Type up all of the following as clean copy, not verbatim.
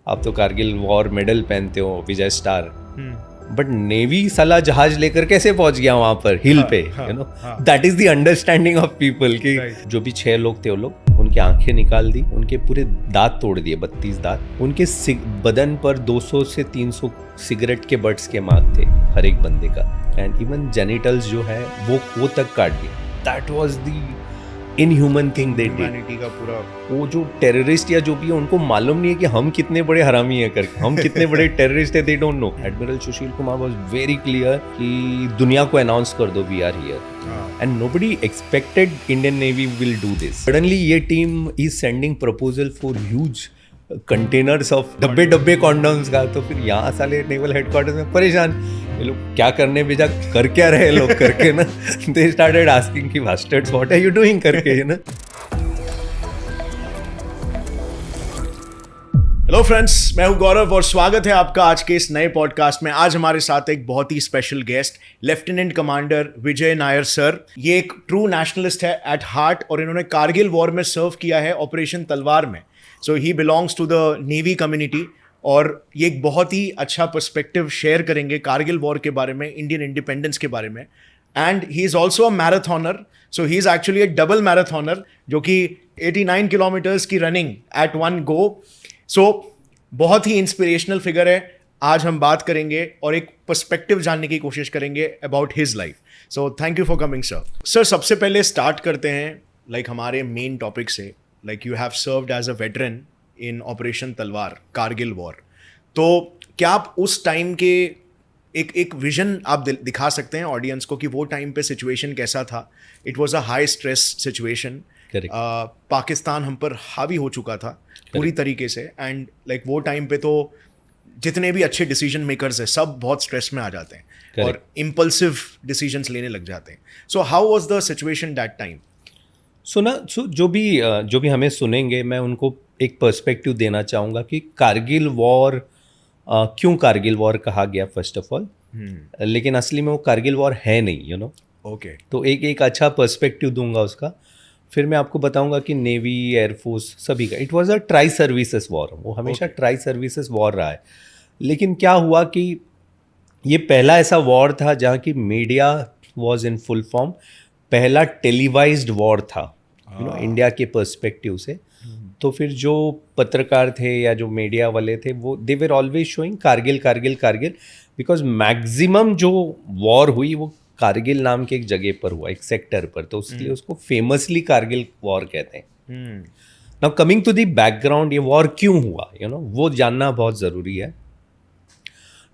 आप तो Kargil war medal पहनते हो, विजय स्टार, बट नेवी साला जहाज लेकर कैसे पहुंच गया वहां पर हिल पे, you know, that is the understanding of people कि जो भी 6 लोग थे वो लोग, उनकी आंखें निकाल दी, उनके पूरे दांत तोड़ दिए, 32 दांत, उनके बदन पर 200 से 300 सिगरेट के बट्स के मार्क थे हर एक बंदे का, एंड इवन जेनिटल्स जो है वो तक काट दिए. That was the inhuman thing they did. का पूरा वो जो टेररिस्ट या जो भी है उनको मालूम नहीं है कि हम कितने बड़े हरामी हैं करके, हम कितने बड़े टेररिस्ट है, they don't know. Admiral Sushil Kumar was very clear कि दुनिया को अनाउंस कर दो we are here, and nobody expected Indian navy will do this. Suddenly ये team is sending proposal for huge containers of डब्बे कॉन्डोम्स का. तो फिर यहाँ साले नेवल हेडक्वार्टर्स में परेशान, ये लोग क्या करने भेजा, कर क्या रहे लोग करके ना. दे स्टार्टेड आस्किंग कि bastards what are you doing करके, यू नो. हेलो फ्रेंड्स, मैं हूं गौरव और स्वागत है आपका आज के इस नए पॉडकास्ट में. आज हमारे साथ एक बहुत ही स्पेशल गेस्ट, लेफ्टिनेंट कमांडर विजय नायर सर. ये एक ट्रू नेशनलिस्ट है एट हार्ट और इन्होंने कारगिल वॉर में सर्व किया है ऑपरेशन तलवार में. So he belongs to the navy community और ये एक बहुत ही अच्छा पर्सपेक्टिव शेयर करेंगे कारगिल वॉर के बारे में, इंडियन इंडिपेंडेंस के बारे में. And he is also a marathoner. So he is actually a double marathoner जो कि 89 किलोमीटर्स की running at one go. So बहुत ही इंस्पिरेशनल फिगर है. आज हम बात करेंगे और एक पर्सपेक्टिव जानने की कोशिश करेंगे about his life. So thank you for coming sir. Sir सबसे पहले स्टार्ट करते हैं हमारे मेन टॉपिक से. You have served as a veteran in operation Talwar, Kargil war. तो क्या आप उस टाइम के एक विजन आप दिखा सकते हैं ऑडियंस को कि वो टाइम पे सिचुएशन कैसा था? It was a high stress situation. Pakistan हम पर हावी हो चुका था पूरी तरीके से, एंड वो टाइम पे तो जितने भी अच्छे डिसीजन मेकर्स हैं सब बहुत स्ट्रेस में आ जाते हैं और इम्पल्सिव डिसीजंस लेने लग जाते हैं. So how was the situation that time? जो भी हमें सुनेंगे, मैं उनको एक पर्सपेक्टिव देना चाहूँगा कि कारगिल वॉर क्यों कारगिल वॉर कहा गया फर्स्ट ऑफ ऑल, लेकिन असली में वो कारगिल वॉर है नहीं, यू नो. ओके. तो एक अच्छा पर्सपेक्टिव दूंगा उसका. फिर मैं आपको बताऊंगा कि नेवी, एयरफोर्स सभी का it was a tri services war. वो हमेशा ट्राई सर्विसेज वॉर रहा है. लेकिन क्या हुआ कि ये पहला ऐसा वॉर था जहाँ की media was in full form. पहला टेलीवाइज्ड वॉर था, यू नो, इंडिया के पर्सपेक्टिव से. तो फिर जो पत्रकार थे या जो मीडिया वाले थे वो they were always showing Kargil Kargil Kargil, because maximum जो वॉर हुई वो कारगिल नाम के एक जगह पर हुआ, एक सेक्टर पर. तो इसलिए उसको फेमसली कारगिल वॉर कहते हैं. Now coming to the background, ये वॉर क्यों हुआ, यू नो, वो जानना बहुत ज़रूरी है.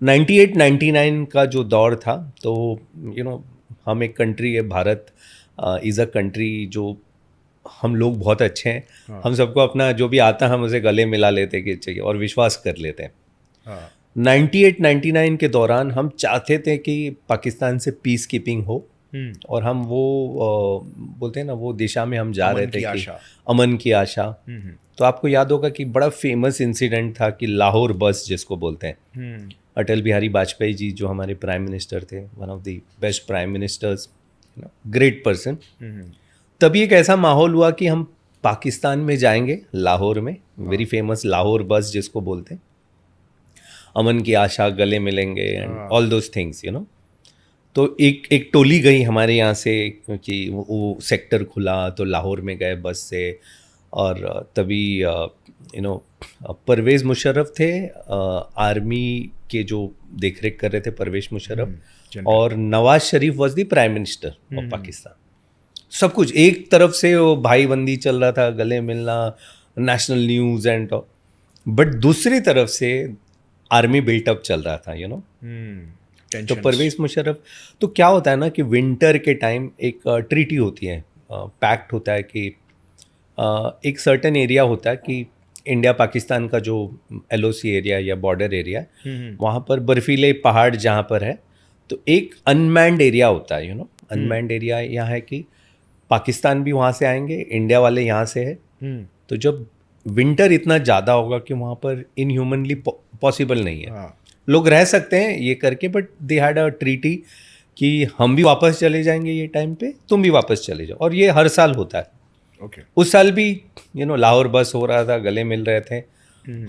98-99 का जो दौर था, तो यू नो हम एक कंट्री है, भारत इज़ अ कंट्री जो हम लोग बहुत अच्छे हैं. हम सबको अपना जो भी आता है हम उसे गले मिला लेते कि चाहिए और विश्वास कर लेते हैं. 98-99 के दौरान हम चाहते थे कि पाकिस्तान से पीस कीपिंग हो और हम वो बोलते हैं ना, वो दिशा में हम जा रहे थे कि अमन की आशा. तो आपको याद होगा कि बड़ा फेमस इंसिडेंट था कि लाहौर बस जिसको बोलते हैं, अटल बिहारी वाजपेयी जी जो हमारे प्राइम मिनिस्टर थे, one of the best prime ministers, great person. तभी एक ऐसा माहौल हुआ कि हम पाकिस्तान में जाएंगे, लाहौर में, वेरी फेमस लाहौर बस जिसको बोलते हैं, अमन की आशा, गले मिलेंगे and all those things, you no. तो एक टोली गई हमारे यहाँ से कि वो सेक्टर खुला तो लाहौर में गए बस से. और तभी यू नो परवेज़ मुशर्रफ थे, आर्मी के जो देख रेख कर रहे थे, परवेज़ मुशर्रफ, और Nawaz Sharif was the prime minister of Pakistan. सब कुछ एक तरफ से वो भाईबंदी चल रहा था, गले मिलना, national news and all, but दूसरी तरफ से आर्मी बिल्टअप चल रहा था, यू नो. तो परवेज़ मुशर्रफ, तो क्या होता है ना कि विंटर के टाइम एक ट्रीटी होती है, पैक्ट होता है कि एक सर्टेन एरिया होता है कि इंडिया पाकिस्तान का जो LOC एरिया या बॉर्डर एरिया, वहाँ पर बर्फीले पहाड़ जहाँ पर है, तो एक अनमैन्ड एरिया होता है, यू नो. अनमैन्ड एरिया यहाँ है कि पाकिस्तान भी वहाँ से आएंगे, इंडिया वाले यहाँ से है. तो जब विंटर इतना ज़्यादा होगा कि वहाँ पर इनह्यूमनली पॉसिबल नहीं है. लोग रह सकते हैं ये करके, but they had a treaty कि हम भी वापस चले जाएंगे ये टाइम पे, तुम भी वापस चले जाओ. और ये हर साल होता है. Okay. उस साल भी यू नो लाहौर बस हो रहा था, गले मिल रहे थे.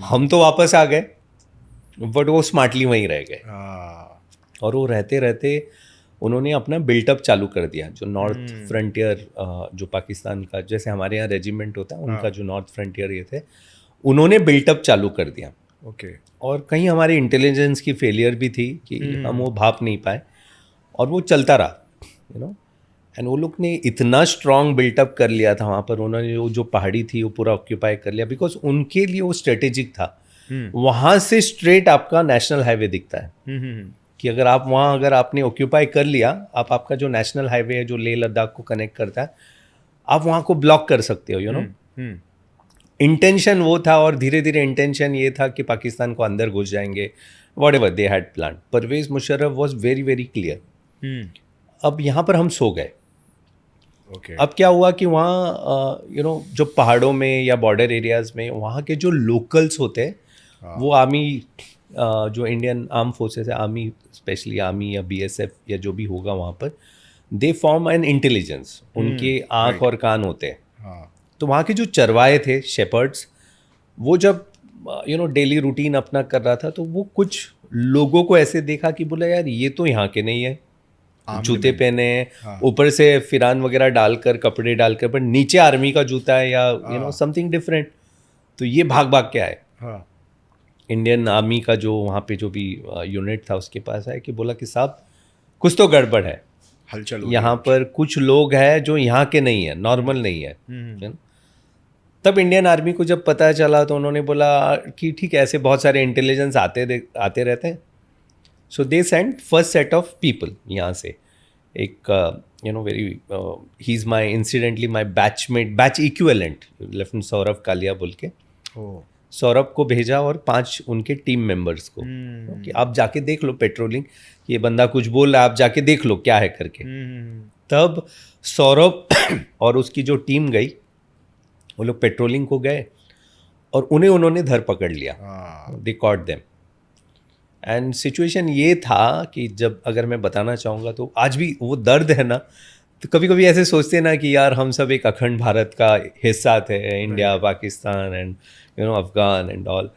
हम तो वापस आ गए, बट वो स्मार्टली वहीं रह गए। और वो रहते रहते उन्होंने अपना बिल्टअप चालू कर दिया। जो नॉर्थ फ्रंटियर जो पाकिस्तान का, जैसे हमारे यहाँ रेजिमेंट होता है, उनका जो नॉर्थ फ्रंटियर ये थे, उन्होंने बिल्टअप चालू कर दिया। ओके। और कहीं हमारी इंटेलिजेंस की फेलियर भी थी कि हम वो भाप नहीं पाए, और वो चलता रहा, यू नो। एंड वो लोग ने इतना स्ट्रॉन्ग बिल्टअप कर लिया था वहाँ पर, उन्होंने वो जो पहाड़ी थी वो पूरा ऑक्यूपाई कर लिया, बिकॉज उनके लिए वो स्ट्रेटेजिक था। वहाँ से स्ट्रेट आपका नेशनल हाईवे दिखता है कि अगर आप वहाँ, अगर आपने ऑक्यूपाई कर लिया, आपका जो नेशनल हाईवे है जो लेह लद्दाख को कनेक्ट करता है, आप वहाँ को ब्लॉक कर सकते हो, यू नो। इंटेंशन वो था, और धीरे धीरे इंटेंशन ये था कि पाकिस्तान को अंदर घुस जाएंगे, whatever they had plan. Pervez Musharraf was very very clear. अब यहाँ पर हम सो गए। अब क्या हुआ कि वहाँ यू नो जो पहाड़ों में या बॉर्डर एरियाज़ में वहाँ के जो लोकल्स होते हैं, वो आर्मी, जो इंडियन आर्म फोर्सेस है, आर्मी स्पेशली आर्मी या BSF या जो भी होगा वहाँ पर, दे फॉर्म एन इंटेलिजेंस, उनके आँख और कान होते हैं। तो वहाँ के जो चरवाहे थे, शेपर्ड्स, वो जब यू नो डेली रूटीन अपना कर रहा था, तो वो कुछ लोगों को ऐसे देखा कि बोला यार ये तो यहाँ के नहीं है, जूते पहने हैं, ऊपर से फिरान वगैरह डालकर, कपड़े डालकर, पर नीचे आर्मी का जूता है, या यू नो समथिंग डिफरेंट। तो ये भाग भाग के आए। इंडियन आर्मी का जो वहाँ पे जो भी यूनिट था उसके पास आए कि बोला कि साहब कुछ तो गड़बड़ है, हलचल, यहाँ पर कुछ लोग हैं जो यहाँ के नहीं है, नॉर्मल नहीं है। तब इंडियन आर्मी को जब पता चला तो उन्होंने बोला कि ठीक है, ऐसे बहुत सारे इंटेलिजेंस आते रहते हैं। So they send first set of people यहाँ से, एक you know very, he is my incidentally my batchmate, batch equivalent, lieutenant Saurabh Kalia बोल के। सौरभ को भेजा और 5 उनके टीम मेंबर्स को कि आप जाके देख लो पेट्रोलिंग, ये बंदा कुछ बोल रहा है, आप जाके देख लो क्या है करके। तब सौरभ और उसकी जो टीम गई, वो लोग पेट्रोलिंग को गए और उन्होंने धर पकड़ लिया, they caught them. And situation ये था कि जब, अगर मैं बताना चाहूँगा तो आज भी वो दर्द है ना, तो कभी कभी ऐसे सोचते हैं ना कि यार हम सब एक अखंड भारत का हिस्सा थे, India, Pakistan and you no Afghan and all.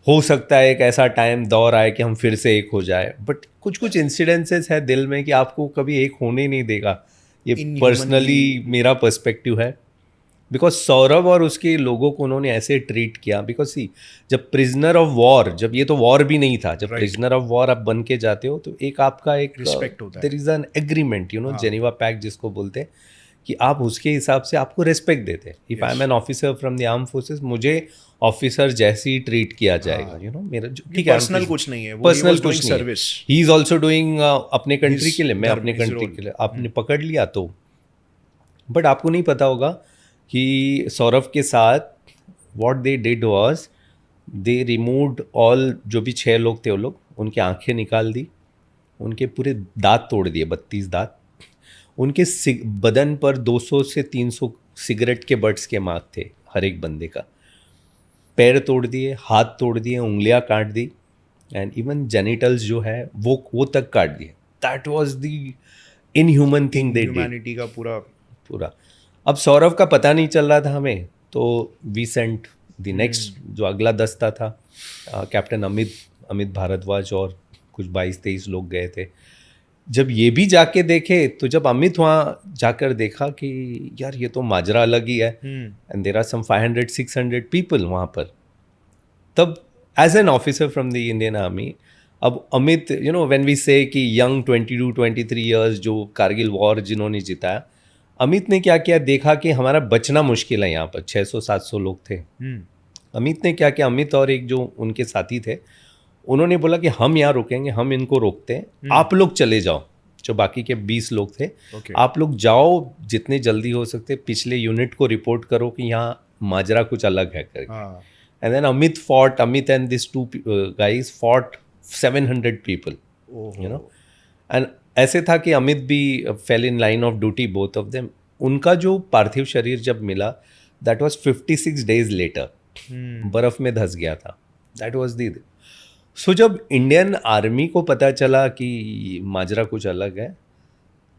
हो सकता है एक ऐसा टाइम दौर आए कि हम फिर से एक हो जाए, बट कुछ कुछ इंसिडेंसेस है दिल में कि आपको कभी एक होने नहीं देगा। ये पर्सनली मेरा पर्सपेक्टिव है, बिकॉज सौरभ और उसके लोगों को उन्होंने ऐसे ट्रीट किया। बिकॉज सी, जब प्रिजनर ऑफ वॉर, जब ये तो वॉर भी नहीं था, जब प्रिजनर ऑफ वॉर आप बन के जाते हो तो एक आपका एक रिस्पेक्ट होता है, there is an agreement, you know, Geneva pact जिसको बोलते हैं, कि आप उसके हिसाब से आपको रिस्पेक्ट देते हैं। If I M N officer from the arm forces, मुझे ऑफिसर जैसे ही ट्रीट किया जाएगा, यू नो। मेरा ठीक है, पर्सनल कुछ नहीं है, पर्सनल कुछ नहीं है, ही इज ऑल्सो डूइंग अपने कंट्री के लिए, मैं अपने कंट्री के लिए। आपने पकड़ लिया तो, बट आपको नहीं पता होगा कि सौरभ के साथ what they did was, they removed all, जो भी 6 लोग थे वो लोग, उनकी आंखें निकाल दी, उनके पूरे दांत तोड़ दिए, 32 दांत। उनके बदन पर 200 से 300 सिगरेट के बट्स के मार्क थे हर एक बंदे का। पैर तोड़ दिए, हाथ तोड़ दिए, उंगलियां काट दी, एंड इवन जेनिटल्स जो है वो तक काट दिए। That was the inhuman thing they did, humanity का पूरा। अब सौरभ का पता नहीं चल रहा था हमें, तो वी सेंट द नेक्स्ट, जो अगला दस्ता था, कैप्टन अमित भारद्वाज और कुछ 22-23 लोग गए थे। जब ये भी जाके देखे, तो जब अमित वहाँ जाकर देखा कि यार ये तो माजरा अलग ही है, and there are some 500-600 people वहाँ पर, तब as an officer from the Indian army, अब Amit, you know, when we say कि यंग 22-23 ईयर्स जो कारगिल वॉर जिन्होंने जिताया, अमित ने क्या किया, देखा कि हमारा बचना मुश्किल है, यहाँ पर 600-700 लोग थे। अमित ने क्या किया, अमित और एक जो उनके साथी थे, उन्होंने बोला कि हम यहाँ रुकेंगे, हम इनको रोकते हैं, आप लोग चले जाओ, जो बाकी के 20 लोग थे, आप लोग जाओ जितने जल्दी हो सकते, पिछले यूनिट को रिपोर्ट करो कि यहाँ माजरा कुछ अलग है करके। And then Amit and this 2 guys fought 700 people, you know, and ऐसे था कि अमित भी fail in line of duty, both of them. उनका जो पार्थिव शरीर जब मिला, दैट वाज 56 days लेटर, बर्फ में धंस गया था। दैट वाज द सो जब इंडियन आर्मी को पता चला कि माजरा कुछ अलग है,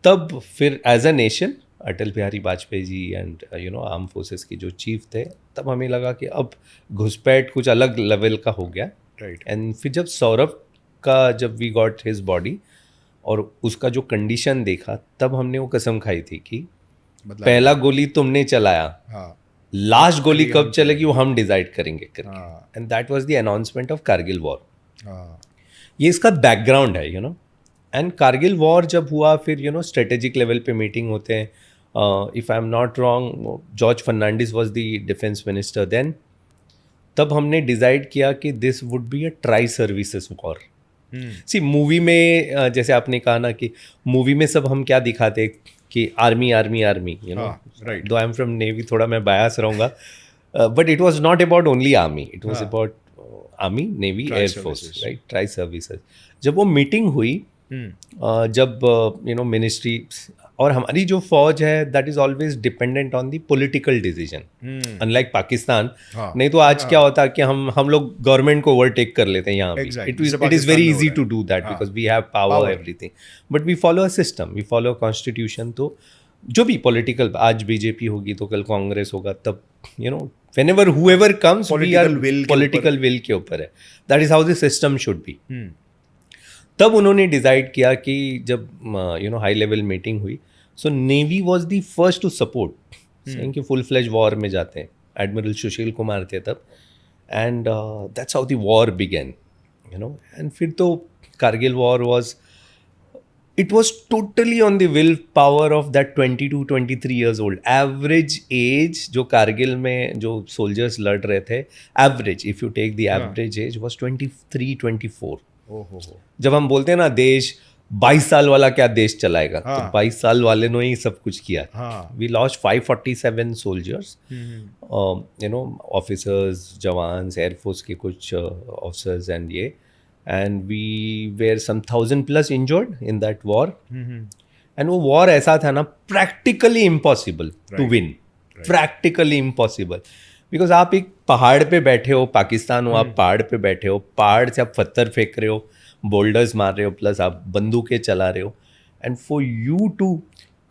तब फिर as a nation Atal Bihari Vajpayee ji and arm forces की जो चीफ थे, तब हमें लगा कि अब घुसपैठ कुछ अलग लेवल का हो गया। राइट। एंड फिर जब सौरभ का जब वी गॉट हिज बॉडी और उसका जो कंडीशन देखा, तब हमने वो कसम खाई थी कि पहला गोली तुमने चलाया, लास्ट गोली कब चलेगी वो हम डिसाइड करेंगे करके। And that was the announcement of Kargil war. ये इसका बैकग्राउंड है, एंड कारगिल वॉर जब हुआ, फिर स्ट्रेटेजिक लेवल पे मीटिंग होते हैं। If I am not wrong, George Fernandes was the defence minister then. तब हमने डिसाइड किया कि this would be a tri services war. See movie में जैसे आपने कहा ना कि मूवी में सब हम क्या दिखाते कि आर्मी आर्मी आर्मी, राइट। दो आई एम फ्रॉम नेवी, थोड़ा मैं बायस रहूँगा, but it was not about only army, it was about army, navy, air force, right, tri services. जब वो मीटिंग हुई, जब मिनिस्ट्री और हमारी जो फौज है that is always dependent on the political decision, unlike Pakistan. नहीं तो आज क्या होता है कि हम लोग गवर्नमेंट को ओवरटेक कर लेते हैं यहाँ पे। It is very easy to do that because we have power everything, but we follow a system, we follow constitution. तो जो भी पॉलिटिकल, आज बीजेपी होगी तो कल कांग्रेस होगा, तब whenever whoever comes, political will के ऊपर है। That is how the system should be. तब उन्होंने डिसाइड किया कि जब हाई लेवल मीटिंग हुई, so navy was the first to support, saying कि फुल फ्लेज वॉर में जाते हैं। एडमिरल सुशील कुमार थे तब, and that's how the war began, and फिर तो Kargil war was, it was totally on the willpower of that 22-23 years old average age जो कारगिल में जो soldiers लड़ रहे थे, average, if you take the average age was 23-24। जब हम बोलते हैं ना देश 22 साल वाला क्या देश चलाएगा, तो 22 साल वाले ने ही सब कुछ किया। We lost 547 soldiers, officers, jawans, air force के कुछ officers and ये, and we were some 1,000+ injured in that war। and वो war ऐसा था ना, practically impossible to win, practically impossible, because आप एक पहाड़ पे बैठे हो, पाकिस्तान हो, आप पहाड़ पे बैठे हो, पहाड़ से आप पत्थर फेंक रहे हो, बोल्डर्स मार रहे हो, प्लस आप बंदूकें चला रहे हो, and for you to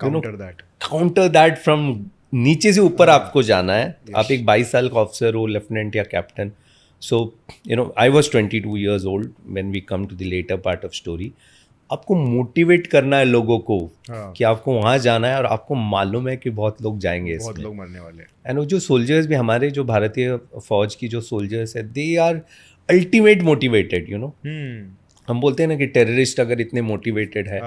counter that from नीचे से ऊपर आपको जाना है। आप एक 22 साल का ऑफिसर हो, लेफ्टिनेंट या captain. So, I was 22 years old when we come to the later part of story। आपको मोटिवेट करना है लोगों को कि आपको वहाँ जाना है, और आपको मालूम है कि बहुत लोग जाएंगे, बहुत लोग मरने वाले। एंड वो जो सोल्जर्स भी, हमारे जो भारतीय फौज की जो सोल्जर्स है, दे आर अल्टीमेट मोटिवेटेड। हम बोलते हैं ना कि टेररिस्ट अगर इतने मोटिवेटेड है,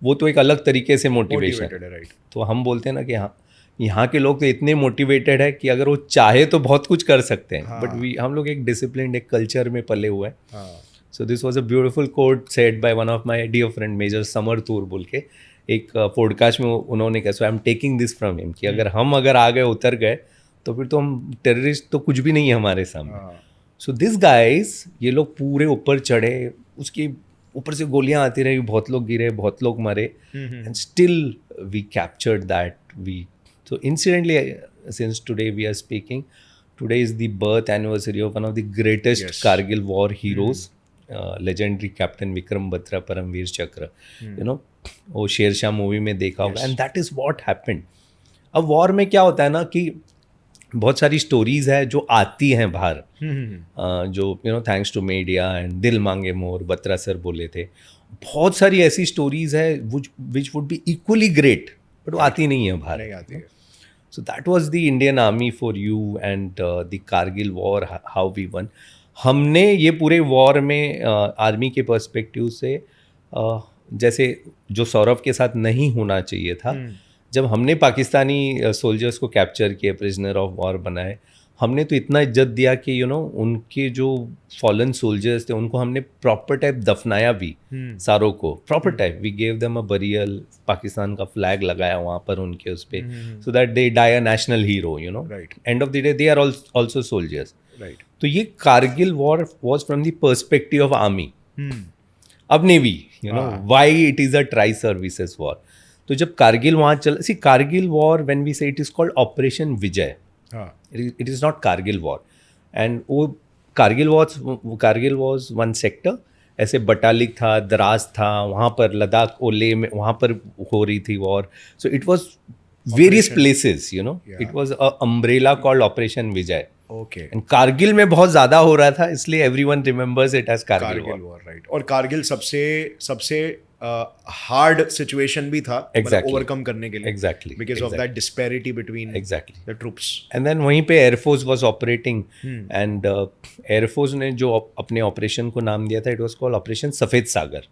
वो तो एक अलग तरीके से मोटिवेशन है, राइट। तो हम बोलते हैं ना कि हाँ, यहाँ के लोग तो इतने मोटिवेटेड है कि अगर वो चाहे तो बहुत कुछ कर सकते हैं, बट हम लोग एक डिसिप्लिन, एक कल्चर में पले हुए हैं। So this was a beautiful quote said by one of my dear friend major Samar Toor बोल के, एक पॉडकास्ट में उन्होंने कहा, so I am taking this from him, कि अगर आ गए, उतर गए, तो फिर तो हम टेररिस्ट तो कुछ भी नहीं है हमारे सामने। सो दिस गाइज, ये लोग पूरे ऊपर चढ़े, उसके ऊपर से गोलियां आती रही, बहुत लोग गिरे, बहुत लोग मरे, and still we captured that. So incidentally, since today we are speaking, today is the birth anniversary of one of the greatest Kargil war heroes, legendary Captain Vikram Batra, Paramveer Chakra। वो Sher Shah movie में देखा होगा, and that is what happened। अब war में क्या होता है ना कि बहुत सारी स्टोरीज है जो आती हैं बाहर, जो थैंक्स टू मीडिया एंड दिल मांगे मोर, बत्रा सर बोले थे, बहुत सारी ऐसी स्टोरीज है which would be equally great, but वो आती नहीं है बाहर, नहीं आती है। So that was the Indian Army for you and the Kargil war, how we won। हमने ये पूरे वॉर में आर्मी के पर्सपेक्टिव से, जैसे जो सौरभ के साथ नहीं होना चाहिए था, जब हमने पाकिस्तानी सोल्जर्स को कैप्चर किए, प्रिजनर ऑफ वॉर बनाए, हमने तो इतना इज्जत दिया कि उनके जो फॉलन सोल्जर्स थे उनको हमने प्रॉपर टाइप दफनाया भी, सारों को proper type, we gave them a burial, Pakistan का फ्लैग लगाया वहाँ पर उनके उस पे, so that they die a national hero, right. End of the day they are also soldiers, right. तो ये Kargil war was from the perspective of army. अब navy, why it is a tri services war. तो जब कारगिल वहाँ चल, see Kargil war when we say it is called operation Vijay, it is not Kargil war, and वो Kargil was one sector। ऐसे बटालिक था, द्रास था, वहाँ पर लद्दाख, ओले में वहाँ पर हो रही थी war. So it was various places, you know. It was a umbrella called Operation Vijay. Okay. And Kargil में बहुत ज़्यादा हो रहा था, इसलिए everyone remembers it as Kargil war. Right. और कारगिल सबसे हार्ड सिचुएशन भी था ओवरकम करने के लिए, because of that disparity between the troops. And then वहीं पे air force was operating, and air force ने जो अपने ऑपरेशन को नाम दिया था, इट वाज कॉल्ड ऑपरेशन सफेद सागर.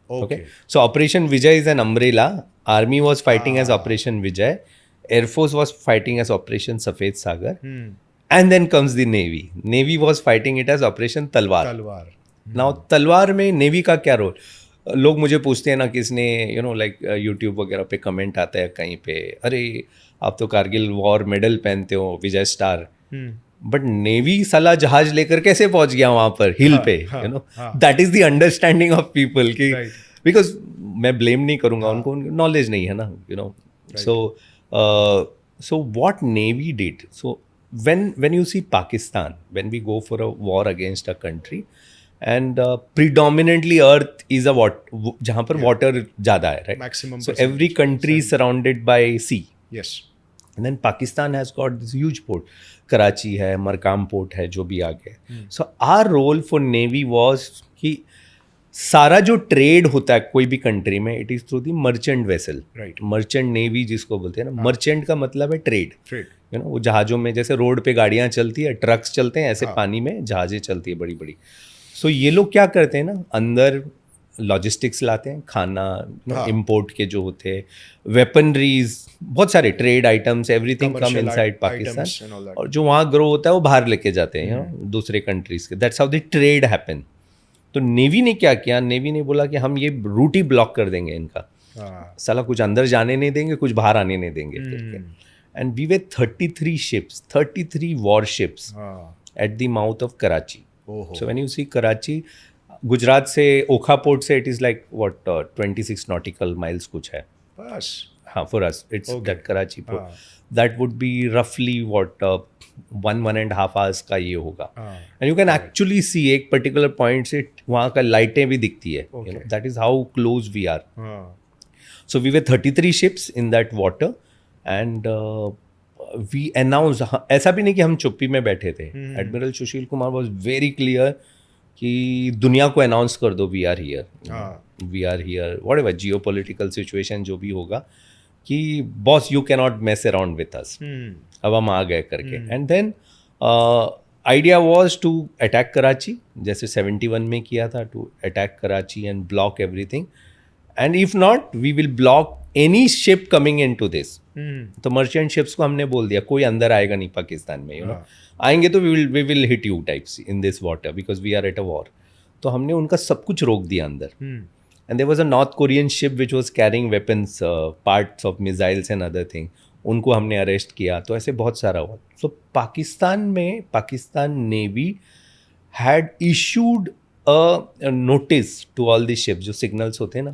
Okay, so Operation Vijay is an umbrella. Army was fighting as Operation Vijay. Air Force was fighting as Operation Safed Sagar. And then comes the Navy. Navy was fighting it as Operation Talwar. Now Talwar में Navy का क्या role? लोग मुझे पूछते हैं ना, किसने like YouTube वगैरह पे कमेंट आता है कहीं पे, अरे आप तो कारगिल वॉर मेडल पहनते हो, विजय स्टार, बट नेवी साला जहाज लेकर कैसे पहुंच गया वहां पर हिल पे? That is the understanding of people की, बिकॉज मैं ब्लेम नहीं करूंगा उनको नॉलेज नहीं है ना, so what navy did. So when you see Pakistan, when we go for a war against a country, and predominantly earth is जहाँ पर water ज़्यादा है, right? Maximum. So every country is surrounded by sea. Yes. And then Pakistan has got this huge port. Karachi है, Markam port है, जो भी आगे. So our role for Navy was कि सारा जो ट्रेड होता है कोई भी कंट्री में, it is through the merchant vessel. Right. Merchant navy जिसको बोलते हैं ना, मर्चेंट का मतलब है ट्रेड. वो जहाज़ों में, जैसे रोड पे गाड़ियाँ चलती है, ट्रक्स चलते हैं, ऐसे पानी में जहाज़ें चलती है बड़ी बड़ी. सो ये लोग क्या करते हैं ना, अंदर लॉजिस्टिक्स लाते हैं, खाना, इम्पोर्ट के जो होते हैं, वेपनरीज, बहुत सारे trade items, everything come inside Pakistan, और जो वहाँ ग्रो होता है वो बाहर लेके जाते हैं दूसरे कंट्रीज के. That's how the trade happen. तो नेवी ने क्या किया, नेवी ने बोला कि हम ये रूट ही ब्लॉक कर देंगे इनका, साला कुछ अंदर जाने नहीं देंगे, कुछ बाहर आने नहीं देंगे करके. And we were 33 ships, 33 warships at the mouth of Karachi. So when you see Karachi, Gujarat से ओखा पोर्ट से, it is like what 26 nautical miles कुछ है बस. हाँ, for us it's that Karachi port. That would be रफली व्हाट 1.5 hours का ये होगा. And you can actually see एक पर्टिकुलर पॉइंट से वहाँ का लाइटें भी दिखती है. That is how close we are. So we were 33 ships in that water, and we announced, ऐसा भी नहीं कि हम चुप्पी में बैठे थे. Admiral Sushil Kumar was very clear कि दुनिया को अनाउंस कर दो, we are here, whatever geopolitical situation जो भी होगा, कि boss you can not mess around with us, अब हम आ गए करके. And then idea was to attack Karachi, जैसे 71 में किया था, to attack Karachi and block everything. And if not, we will block any ship coming in to this. तो मर्चेंट शिप्स को हमने बोल दिया कोई अंदर आएगा नहीं पाकिस्तान में, आएंगे तो we will hit you types in this water, because we are at a war. तो हमने उनका सब कुछ रोक दिया अंदर. And there was a North Korean ship which was carrying weapons, parts of missiles and other thing, उनको हमने अरेस्ट किया. तो ऐसे बहुत सारा हुआ. सो पाकिस्तान में, Pakistan navy had issued a notice to all the ships, जो सिग्नल्स होते हैं ना,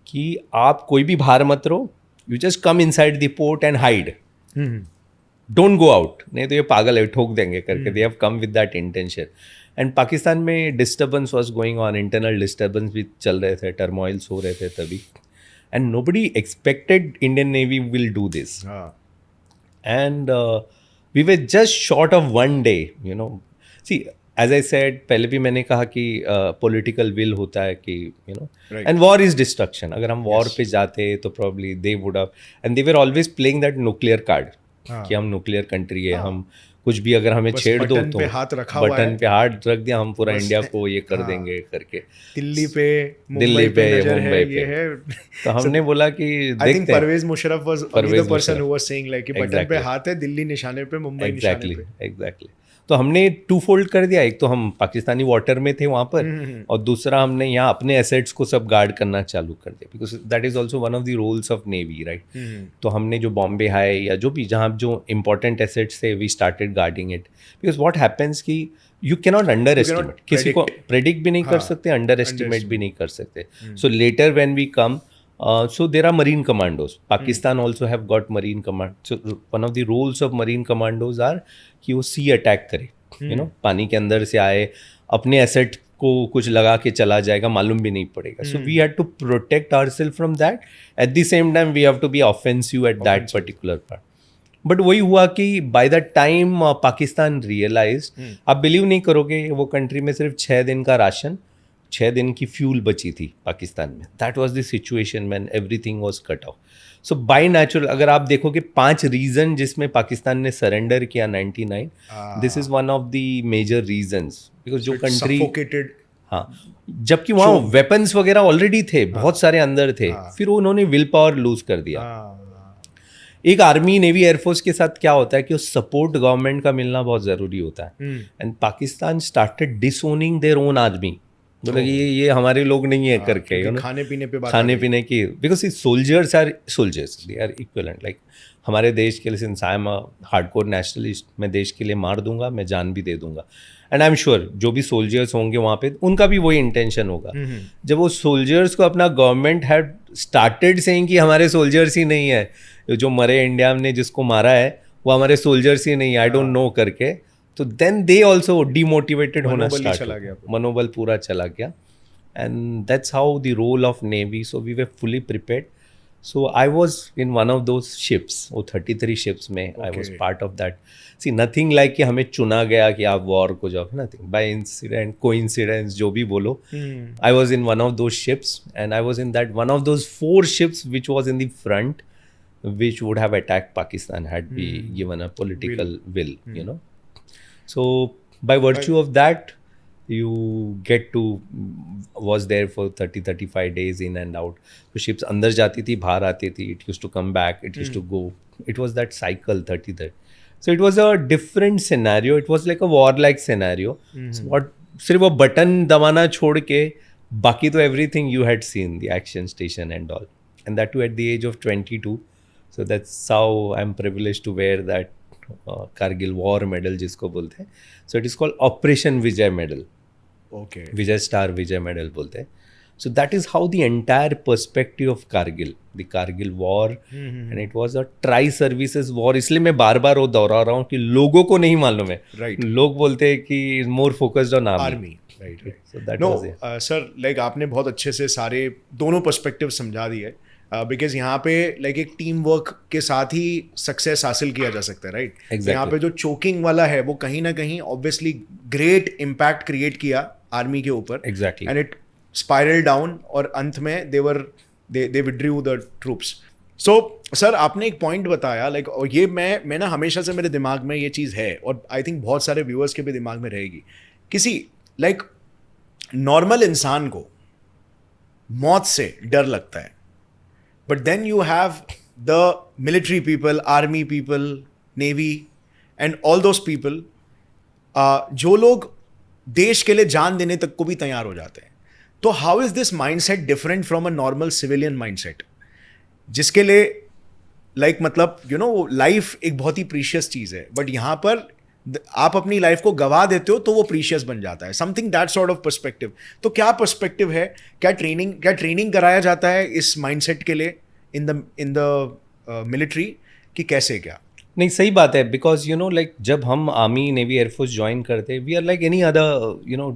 कि आप कोई भी बाहर मत रहो, you just come inside the port and hide, don't go out, नहीं तो ये पागल है ठोक देंगे करके. They have come with that intention. And Pakistan में disturbance was going on, internal disturbance भी चल रहे थे, टर्मोइल्स हो रहे थे तभी. And nobody expected Indian navy will do this. And we were just short of one day, you know. See, as I said, पहले भी मैंने कहा कि पॉलिटिकल विल होता है कि you no, and war is destruction. अगर हम वॉर पे जाते तो probably they would have, and they were always playing that nuclear card, कि हम न्यूक्लियर कंट्री है, हम कुछ भी अगर हमें छेड़ दो तो बटन पे हाथ रख दिया, हम पूरा इंडिया को ये कर देंगे करके. दिल्ली पे मुंबई पे. तो हमने बोला कि देखते हैं. Pervez Musharraf was the person who was saying like कि बटन पे हाथ है, दिल्ली निशाने पे, मुंबई निशाने पे. एग्जैक्टली. तो हमने 2 fold कर दिया. एक तो हम पाकिस्तानी वाटर में थे वहाँ पर, और दूसरा हमने यहाँ अपने एसेट्स को सब गार्ड करना चालू कर दिया, because that is also one of the roles of navy, right. तो हमने जो बॉम्बे हाई या जो भी जहाँ जो इंपॉर्टेंट एसेट्स थे, we started guarding it. Because what happens कि you can not underestimate, किसी को प्रेडिक्ट भी नहीं कर सकते, अंडर एस्टिमेट भी नहीं कर सकते. So later when we come, so there are marine commandos. Pakistan also have got marine command. So one of the roles of marine commandos are कि वो sea attack करे, you know, पानी के अंदर से आए, अपने एसेट को कुछ लगा के चला जाएगा, मालूम भी नहीं पड़ेगा. So we had to protect ourselves from that. At the same time we have to be offensive at that particular part. But वही हुआ कि by the time Pakistan realise, आप बिलीव नहीं करोगे, वो कंट्री में सिर्फ 6 दिन का राशन, 6 दिन की फ्यूल बची थी पाकिस्तान में. That was the situation when everything was cut off. So by natural अगर आप देखोगे 5 रीजन जिसमें पाकिस्तान ने सरेंडर किया 99, this is one of the major reasons. Because जो कंट्री, हाँ, जबकि वहाँ वेपन्स वगैरह ऑलरेडी थे, बहुत सारे अंदर थे, फिर उन्होंने विल पावर लूज कर दिया. एक आर्मी नेवी एयरफोर्स के साथ क्या होता है कि उस सपोर्ट गवर्नमेंट का मिलना बहुत ज़रूरी होता है. And Pakistan started disowning their own army. मतलब ये हमारे लोग नहीं है करके, यू नो, खाने पीने की, because soldiers are soldiers, they are equivalent. Like हमारे देश के लिए, since I am a hardcore nationalist, मैं देश के लिए मार दूंगा, मैं जान भी दे दूंगा. एंड आई एम श्योर जो भी सोल्जर्स होंगे वहाँ पे, उनका भी वही इंटेंशन होगा. जब वो सोल्जर्स को अपना गवर्नमेंट हैड स्टार्टेड सेइंग कि हमारे सोल्जर्स ही नहीं है, जो मरे इंडिया ने जिसको मारा है वो हमारे सोल्जर्स ही नहीं, आई डोंट नो करके, तो देन दे ऑल्सो डिमोटिवेटेड होना स्टार्ट हो, मनोबल पूरा चला गया. And that's how the role of navy. So we were fully prepared. So I was in one of those ships, वो 33 शिप्स में I was part of that. See nothing like कि हमें चुना गया कि आप वॉर को जाओ, नथिंग, बाय इंसिडेंट, कोइंसिडेंस, जो भी बोलो. आई was in one of those ships and I was in that one of those 4 ships which was in the front, which would have attacked Pakistan had we given a political will, you know. So by virtue of that, you get to was there for 30-35 days in and out. So ships अंदर जाती थी, बाहर आती थी, it used to come back, it used to go. It was that cycle 30. So it was a different scenario. It was like a war-like scenario. So what, सिर्फ वो button दबाना छोड़ के बाकी तो everything you had seen, the action station and all. And that too at the age of 22. So that's how I'm privileged to wear that Kargil War Medal जिसको बोलते हैं. So it is called Operation Vijay Medal. Okay. Vijay Star Vijay Medal बोलते हैं. So that is how the entire perspective of Kargil, the Kargil War, and it was a tri-services war. इसलिए मैं बार बार वो दोहरा रहा हूँ कि लोगों को नहीं मालूम है. Right. लोग बोलते हैं कि more focused on army. Right. So that was it. Sir, like आपने बहुत अच्छे से सारे दोनों पर्सपेक्टिव समझा दिए. बिकॉज यहाँ पे लाइक एक टीम वर्क के साथ ही सक्सेस हासिल किया जा सकता है, राइट? Exactly. यहाँ पे जो चोकिंग वाला है वो कहीं ना कहीं ऑब्वियसली ग्रेट इम्पैक्ट क्रिएट किया आर्मी के ऊपर. Exactly. And it spiral down और अंत में they withdrew the troops. So sir आपने एक पॉइंट बताया, लाइक और ये मैं ना हमेशा से मेरे दिमाग में ये चीज़ है और आई थिंक बहुत सारे व्यूअर्स के भी दिमाग में रहेगी. किसी लाइक नॉर्मल इंसान को मौत से डर लगता है, but then you have the military people, army people, navy and all those people जो लोग देश के लिए जान देने तक को भी तैयार हो जाते हैं. तो how is this mindset different from a normal civilian mindset जिसके लिए like मतलब you know लाइफ एक बहुत ही प्रीशियस चीज़ है, बट यहाँ पर आप अपनी लाइफ को गवा देते हो तो वो प्रीशियस बन जाता है. Something that sort of perspective. तो क्या पर्सपेक्टिव है, क्या ट्रेनिंग कराया जाता है इस माइंडसेट के लिए इन द मिलिट्री कि कैसे क्या? नहीं, सही बात है. बिकॉज यू नो लाइक जब हम आर्मी नेवी एयरफोर्स ज्वाइन करते हैं, we are like any other, you know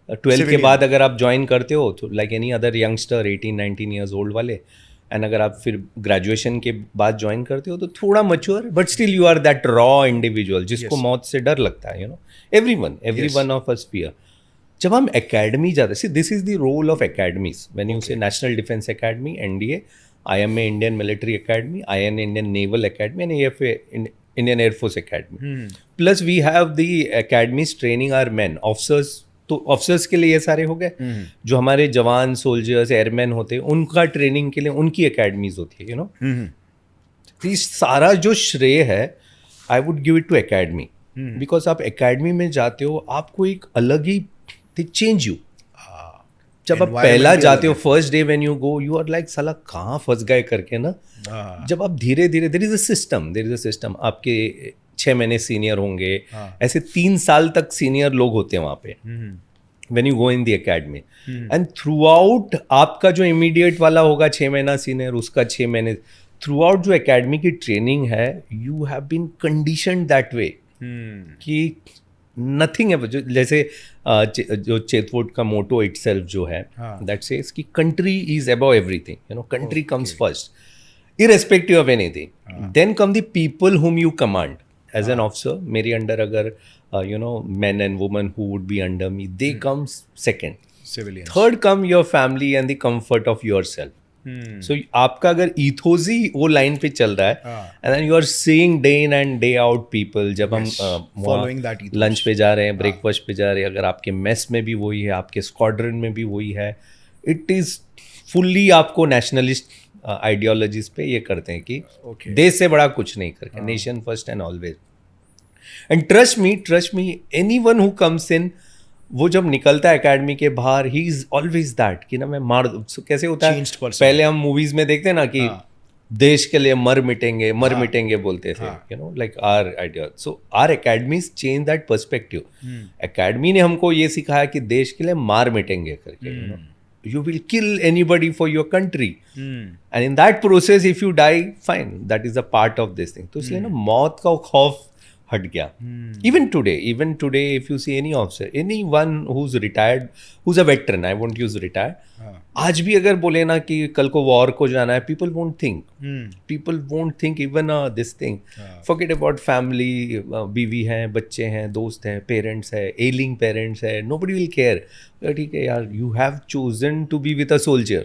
12 के बाद अगर आप ज्वाइन करते हो तो like any other youngster 18-19 years old वाले. एंड अगर आप फिर ग्रेजुएशन के बाद ज्वाइन करते हो तो थोड़ा mature, but still you are that raw individual जिसको मौत से डर लगता है. You know every one of us fear. जब हम एकेडमी जाते, see this is the role of academies. When you say national defence academy, NDA, IMA Indian Military Academy, INA Indian Naval Academy, and AFA Indian Air Force Academy. Plus we have the academies training our men, officers. तो officers के लिए ये सारे हो गए. जो हमारे जवान, सोल्जर्स, एयरमैन होते हैं, उनका ट्रेनिंग के लिए उनकी एकेडमीज होती है, यू नो. तो इस सारा जो श्रेय है I would give it to academy. Because आप एकेडमी में जाते हो, आपको एक अलग ही चेंज यू. जब आप पहला जाते हो, first day when you go, you are like साला कहाँ फंस गए करके ना. जब आप धीरे धीरे, देयर इज अ सिस्टम. आपके 6 महीने सीनियर होंगे, ऐसे 3 साल तक सीनियर लोग होते हैं वहाँ पे when you go in the academy. And through out आपका जो इमीडिएट वाला होगा 6 महीना सीनियर, उसका 6 महीने थ्रू आउट जो एकेडमी की ट्रेनिंग है, you have been conditioned that way कि नथिंग है जैसे जो चेतवोट का मोटो इटसेल्फ जो है दैट सेज कि country is above everything, you know, country comes first irrespective of anything. Then come the people whom you command as an officer. मेरे under अगर you know men and women who would be under me, they come second. Civilians. Third come your family and the comfort of yourself. So आपका अगर ethos ही वो line पे चल रहा है and then you are seeing day in and day out people, जब हम following that ethos. Lunch पे जा रहे हैं, ब्रेकफास्ट पे जा रहे हैं, अगर आपके मेस में भी वही है, आपके स्क्वाड्रन में भी वही है, इट इज़ फुल्ली आपको नेशनलिस्ट आइडियोलॉजीज पे ये करते हैं कि देश से बड़ा कुछ नहीं करके, nation first and always. And trust me anyone who comes in, वो जब निकलता है एकेडमी के बाहर, ही इज ऑलवेज दैट कि ना मैं मार, कैसे होता है पहले हम मूवीज में देखते हैं ना कि देश के लिए मर मिटेंगे बोलते थे, you know, like our idea. So our academies change that perspective. Academy ने हमको ये सिखाया कि देश के लिए मार मिटेंगे करके, you no, you will kill anybody for your country. And in that process if you die, fine, that is a part of this thing. तो इसलिए ना मौत का खौफ हट गया. Even today if you see any officer, anyone who's retired, who's a veteran, I won't use retired, आज भी अगर बोले ना कि कल को वॉर को जाना है, people won't think even this thing. Forget about family, बीवी हैं, बच्चे हैं, दोस्त हैं, पेरेंट्स हैं, ailing parents हैं, nobody will care. ठीक है यार, you have chosen to be with a soldier.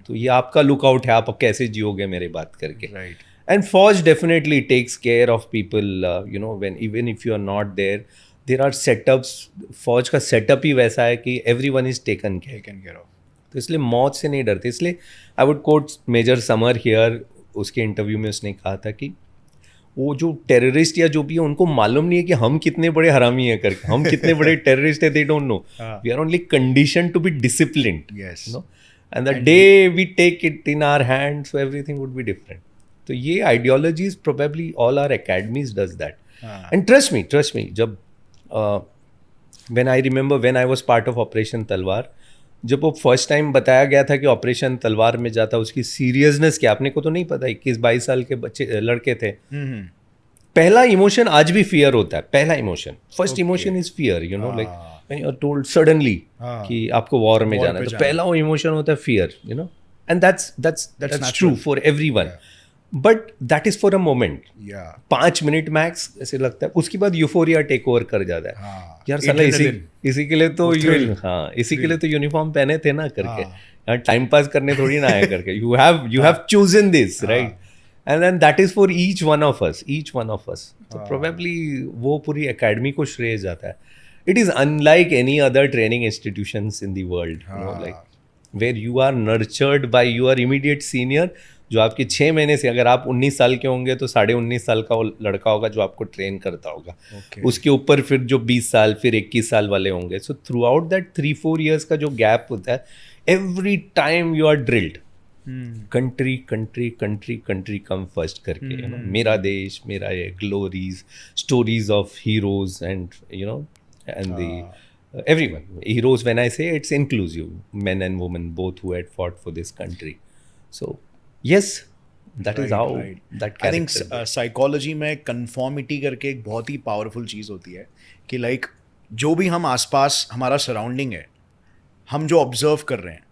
तो ये आपका लुकआउट है, आप कैसे जियोगे मेरे बात करके. Right. And Fauj definitely takes care of people, you know, when even if you are not there, there are setups. Fauj का setup ही वैसा है कि everyone is taken care of. तो इसलिए मौत से नहीं डरते. इसलिए I would quote Major Samar here. उसके इंटरव्यू में उसने कहा था कि वो जो टेररिस्ट या जो भी है, उनको मालूम नहीं है कि हम कितने बड़े हरामी हैं करके, हम कितने बड़े टेररिस्ट है, they don't know. We are only conditioned to be disciplined. Yes. You know? And the day we take it in our hands, so everything would be different. तो ये ideologies probably all are academies does that. And trust me जब when I remember when I was part of operation Talwar, जब वो first time बताया गया था कि operation Talwar में जाता, उसकी सीरियसनेस क्या, अपने को तो नहीं पता, 21-22 साल के बच्चे लड़के थे. पहला इमोशन आज भी फियर होता है. पहला emotion, first emotion is fear, you know, like when you are told suddenly कि आपको वॉर में जाना है, तो पहला वो इमोशन होता है fear, you no. And that's true for everyone. But that is for a moment, 5 minute max ऐसे लगता है. उसके बाद यूफोरिया टेक ओवर कर जाता है. यार साला इसी के लिए तो इसी के लिए तो यूनिफॉर्म पहने थे ना करके, यार टाइम पास करने थोड़ी ना आया करके. You have chosen this, right? And then that is for each one of us. तो प्रोबेबली वो पूरी एकेडमी को श्रेय जाता है. It is unlike any other training institutions in the world, like where you are nurtured by your immediate senior, जो आपके 6 महीने से, अगर आप 19 साल के होंगे तो 19.5 साल का वो लड़का होगा जो आपको ट्रेन करता होगा. उसके ऊपर फिर जो 20 साल, फिर 21 साल वाले होंगे. So throughout that 3-4 years का जो गैप होता है, every time you are drilled country come first करके, यू नो, मेरा देश, मेरा ये glories, stories of heroes and you no and the everyone. Heroes, when I say, it's inclusive, men and women both who had fought for this country. So yes, that is how that character. I think psychology में conformity करके एक बहुत ही powerful चीज़ होती है कि like जो भी हम आसपास हमारा surrounding है, हम जो observe कर रहे हैं,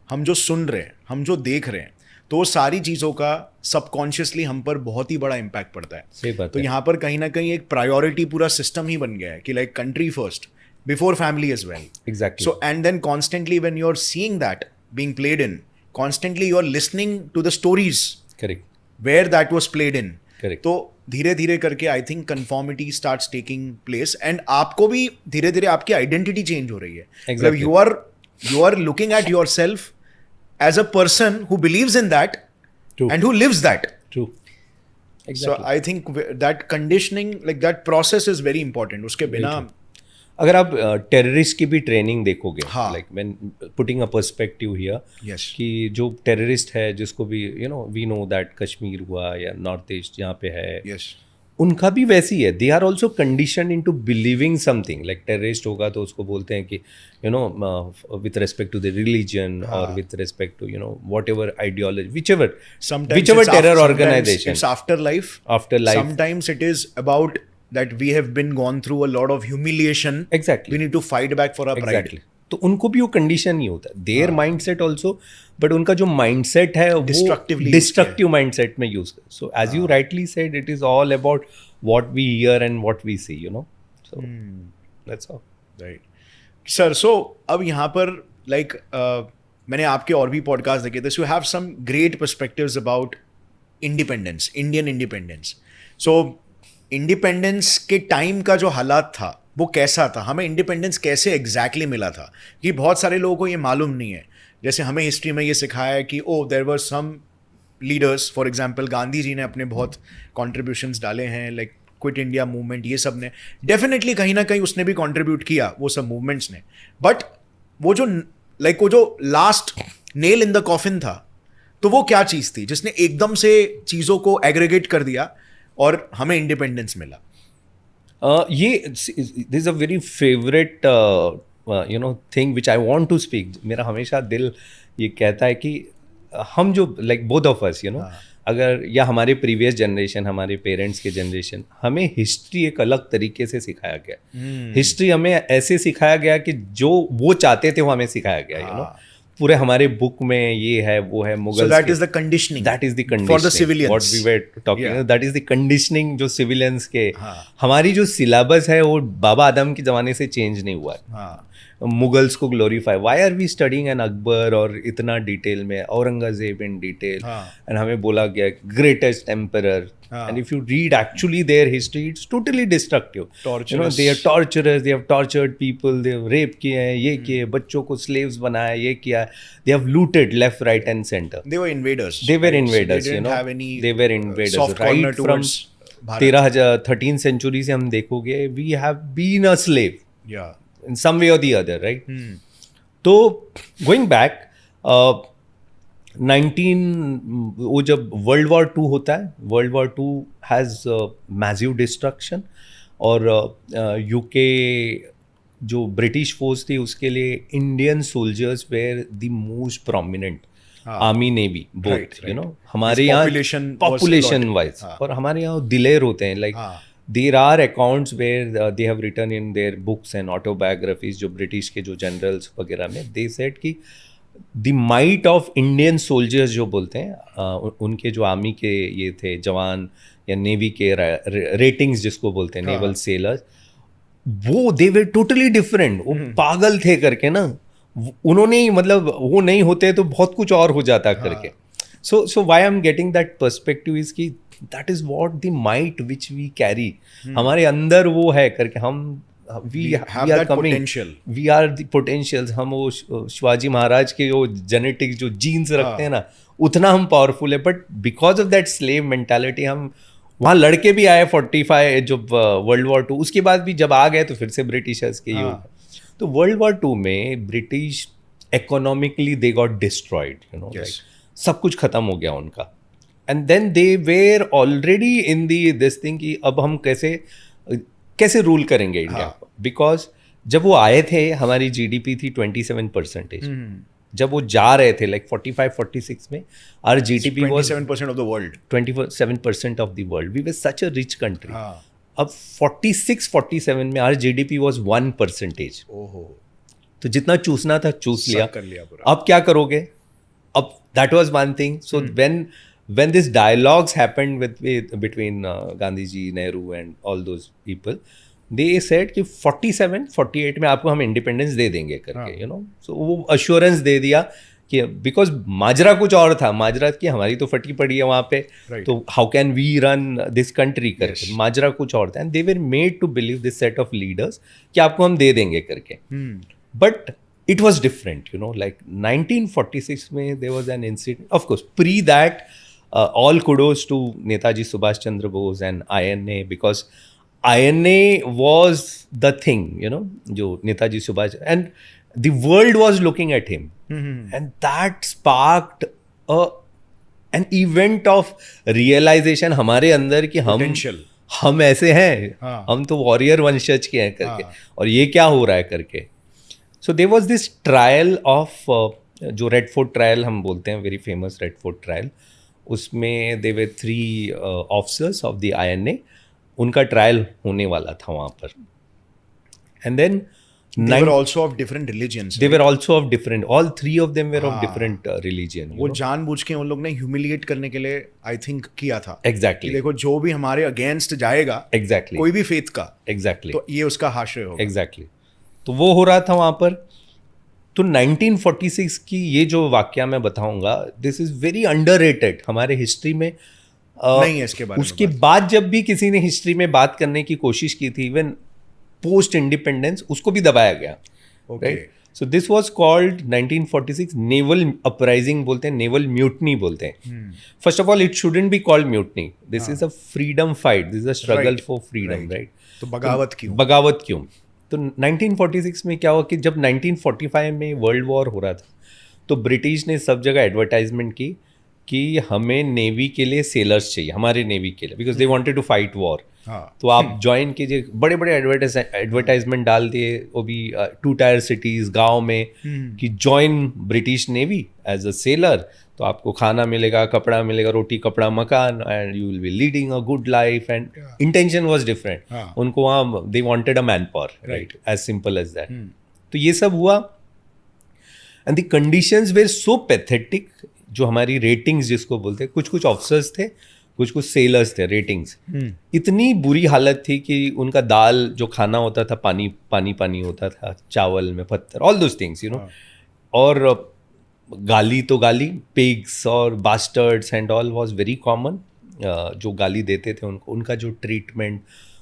हम जो सुन रहे हैं, हम जो देख रहे हैं, तो वो सारी चीज़ों का सबकॉन्शियसली हम पर बहुत ही बड़ा इम्पैक्ट पड़ता है. सही बात तो यहाँ पर कहीं ना कहीं एक प्रायोरिटी पूरा सिस्टम ही बन गया है कि like country first before family as well. Exactly. So and then constantly when you're seeing that being played in, constantly you're listening to the stories. Correct. Where that was played in. Correct. तो धीरे धीरे करके I think conformity starts taking place and आपको भी धीरे धीरे आपकी identity change हो रही है. Exactly. You are looking at yourself as a person who believes in that. True. And who lives that. True. Exactly. So I think that conditioning, like that process is very important. उसके बिना अगर आप terrorist की भी training देखोगे, हाँ. Like when putting a perspective here, कि जो टेररिस्ट है, जिसको भी you know we know that Kashmir हुआ या नॉर्थ ईस्ट जहाँ पे है, yes. उनका भी वैसी है. They are also condition into believing something. Like terrorist होगा तो उसको बोलते हैं कि you know with respect to the religion और with respect to you know whatever ideology, whichever terror organization. It's after life. Sometimes it is about that we have been gone through a lot of humiliation. Exactly. We need to fight back for our pride. Exactly. तो उनको भी वो condition नहीं होता, there mindset also, but उनका जो mindset है वो डिस्ट्रक्टिव माइंडसेट में यूज कर. So as you rightly said, it is all about what we hear and what we see, you know. So that's all. Right sir. सो अब यहाँ पर लाइक मैंने आपके और भी पॉडकास्ट देखे थे, so you have some great perspectives about independence, Indian independence. So independence के टाइम का जो हालात था वो कैसा था, हमें इंडिपेंडेंस कैसे एग्जैक्टली मिला था, कि बहुत सारे लोगों को ये मालूम नहीं है. जैसे हमें हिस्ट्री में ये सिखाया है कि oh there were some leaders, for example Gandhi ji ने अपने बहुत कॉन्ट्रीब्यूशंस डाले हैं, लाइक क्विट इंडिया मूवमेंट, ये सब ने डेफिनेटली कहीं ना कहीं उसने भी कॉन्ट्रीब्यूट किया, वो सब मूवमेंट्स ने. बट वो जो लाइक वो जो last nail in the coffin था, तो वो क्या चीज़ थी जिसने एकदम से चीज़ों को एग्रीगेट कर दिया और हमें इंडिपेंडेंस मिला? ये this is a very favourite you know thing which I want to speak. मेरा हमेशा दिल ये कहता है कि हम जो like both of us, you know, अगर या हमारे प्रीवियस जनरेशन, हमारे पेरेंट्स के जनरेशन, हमें हिस्ट्री एक अलग तरीके से सिखाया गया. हिस्ट्री हमें ऐसे सिखाया गया कि जो वो चाहते थे वो हमें सिखाया गया, यू नो. पूरे हमारे बुक में ये है वो है, Mughal. So that is the conditioning. That is the conditioning. For the civilians. What we were talking. Yeah. That is the conditioning जो civilians के. हमारी जो syllabus है वो बाबा आदम के ज़माने से change नहीं हुआ है. मुगल्स को glorify, why are we studying an Akbar और इतना डिटेल में, औरंगजेब इन डिटेल, एंड हमें बोला गया greatest emperor. And if you read actually their history, it's totally destructive. You know, they are torturers, they have tortured people, they have rape किए हैं, ये किए, बच्चों को स्लेव्स बनाया, ये किया, they have looted left right and centre. They were invaders. They were invaders, you know, they were invaders right from 13th century से हम देखोगे, we have been a slave. या in some way or the other, right? तो going back, 19 वो जब World War II होता है, World War II has massive destruction, और UK जो ब्रिटिश फोर्स थी उसके लिए Indian soldiers were the most prominent, army navy both, you know. हमारे यहाँ पॉपुलेशन वाइज, और हमारे यहाँ दिलेर होते हैं, like there are accounts where they have written in their books and autobiographies, जो ब्रिटिश के जो जनरल्स वगैरह में, they said कि the might of Indian soldiers जो बोलते हैं, उनके जो आर्मी के ये थे जवान या नेवी के रेटिंग्स जिसको बोलते हैं, नेवल सेलर्स, वो they were totally different. वो पागल थे करके ना, उन्होंने मतलब वो नहीं होते तो बहुत कुछ और हो जाता करके. So why I'm getting that perspective is कि that is what the might which we carry. हमारे अंदर वो है करके, हम we are that coming, potential. We are the potentials. हम वो शिवाजी महाराज के जो जेनेटिक्स जो जीन्स रखते हैं ना, उतना हम पावरफुल है. But because of that slave mentality हम वहाँ लड़के भी आए 45 जब वर्ल्ड वॉर 2, उसके बाद भी जब आ गए तो फिर से ब्रिटिशर्स के युग. तो वर्ल्ड वॉर 2 में British economically they got destroyed, you know, like सब कुछ खत्म हो गया उनका. And then they were already in the this thing कि अब हम कैसे रूल करेंगे इंडिया को. बिकॉज जब वो आए थे हमारी GDP थी 27%. जब वो जा रहे थे लाइक 45-46 में, our GDP was 27% of the world, 27% of the world. We were such a rich country. अब 46-47 में आवर GDP was 1%. तो जितना चूसना था चूस लिया. अब क्या करोगे? अब that was one thing. So when this dialogues happened between Gandhi ji, Nehru and all those people, they said कि 47-48 में आपको हम इंडिपेंडेंस दे देंगे करके, you know. So वो assurance दे दिया कि because माजरा कुछ और था, माजरा की हमारी तो फटी पड़ी है वहाँ पे, तो how can we run this country करके, माजरा कुछ और था. And they were made to believe, this set of leaders, कि आपको हम दे देंगे करके. But it was different, you know, like 1946 में there was an incident. Of course, pre that, all kudos to Netaji Subhash Chandra Bose and INA, because INA was the thing, you know, जो Netaji Subhash, and the world was looking at him. And that sparked an event of realization हमारे अंदर कि हम ऐसे हैं, हम तो warrior वंशज के हैं करके, और ये क्या हो रहा है करके. So there was this trial of जो रेड फोर्ट ट्रायल हम बोलते हैं, very famous red fort trial. उसमें there were 3 officers of the INA. उनका ट्रायल होने वाला था वहाँ पर. And then they were also of different religions. They were also of different. All three of them were of different religion. वो जानबूझ के उन लोग ने ह्यूमिलिएट करने के लिए आई थिंक किया था. Exactly. कि देखो जो भी हमारे अगेंस्ट जाएगा, Exactly. कोई भी फेथ का, Exactly. तो ये उसका हाशिए होगा. Exactly. तो वो हो रहा था वहाँ पर. तो 1946 की ये जो वाकया मैं बताऊंगा, दिस इज वेरी अंडररेटेड हमारे हिस्ट्री में. नहीं है इसके बारे में. उसके बाद जब भी किसी ने हिस्ट्री में बात करने की कोशिश की थी, इवन पोस्ट इंडिपेंडेंस, उसको भी दबाया गया. Right. So this was called 1946 naval uprising बोलते हैं, नेवल म्यूटनी बोलते हैं. First of all it shouldn't be called mutiny. This is a freedom fight. This is a struggle for freedom. Right. तो बगावत क्यों? बगावत क्यों? तो 1946 में क्या हुआ कि जब 1945 में वर्ल्ड वॉर हो रहा था, तो ब्रिटिश ने सब जगह एडवर्टाइजमेंट की कि हमें नेवी के लिए सेलर्स चाहिए, हमारे नेवी के लिए, because they wanted to fight war. तो आप ज्वाइन कीजिए. बड़े बड़े एडवर्टाइजमेंट डाल दिए, वो भी 2 टायर सिटीज, गांव में, कि join British navy as a sailor. तो आपको खाना मिलेगा, कपड़ा मिलेगा, रोटी कपड़ा मकान, and you will be leading a good life. And intention was different. उनको वहाँ they wanted a man power. Right. As simple as that. तो ये सब हुआ. And the conditions were so pathetic. जो हमारी रेटिंग्स जिसको बोलते हैं, कुछ ऑफिसर्स थे, कुछ सेलर्स थे, रेटिंग्स इतनी बुरी हालत थी कि उनका दाल जो खाना होता था, पानी होता था, चावल में पत्थर, all those things you know. और गाली तो गाली, पिग्स और bastards and all was very common. जो गाली देते थे उनको, उनका जो ट्रीटमेंट,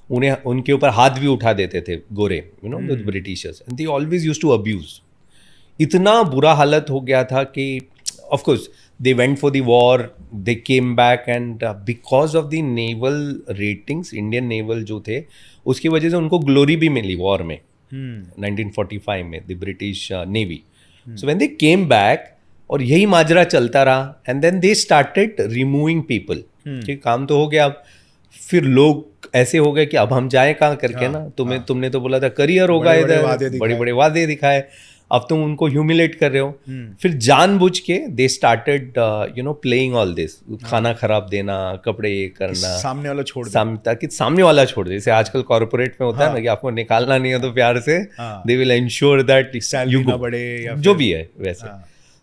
उन्हें उनके ऊपर हाथ भी उठा देते थे गोरे, you know, the Britishers. And they always used to abuse. इतना बुरा हालत हो गया था कि of course they went for the war, they came back, and because of the naval ratings, Indian naval जो थे, उसकी वजह से उनको ग्लोरी भी मिली वॉर में. 1945 में the British Navy. So when they came back, और यही माजरा चलता रहा, and then they started removing people. कि काम तो हो गया, अब फिर लोग ऐसे हो गए कि अब हम जाए कहाँ करके ना. तुमने तो बोला था करियर होगा इधर, बड़े बड़े वादे दिखाए, अब तुम उनको ह्यूमिलेट कर रहे हो. फिर जानबूझ के they started you know playing all this. खाना खराब देना, कपड़े ये करना, सामने वाला छोड़ ताकि सामने वाला छोड़ दे. जैसे आजकल कॉर्पोरेट में होता है ना कि आपको निकालना नहीं है तो प्यार से they will ensure that you go, जो भी है वैसे.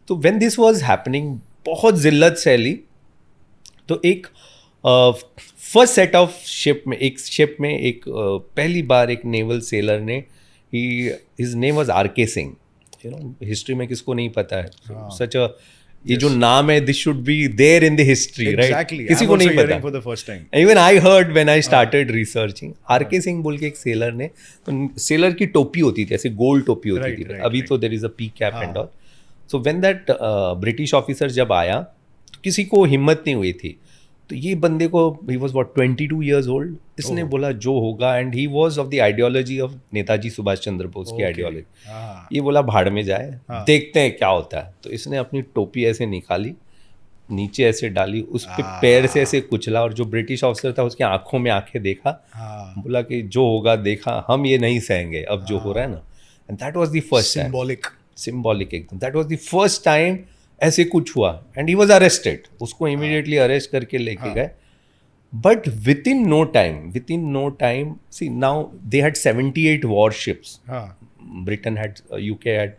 तो व्हेन दिस वाज हैपनिंग, बहुत जिल्लत सैली. तो एक फर्स्ट सेट ऑफ शिप में एक पहली बार एक नेवल सेलर ने, his name was R K. Singh. You know, history में किसको नहीं पता है. सच अ, ये जो नाम है, this should be there in the history, right. किसी को नहीं पता. Even I heard when I started researching. R K. Singh बोल के एक सेलर ने, तो सेलर की टोपी होती थी, ऐसे गोल्ड टोपी होती थी. अभी तो there is a P cap and all. So when that British officer जब आया, तो किसी को हिम्मत नहीं हुई थी. तो ये बंदे को, he was what 22 years old, इसने बोला जो होगा. And he was of the ideology of Netaji Subhash Chandra Bose की आइडियोलॉजी. ये बोला भाड़ में जाए, देखते हैं क्या होता है. तो इसने अपनी टोपी ऐसे निकाली, नीचे ऐसे डाली, उस पे पैर से ऐसे कुचला, और जो ब्रिटिश ऑफिसर था उसकी आंखों में आंखें देखा, बोला कि जो होगा देखा, हम ये नहीं सहेंगे अब जो हो रहा है ना. And that was the first time. Symbolic एकदम. That was the first time ऐसे कुछ हुआ. And he was arrested. उसको इमीडिएटली अरेस्ट करके लेके गए. But within no time, see now they had 78 warships. Britain had, UK had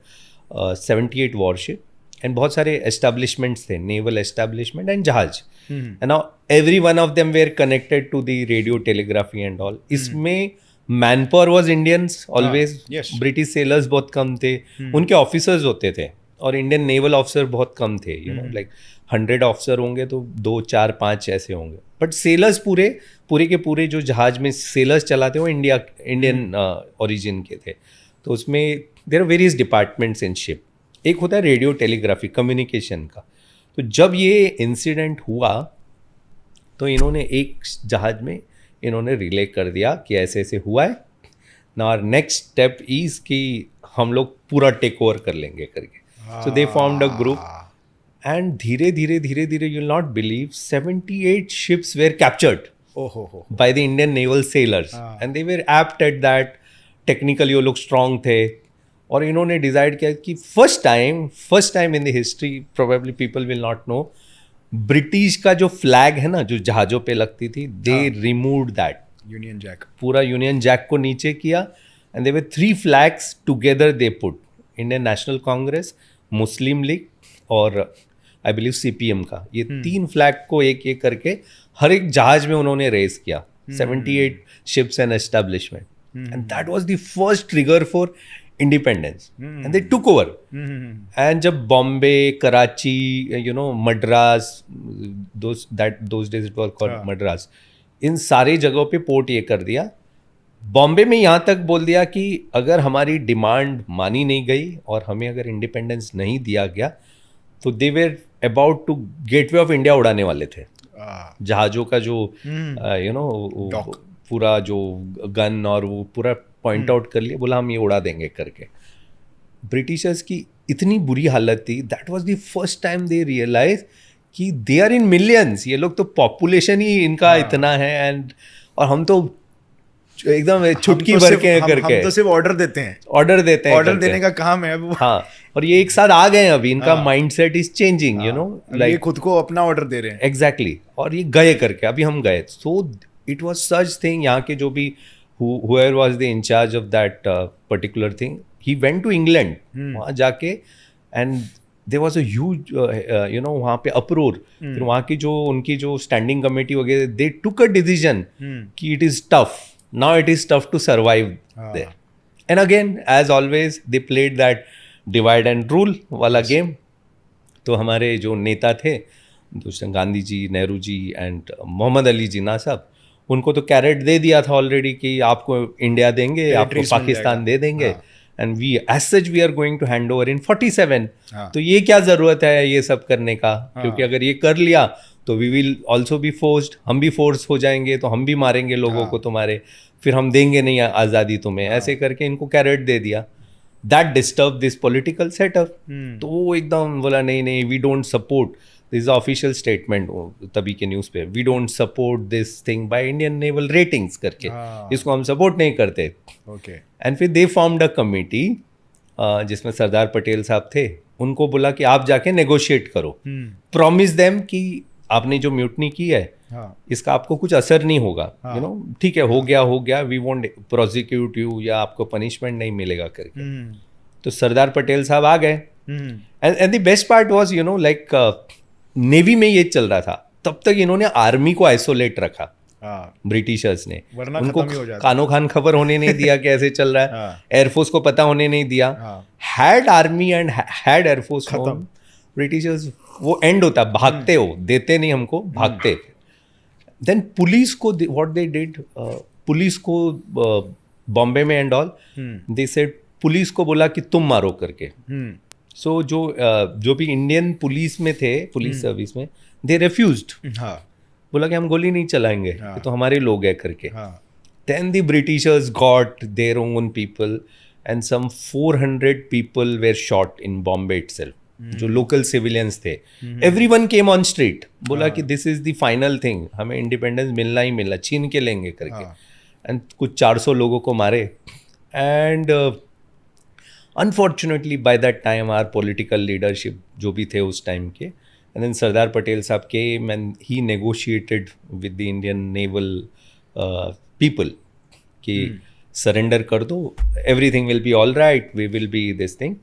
78 warship, and बहुत सारे एस्टेब्लिशमेंट्स थे, नेवल एस्टेब्लिशमेंट एंड जहाज. And now every one of them were connected to the radio telegraphy and all. इसमें man power was Indians always. British sellers बहुत कम थे, उनके officers होते थे, और इंडियन नेवल ऑफिसर बहुत कम थे. यू नो, लाइक 100 ऑफिसर होंगे तो 2, 4, 5 ऐसे होंगे. बट सेलर्स पूरे के पूरे जो जहाज में सेलर्स चलाते वो इंडियन ओरिजिन के थे. तो उसमें there are various departments in ship. एक होता है रेडियो टेलीग्राफी, कम्युनिकेशन का. तो जब ये इंसिडेंट हुआ, तो इन्होंने एक जहाज में इन्होंने रिले कर दिया कि ऐसे ऐसे हुआ है. Now our next step is कि हम लोग पूरा टेक ओवर कर लेंगे करके. So they formed a group, and धीरे धीरे you will not believe 78 ships were captured by the Indian naval sailors. And they were apt at that. Technically वो लोग strong थे, और इन्होंने डिसाइड किया कि first time in the history, probably people will not know, British का जो flag है ना, जो जहाज़ों पे लगती थी, they removed that. Union Jack, पूरा यूनियन जैक को नीचे किया, and there were 3 flags together they put, Indian National Congress, Muslim League और आई बिलीव सीपीएम का, ये 3 फ्लैग को एक एक करके हर एक जहाज में उन्होंने रेस किया, 78 ships and establishment, and that was the first trigger for independence, and they took over. And जब Bombay, Karachi, Madras, those days it was called Madras, इन सारी जगहों पे पोर्ट ये कर दिया. बॉम्बे में यहाँ तक बोल दिया कि अगर हमारी डिमांड मानी नहीं गई और हमें अगर इंडिपेंडेंस नहीं दिया गया तो they were about to Gateway of India उड़ाने वाले थे. जहाजों का जो पूरा जो गन और वो पूरा पॉइंट आउट कर लिया, बोला हम ये उड़ा देंगे करके. ब्रिटिशर्स की इतनी बुरी हालत थी, that was the first time they realise कि दे आर इन मिलियंस, ये लोग तो पॉपुलेशन ही इनका इतना है, एंड और हम तो एकदम छुटकी भर के करके हम तो सिर्फ ऑर्डर देते हैं, ऑर्डर देने का काम है अब. हाँ, और ये एक साथ आ गए हैं अभी, इनका माइंडसेट इज चेंजिंग, लाइक खुद को अपना ऑर्डर दे रहे हैं. एग्जैक्टली, और ये गए करके, अभी हम गए. So it was such thing, यहाँ के जो भी whoever was the in charge of that particular thing, he went to England, वहाँ जाके, and there was a huge वहाँ पे uproar. फिर वहाँ की जो उनकी जो स्टैंडिंग कमेटी वगैरह, they took a decision कि it is tough, now it is tough to survive there. And again, as always, they played that divide and rule वाला game. तो हमारे जो नेता थे, गांधी जी, नेहरू जी एंड मोहम्मद अली जिन्ना साहब, उनको तो कैरेट दे दिया था ऑलरेडी कि आपको इंडिया देंगे, आपको पाकिस्तान दे देंगे, and we as such we are going to hand over in 47. तो ये क्या ज़रूरत है ये सब करने का, क्योंकि अगर ये कर लिया तो we will also be forced, हम भी फोर्स हो जाएंगे, तो हम भी मारेंगे लोगों को तुम्हारे, फिर हम देंगे नहीं आज़ादी तुम्हें. ऐसे करके इनको कैरेट दे दिया. That disturb this political setup. तो वो एकदम बोला नहीं, we don't support, this is official statement तभी के न्यूज़ पे, we don't support this thing by Indian naval ratings करके, इसको हम सपोर्ट नहीं करते. ओके. एंड फिर दे फॉर्म्ड अ कमिटी जिसमें सरदार पटेल साहब थे. उनको बोला कि आप जाके नेगोशिएट करो, प्रॉमिस देम कि आपने जो म्यूटनी की है इसका आपको कुछ असर नहीं होगा, ठीक है, हो गया, वी वोंट प्रोसिक्यूट यू, या आपको पनिशमेंट नहीं मिलेगा करके. तो सरदार पटेल साहब आ गए. And the best part was like navy में ये चल रहा था, तब तक इन्होंने आर्मी को आइसोलेट रखा, ब्रिटिशर्स ने. उनको कानो खान खबर होने नहीं दिया कि ऐसे चल रहा है. एयरफोर्स को पता होने नहीं दिया. Had army and had air force Britishers, वो एंड होता, भागते हो, देते नहीं हमको, भागते. देन पुलिस को व्हाट दे डिड, पुलिस को बॉम्बे में and all, they said, police को बोला कि तुम मारो करके. सो जो भी इंडियन पुलिस में थे, पुलिस सर्विस में, दे रिफ्यूज्ड. बोला कि हम गोली नहीं चलाएंगे, ये तो हमारे लोग हैं करके. Then the Britishers got their own people and some 400 people were shot in Bombay itself, जो लोकल सिविलियंस थे. एवरीवन केम ऑन स्ट्रीट, बोला कि this is the final thing, हमें इंडिपेंडेंस मिलना ही मिलना, छीन के लेंगे करके. एंड कुछ 400 लोगों को मारे. And unfortunately by that time our political leadership जो भी थे उस टाइम के, and then Sardar Patel sahab came and he negotiated with the Indian naval people कि सरेंडर कर दो, everything will be all right, we will be this thing.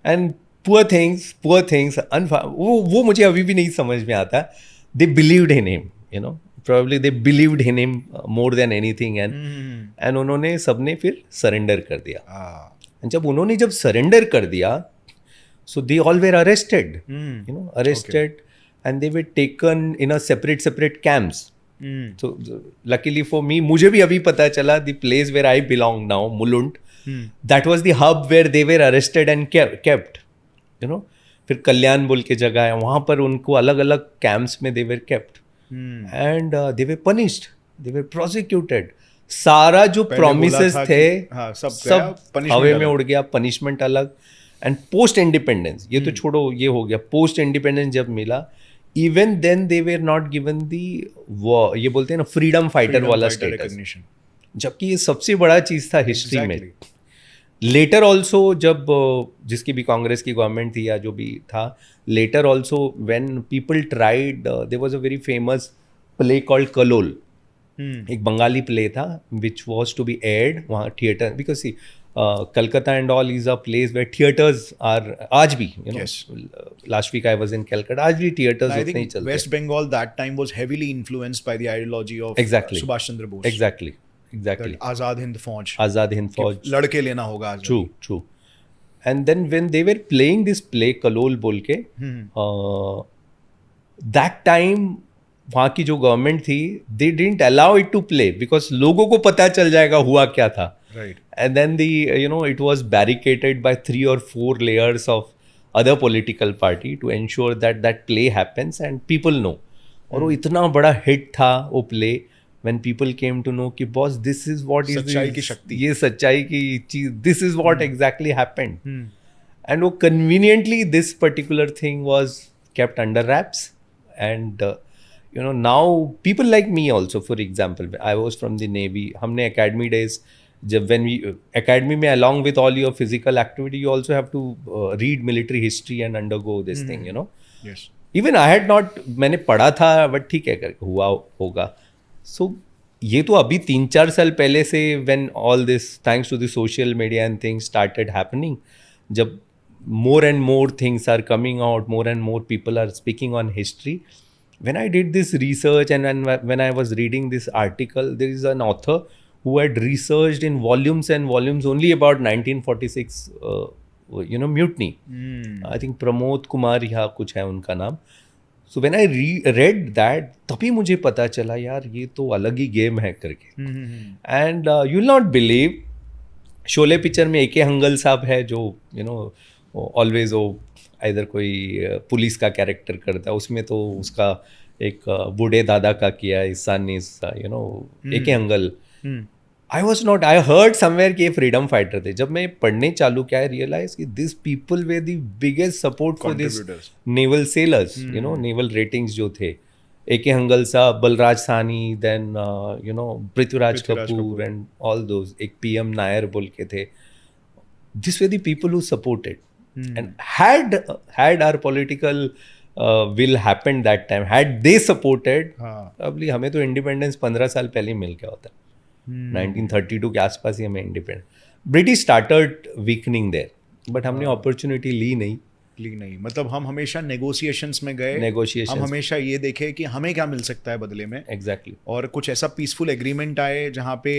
And poor things, वो मुझे अभी भी नहीं समझ में आता. They believed in him, probably they believed in him more than anything, and उन्होंने सबने फिर सरेंडर कर दिया. जब उन्होंने सरेंडर कर दिया, so they all were arrested, arrested, and they were taken in a separate camps. So luckily for me, मुझे भी अभी पता चला, the place where I belong now, Mulund, that was the hub where they were arrested and kept. फिर कल्याण बोल के जगह है, वहाँ पर उनको अलग अलग कैंप्स में they were kept, and they were punished, they were prosecuted. सारा जो प्रोमिसेस थे सब हवे में उड़ गया, पनिशमेंट अलग. एंड पोस्ट इंडिपेंडेंस, ये तो छोड़ो, ये हो गया. पोस्ट इंडिपेंडेंस जब मिला, even then they were not given दी, ये बोलते हैं ना, फ्रीडम फाइटर वाला स्टेटस, जबकि ये सबसे बड़ा चीज़ था हिस्ट्री में. लेटर ऑल्सो जब जिसकी भी कांग्रेस की गवर्नमेंट थी या जो भी था, later also when people tried, there was a very famous play called Kallol. एक बंगाली प्ले था which was to be aired वहाँ theatre, because see Calcutta and all is a place where theatres are आज भी, you know, last week I was in Calcutta, आज भी theatres उतने ही चलते हैं. West Bengal that time was heavily influenced by the ideology of Subhash Chandra Bose. Exactly. Azad Hind Fauj. Azad Hind Fauj. लड़के लेना होगा आज. True. And then when they were playing this play Kalol बोल के, that time वहाँ की जो government थी, they didn't allow it to play because लोगों को पता चल जाएगा हुआ क्या था. Right. And then it was barricaded by 3 or 4 layers of other political party to ensure that that play happens and people know. और वो इतना बड़ा हिट था वो play, when people came to know कि boss this is what is सच्चाई की शक्ति, ये सच्चाई की चीज, this is what exactly happened. And वो conveniently this particular thing was kept under wraps. And now people like me also, for example, I was from the Navy, हमने academy days, जब when we academy में along with all your physical activity you also have to read military history and undergo this thing, you know. Yes. Even I had not, मैंने पढ़ा था but ठीक है हुआ होगा. So ये तो अभी 3-4 साल पहले से when all this thanks to the social media and things started happening, जब more and more things are coming out, more and more people are speaking on history. When I did this research and when I was reading this article, there is an author who had researched in volumes and volumes only about 1946 mutiny. I think Pramod Kumar या कुछ है उनका नाम. So when I read that, तभी मुझे पता चला यार ये तो अलग ही गेम है करके. And you'll not believe, Sholay picture में A.K. हंगल साहब है जो ऑलवेज वो इधर कोई पुलिस का कैरेक्टर करता है, उसमें तो उसका एक बूढ़े दादा का किया है, son is A.K. Hangal. I heard somewhere कि ये फ्रीडम फाइटर थे. जब मैं पढ़ने चालू किया, I realized कि this people were the biggest support for this naval sailors, naval ratings जो थे. A.K. Hangal sahab, Balraj Sahni, then Prithviraj Kapoor and all those. एक PM नायर बोल के थे. These were the people who supported. And had our political will happened that time, had they supported, probably हमें तो independence 15 साल पहले ही मिल गया होता. 1932 के आसपास ही हमें independent. British started weakening there, but हमने अपॉर्चुनिटी ली नहीं. मतलब हम हमेशा नेगोशिएशंस में गए, हम हमेशा ये देखे कि हमें क्या मिल सकता है बदले में. एग्जैक्टली. और कुछ ऐसा पीसफुल एग्रीमेंट आए जहाँ पे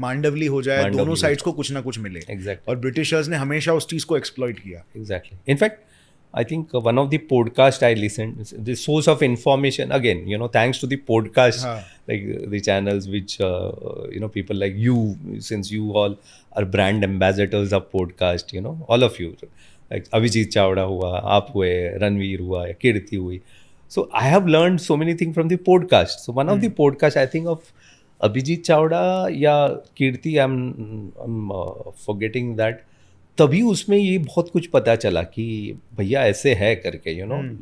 मांडवली हो जाए, दोनों साइड्स को कुछ ना कुछ मिले. एग्जैक्टली. और ब्रिटिशर्स ने हमेशा उस चीज को एक्सप्लॉइट किया. Exactly. In fact I think one of the podcast I listened, the source of information, again, thanks to the podcast, like the channels which, people like you, since you all are brand ambassadors of podcast, all of you, like Abhijit Chavda हुआ, आप हुए, रणवीर हुआ, कीर्ति हुई. So I have learned so many things from the podcast. So one of the podcast, I think of Abhijit Chavda या कीर्ति, I'm forgetting that. तभी उसमें ये बहुत कुछ पता चला कि भैया ऐसे है करके,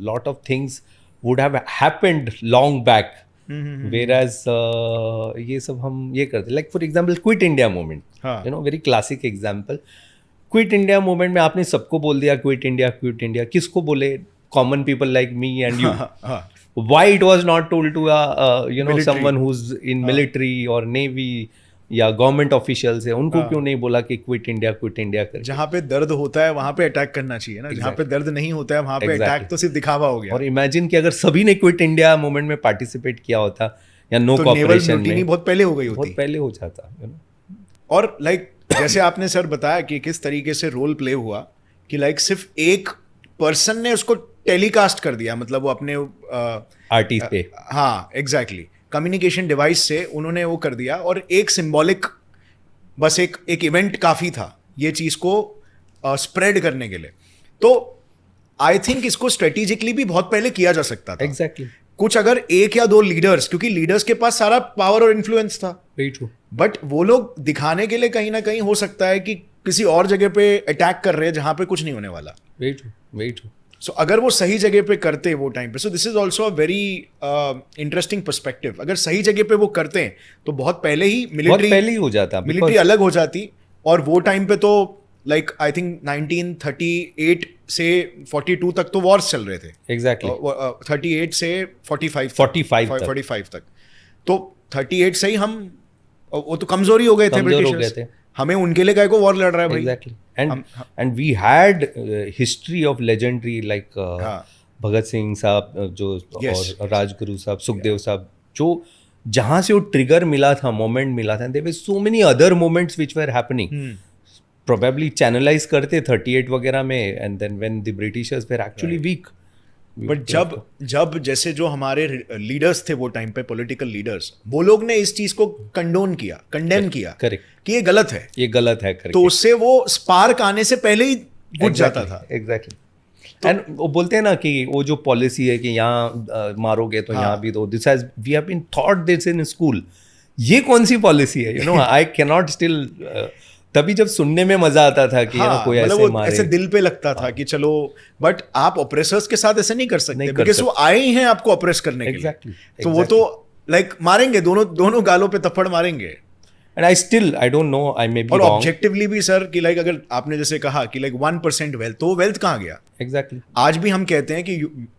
lot of things would have happened long back, whereas ये सब हम ये करते. Like for example quit India movement, very classic example. Quit India movement में आपने सबको बोल दिया क्विट इंडिया. किसको बोले? Common people like me and you. Why it was not told to someone who's in military or navy या government officials है, उनको क्यों नहीं बोला कि क्विट इंडिया कर. जहाँ पे दर्द होता है वहाँ पे अटैक करना चाहिए ना. जहाँ पे दर्द नहीं होता है वहाँ पे अटैक तो सिर्फ दिखावा हो गया. और इमेजिन कि अगर सभी ने क्विट इंडिया मूवमेंट में पार्टिसिपेट किया होता या नो कॉपरेशन में, बहुत पहले हो गई होती, बहुत पहले हो जाता. और जैसे आपने सर बताया कि किस तरीके से रोल प्ले हुआ कि सिर्फ एक पर्सन ने उसको टेलीकास्ट कर दिया, मतलब वो अपने आरटी पे. हाँ एग्जैक्टली. कम्युनिकेशन डिवाइस से उन्होंने वो कर दिया, और एक सिंबॉलिक बस एक इवेंट काफ़ी था ये चीज़ को स्प्रेड करने के लिए. तो आई थिंक इसको स्ट्रेटेजिकली भी बहुत पहले किया जा सकता था. एग्जैक्टली. कुछ अगर 1 या 2 लीडर्स, क्योंकि लीडर्स के पास सारा पावर और इन्फ्लुएंस था, वेरी ट्रू, बट वो लोग दिखाने के लिए कहीं ना कहीं हो सकता है कि किसी और जगह पे अटैक कर रहे हैं जहाँ पे कुछ नहीं होने वाला. Very true, very true. So अगर वो सही जगह पे करते वो टाइम पे, so this is also a very interesting perspective. अगर सही जगह पे वो करते हैं तो बहुत पहले ही मिलिट्री हो जाता, मिलिट्री अलग हो जाती. और वो टाइम पे तो आई थिंक 1938 से 42 तक तो वॉर्स चल रहे थे. एग्जैक्टली. 38 से 45 तक. तो 38 से ही हम वो तो कमजोरी हो गए थे, ब्रिटिशर्स हमें उनके लिए काय को वॉर लड़ रहा है भाई। Exactly and we had history of legendary like Bhagat Singh साहब जो और राजगुरु साहब, सुखदेव साहब, जो जहां से वो ट्रिगर मिला था, मोमेंट मिला था, there were so many other moments which were happening, probably channelise करते 38 वगैरह में, and then when the Britishers were actually weak. But जब जैसे जो हमारे लीडर्स थे वो टाइम पे, पॉलिटिकल लीडर्स, वो लोग ने इस चीज को कंडेम किया करेक्ट कि ये गलत है, ये गलत है, तो उससे वो स्पार्क आने से पहले ही बुझ जाता था। एग्जैक्टली एंड वो बोलते हैं ना कि वो जो पॉलिसी है कि यहाँ मारोगे तो यहाँ भी दो, this has we have been taught this in school, ये कौन सी पॉलिसी है, यू नो, आई कैन नॉट स्टिल। तभी जब सुनने में मजा आता था कि कोई ऐसे मारे, ऐसे दिल पे लगता था कि चलो, बट आप ऑपरेसर्स के साथ ऐसे नहीं कर सकते, बिकॉज़ वो आए ही हैं आपको ऑपरेस करने के लिए। तो वो तो लाइक मारेंगे, दोनों गालों पे थप्पड़ मारेंगे। And I don't know, I may be और wrong. ऑब्जेक्टिवली भी सर कि लाइक अगर आपने जैसे कहा कि लाइक 1% वेल्थ, तो वो वेल्थ कहाँ गया? Exactly. आज भी हम कहते हैं कि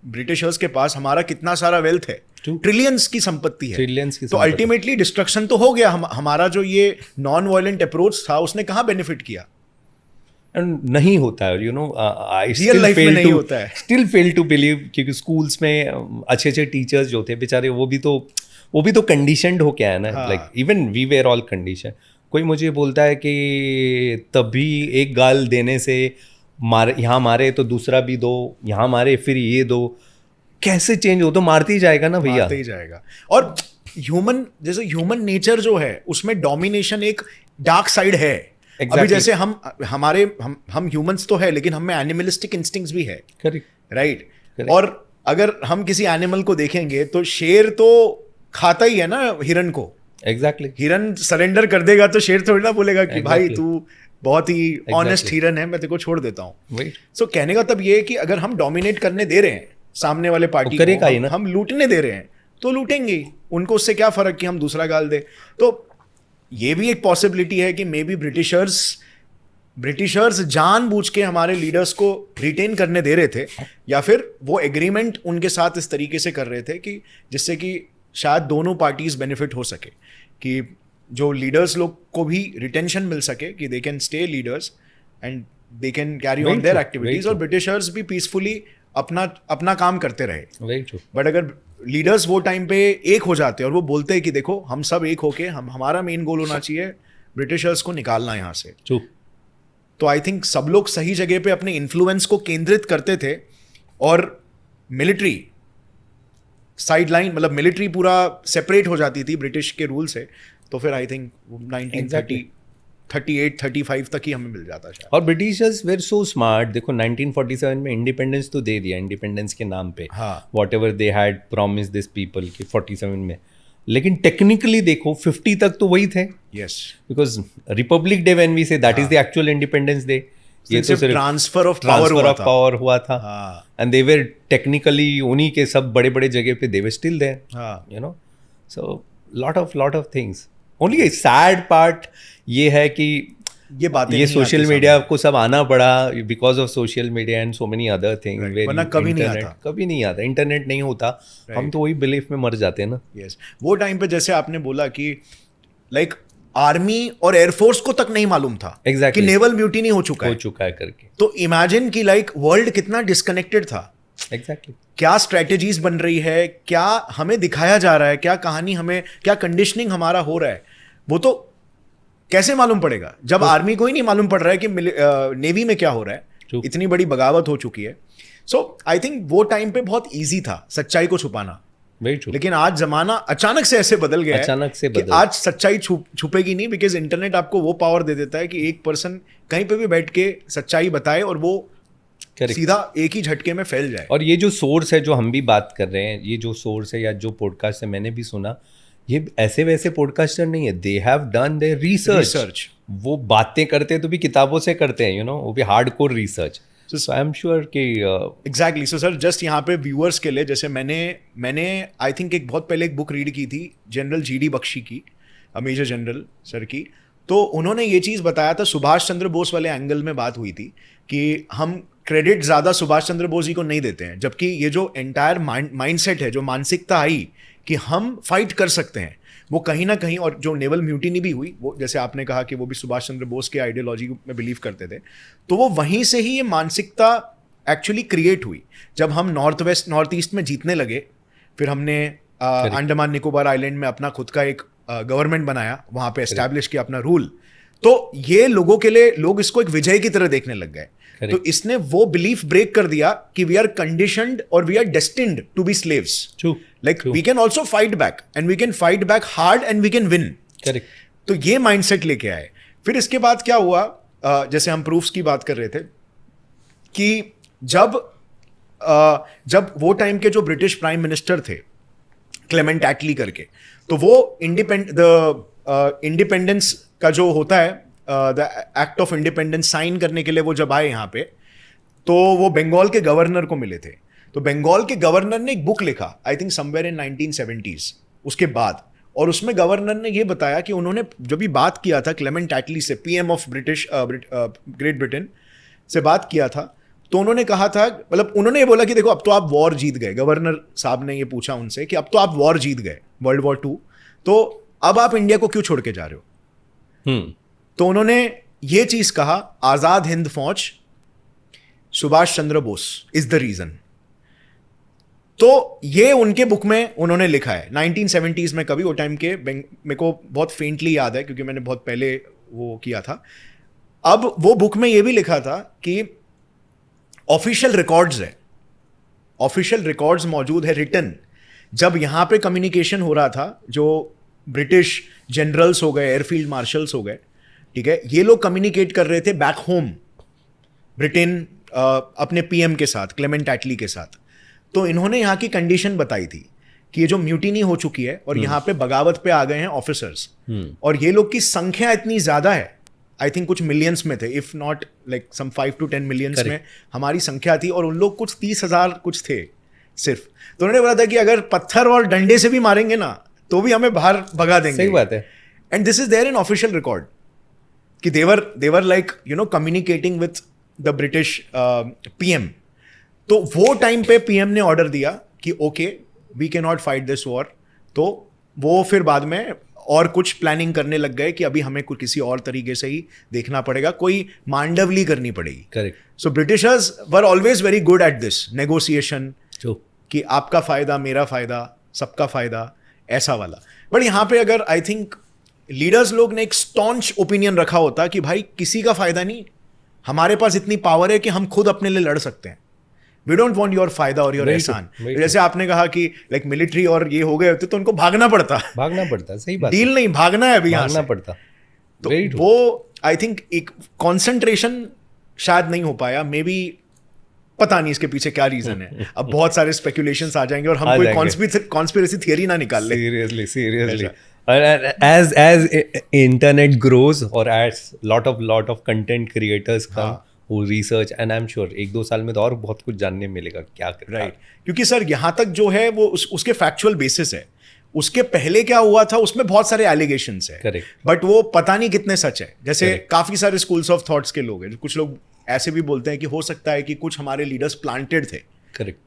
ब्रिटिशर्स के पास हमारा कितना सारा वेल्थ है, ट्रिलियंस की संपत्ति है, ट्रिलियंस की तो अल्टीमेटली डिस्ट्रक्शन तो हो गया। हमारा जो ये नॉन वायलेंट अप्रोच था उसने कहाँ बेनिफिट किया? And नहीं होता है, you know, I still fail to believe, क्योंकि स्कूल्स में अच्छे टीचर्स जो थे बेचारे, वो भी तो कंडीशनड हो क्या है ना, like even we were all condition. कोई मुझे बोलता है कि तभी एक गाल देने से मारे, यहाँ मारे तो दूसरा भी दो, यहाँ मारे फिर ये दो, कैसे चेंज हो? तो मारते ही जाएगा ना भैया, मारते ही जाएगा। और ह्यूमन नेचर जो है उसमें डोमिनेशन एक डार्क साइड है। Exactly. अभी जैसे हम ह्यूमंस तो है, लेकिन हमें एनिमलिस्टिक इंस्टिंक्ट्स भी है, राइट? और अगर हम किसी एनिमल को देखेंगे तो शेर तो खाता ही है ना हिरन को। एग्जैक्टली हिरन सरेंडर कर देगा तो शेर थोड़ी ना बोलेगा कि भाई तू बहुत ही ऑनेस्ट हिरन है, मैं तेरे को छोड़ देता हूँ। सो कहने का तब ये है कि अगर हम डोमिनेट करने दे रहे हैं सामने वाले पार्टी को, हम लूटने दे रहे हैं तो लूटेंगे, उनको उससे क्या फर्क कि हम दूसरा गाल दे। तो ये भी एक पॉसिबिलिटी है कि मे बी ब्रिटिशर्स जानबूझ के हमारे लीडर्स को रिटेन करने दे रहे थे, या फिर वो एग्रीमेंट उनके साथ इस तरीके से कर रहे थे कि जिससे कि शायद दोनों पार्टीज बेनिफिट हो सके, कि जो लीडर्स लोग को भी रिटेंशन मिल सके, कि they can stay leaders and they can carry on there activities, और ब्रिटिशर्स भी पीसफुली अपना काम करते रहे। बट अगर लीडर्स वो टाइम पे एक हो जाते और वो बोलते हैं कि देखो हम सब एक होके, हमारा मेन गोल होना चाहिए ब्रिटिशर्स को निकालना यहाँ से, तो आई थिंक सब लोग सही जगह पे अपने इन्फ्लुएंस को केंद्रित करते थे। और मिलिट्री साइडलाइन, मतलब मिलिट्री पूरा सेपरेट हो जाती थी ब्रिटिश के रूल से, तो फिर आई थिंक 1938-35 तक ही हमें मिल जाता शायद। और ब्रिटिशर्स वेर सो स्मार्ट, देखो 1947 में इंडिपेंडेंस तो दे दिया, इंडिपेंडेंस के नाम पे, what ever they had promise this people की 47 में, लेकिन टेक्निकली देखो 50 तक तो वही थे। Yes, because Republic Day when we say that is the actual Independence Day, ये तो सिर्फ ट्रांसफर ऑफ पावर हुआ था, एंड दे वर टेक्निकली उन्हीं के सब बड़े बड़े जगह पे they were still there, you know. So lot of things. Only sad part ये है कि ये सोशल मीडिया को सब आना पड़ा, because of social media and so many other thing, वरना कभी नहीं आता, इंटरनेट नहीं होता, हम तो वही बिलीफ में मर जाते हैं ना। यस, वो टाइम पे जैसे आपने बोला कि लाइक आर्मी और एयरफोर्स को तक नहीं मालूम था कि नेवल म्यूटिनी हो चुका है करके, तो इमेजिन कि लाइक वर्ल्ड कितना डिस्कनेक्टेड था। क्या स्ट्रेटेजीज बन रही है, क्या हमें दिखाया जा रहा है, क्या कहानी हमें, क्या कंडीशनिंग हमारा हो रहा है, वो तो कैसे मालूम पड़ेगा जब आर्मी को ही नहीं मालूम पड़ रहा है कि नेवी में क्या हो रहा है। इतनी बड़ी बगावत हो चुकी है। सो आई थिंक वो टाइम पे बहुत ईजी था सच्चाई को छुपाना, लेकिन आज जमाना अचानक से ऐसे बदल गया है कि आज सच्चाई छुपेगी नहीं, बिकॉज इंटरनेट आपको वो पावर दे देता है कि एक पर्सन कहीं पे भी बैठ के सच्चाई बताए और वो सीधा एक ही झटके में फैल जाए। और ये जो सोर्स है जो हम भी बात कर रहे हैं, ये जो सोर्स है या जो पॉडकास्ट है मैंने भी सुना, ये ऐसे वैसे पॉडकास्टर नहीं है, they have done their research. वो बातें करते तो भी किताबों से करते हैं, यू नो, वो भी hardcore research. So I am sure कि एग्जैक्टली। सो सर जस्ट यहाँ पे व्यूअर्स के लिए, जैसे मैंने आई थिंक एक बहुत पहले एक बुक रीड की थी जनरल GD बख्शी की, मेजर जनरल सर की, तो उन्होंने ये चीज़ बताया था, सुभाष चंद्र बोस वाले एंगल में बात हुई थी कि हम क्रेडिट ज़्यादा सुभाष चंद्र बोस जी को नहीं देते हैं, जबकि ये जो एंटायर माइंडसेट है, जो मानसिकता आई कि हम फाइट कर सकते हैं, वो कहीं ना कहीं, और जो नेवल म्यूटिनी भी हुई, वो जैसे आपने कहा कि वो भी सुभाष चंद्र बोस के आइडियोलॉजी में बिलीव करते थे, तो वो वहीं से ही ये मानसिकता एक्चुअली क्रिएट हुई। जब हम नॉर्थ ईस्ट में जीतने लगे, फिर हमने अंडमान निकोबार आइलैंड में अपना खुद का एक गवर्नमेंट बनाया, वहां पे एस्टैब्लिश किया अपना रूल, तो ये लोगों के लिए, लोग इसको एक विजय की तरह देखने लग गए। तो इसने वो बिलीफ ब्रेक कर दिया कि वी आर कंडीशनड और we are destined to be slaves. Like we can also fight back and we can fight back hard and we can win. तो ये माइंडसेट लेके आए। फिर इसके बाद क्या हुआ, जैसे हम प्रूफ्स की बात कर रहे थे कि जब वो टाइम के जो ब्रिटिश प्राइम मिनिस्टर थे क्लेमेंट एटली करके, तो वो इंडिपेंडेंस का जो होता है, the act of independence sign करने के लिए वो जब आए यहाँ पे, तो वो बंगाल के गवर्नर को मिले थे। तो बंगाल के गवर्नर ने एक बुक लिखा, I think somewhere in 1970s उसके बाद, और उसमें गवर्नर ने ये बताया कि उन्होंने जब भी बात किया था क्लेमेंट एटली से, पीएम ऑफ ग्रेट ब्रिटेन से बात किया था, तो उन्होंने कहा था, मतलब उन्होंने ये बोला कि देखो अब तो आप वॉर जीत गए। गवर्नर साहब ने ये पूछा उनसे कि अब तो आप वॉर जीत गए, वर्ल्ड वॉर 2, तो अब आप इंडिया को क्यों छोड़ के जा रहे हो? तो उन्होंने ये चीज कहा, आजाद हिंद फौज, Subhash Chandra Bose is the reason. तो ये उनके बुक में उन्होंने लिखा है 1970s में, कभी वो टाइम के, मेरे को बहुत फेंटली याद है क्योंकि मैंने बहुत पहले वो किया था। अब वो बुक में ये भी लिखा था कि ऑफिशियल रिकॉर्ड्स है, ऑफिशियल रिकॉर्ड्स मौजूद है रिटन, जब यहां पे कम्युनिकेशन हो रहा था, जो ब्रिटिश जनरल्स हो गए, एयरफील्ड मार्शल्स हो गए, ठीक है, ये लोग कम्युनिकेट कर रहे थे बैक होम ब्रिटेन अपने पीएम के साथ, क्लेमेंट एटली के साथ। तो इन्होंने यहाँ की कंडीशन बताई थी कि ये जो म्यूटिनी हो चुकी है और यहाँ पे बगावत पे आ गए हैं ऑफिसर्स, और ये लोग की संख्या इतनी ज्यादा है, आई थिंक कुछ मिलियंस में थे, if not like some 5 to 10 millions में हमारी संख्या थी, और उन लोग कुछ 30,000 कुछ थे सिर्फ। तो उन्होंने बोला था कि अगर पत्थर और डंडे से भी मारेंगे ना तो भी हमें बाहर भगा देंगे। सही बात है। And this is there in official record कि they were like you know communicating with the British PM. तो वो टाइम पे पीएम ने ऑर्डर दिया कि okay we can not fight this war. तो वो फिर बाद में और कुछ प्लानिंग करने लग गए कि अभी हमें किसी और तरीके से ही देखना पड़ेगा, कोई मांडवली करनी पड़ेगी। Correct. So Britishers were always very good at this negotiation, कि आपका फायदा मेरा फायदा सबका फायदा, ऐसा वाला। बट यहाँ पे अगर आई थिंक लीडर्स लोग ने एक स्टॉन्च ओपिनियन रखा होता कि भाई किसी का फायदा नहीं, हमारे पास इतनी पावर है कि हम खुद अपने लिए लड़ सकते हैं, वी डोंट वांट योर फायदा और योर एहसान। जैसे आपने कहा कि लाइक मिलिट्री और ये हो गए होते तो उनको भागना पड़ता। सही बात। डील नहीं, भागना है अभी, भागना पड़ता। तो वो आई थिंक एक कॉन्सेंट्रेशन शायद नहीं हो पाया, मे बी, पता नहीं इसके पीछे क्या रीजन है। अब बहुत सारे स्पेकुलेशंस आ जाएंगे और हम कोई कॉन्स्पिरेसी थियरी ना निकाल ले। सीरियसली as internet grows और as lot of content creators come who research, and I'm sure 1-2 साल में तो और बहुत कुछ जानने मिलेगा क्या कर रहा है। क्योंकि सर यहाँ तक जो है वो उसके फैक्चुअल बेसिस है, उसके पहले क्या हुआ था उसमें बहुत सारे एलिगेशंस है। Correct. बट वो पता नहीं कितने सच है। जैसे Correct. काफी सारे स्कूल्स ऑफ थॉट्स के लोग हैं, कुछ लोग ऐसे भी बोलते हैं कि हो सकता है कि कुछ हमारे लीडर्स प्लांटेड थे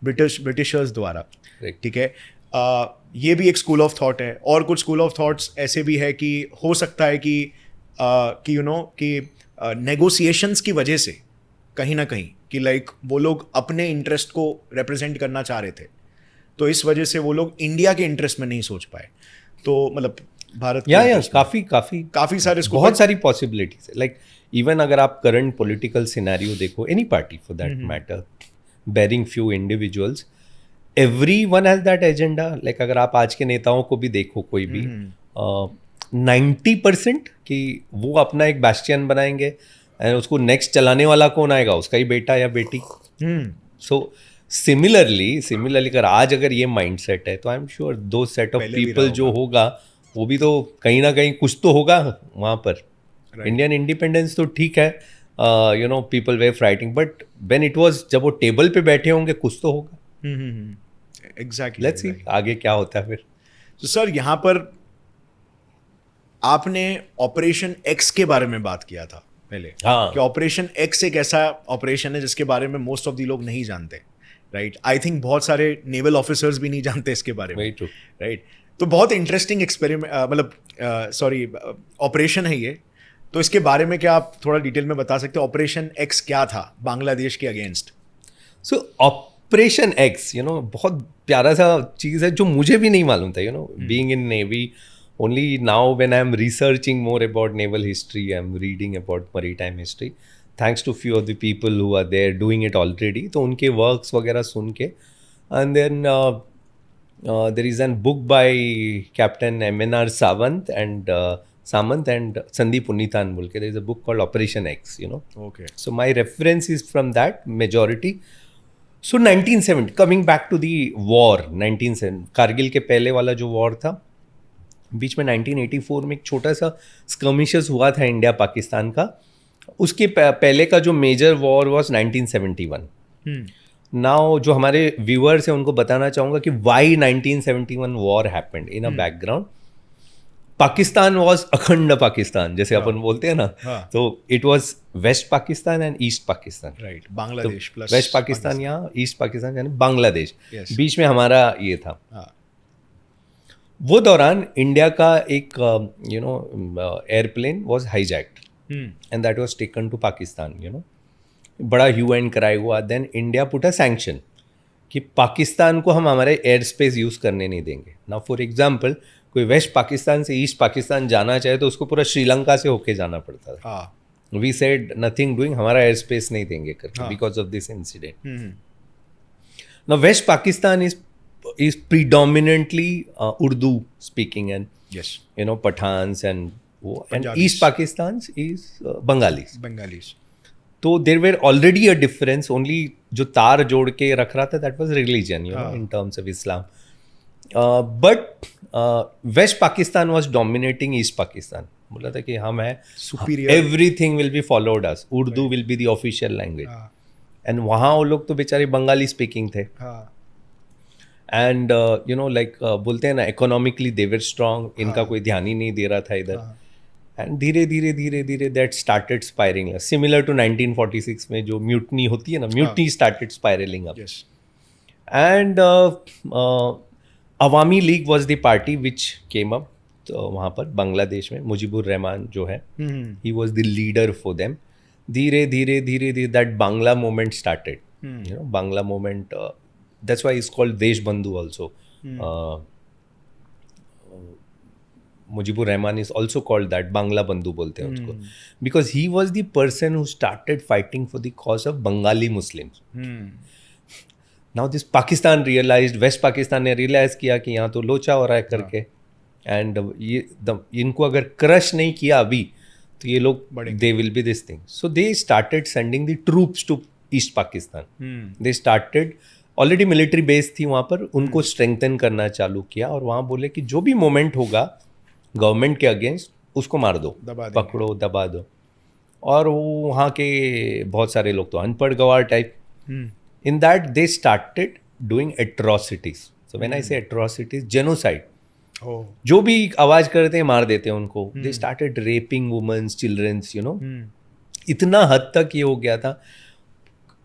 ब्रिटिशर्स द्वारा, ठीक है। ये भी एक स्कूल ऑफ थॉट है। और कुछ स्कूल ऑफ थॉट्स ऐसे भी है कि हो सकता है कि यू नो कि नेगोशिएशंस की वजह से कहीं ना कहीं कि लाइक वो लोग अपने इंटरेस्ट को रिप्रेजेंट करना चाह रहे थे, तो इस वजह से वो लोग इंडिया के इंटरेस्ट में नहीं सोच पाए। तो मतलब भारत काफी सारे बहुत सारी पॉसिबिलिटीज है। लाइक इवन अगर आप करंट पॉलिटिकल सिनेरियो देखो, any party for that matter, barring few individuals, everyone has that agenda. Like अगर आप आज के नेताओं को भी देखो, कोई भी 90% कि वो अपना एक बैस्टियन बनाएंगे, एंड उसको नेक्स्ट चलाने वाला कौन आएगा, उसका ही बेटा या बेटी। सो सिमिलरली अगर ये माइंडसेट है तो आई एम श्योर दो सेट ऑफ पीपल जो होगा वो भी तो कहीं ना कहीं कुछ तो होगा वहाँ पर। इंडियन इंडिपेंडेंस तो ठीक है, you know people were fighting, but when it was, जब वो टेबल पे बैठे होंगे कुछ तो होगा। एग्जैक्टली। लेट्स सी आगे क्या होता है फिर। तो सर यहाँ पर आपने ऑपरेशन एक्स के बारे में बात किया था पहले, कि ऑपरेशन एक्स एक ऐसा ऑपरेशन है जिसके बारे में मोस्ट ऑफ द लोग नहीं जानते, राइट। आई थिंक बहुत सारे नेवल ऑफिसर्स भी नहीं जानते इसके बारे में, राइट। तो बहुत इंटरेस्टिंग एक्सपेरिमेंट मतलब सॉरी ऑपरेशन है ये, तो इसके बारे में क्या आप थोड़ा डिटेल में बता सकते हो? ऑपरेशन एक्स क्या था बांग्लादेश के अगेंस्ट? सो ऑपरेशन एक्स बहुत प्यारा सा चीज़ है जो मुझे भी नहीं मालूम था, being in navy. Only now when I'm researching more about naval history, I'm reading about maritime history, thanks to few of the people who are there doing it already. तो उनके works वगैरह सुन के, and then there is an book by Captain M.N.R. Samant and Sandeep Unithan बोल के, there is a book called Operation X, Okay. So my reference is from that majority. So 1970, coming back to the war, 1970, Kargil के पहले वाला जो war था, बीच में 1984 में एक छोटा सा स्कर्मिशेस हुआ था इंडिया पाकिस्तान का. उसके पहले का जो मेजर वॉर वाज 1971. नाउ जो हमारे व्यूअर्स हैं उनको बताना चाहूँगा कि why 1971 war happened in a background. Pakistan was अखंड पाकिस्तान जैसे अपन बोलते हैं ना, तो it was West Pakistan and East Pakistan. Right. Bangladesh plus West Pakistan यहाँ, ईस्ट पाकिस्तान यानी बांग्लादेश. बीच में हमारा ये था. वो दौरान इंडिया का एक aeroplane was hijacked and that was taken to Pakistan. बड़ा ह्यू एंड क्राई हुआ. Then India put a sanction कि पाकिस्तान को हम हमारे एयर स्पेस यूज़ करने नहीं देंगे. नाउ फॉर एग्जांपल, कोई वेस्ट पाकिस्तान से ईस्ट पाकिस्तान जाना चाहे तो उसको पूरा श्रीलंका से होके जाना पड़ता था. वी सेड नथिंग डूइंग, हमारा एयर स्पेस नहीं देंगे करके, because of this incident. Now West Pakistan is predominantly Urdu speaking and Pathans and East Pakistan is Bengalis. So there were already a difference. Only जो तार जोड़ के रख रहा था, that was religion, in terms of Islam. But West Pakistan was dominating East Pakistan. बोला था कि हम हैं superior. Everything will be followed us. Urdu will be the official language. And वहाँ वो लोग तो बेचारे बंगाली speaking थे. एंड बोलते हैं ना, इकोनॉमिकली दे वर स्ट्रॉन्ग. इनका कोई ध्यान ही नहीं दे रहा था इधर. एंड धीरे धीरे दैट स्टार्टेड स्पायरिंग, सिमिलर टू 1946 में जो म्यूटनी होती है ना, mutiny started spiralling up. And Awami league was the party which came up. तो वहाँ पर बांग्लादेश में मुजीबुर रहमान जो है, he was the leader for them. धीरे धीरे that Bangla movement started. Bangla movement, that's why it's called Desh Bandhu also. Mujibur Rahman is also called that. Bangla Bandhu बोलते हैं उसको, because he was the person who started fighting for the cause of Bengali Muslims. Now this Pakistan realized, West Pakistan ने realize किया कि यहाँ तो लोचा हो रहा है करके, and इनको अगर crush नहीं किया अभी तो ये लोग they will be this thing. So they started sending the troops to East Pakistan. They started, already military base थी वहाँ पर, उनको स्ट्रेंथन करना चालू किया. और वहाँ बोले कि जो भी मोमेंट होगा गवर्नमेंट के अगेंस्ट उसको मार दो, पकड़ो, दबा दो. और वो वहाँ के बहुत सारे लोग तो अनपढ़ गवार type. In that they started doing atrocities. So when आई से एट्रोसिटीज, जेनोसाइड. जो भी आवाज़ करते हैं मार देते हैं उनको. They started raping womens, childrens, इतना हद तक ये हो गया था.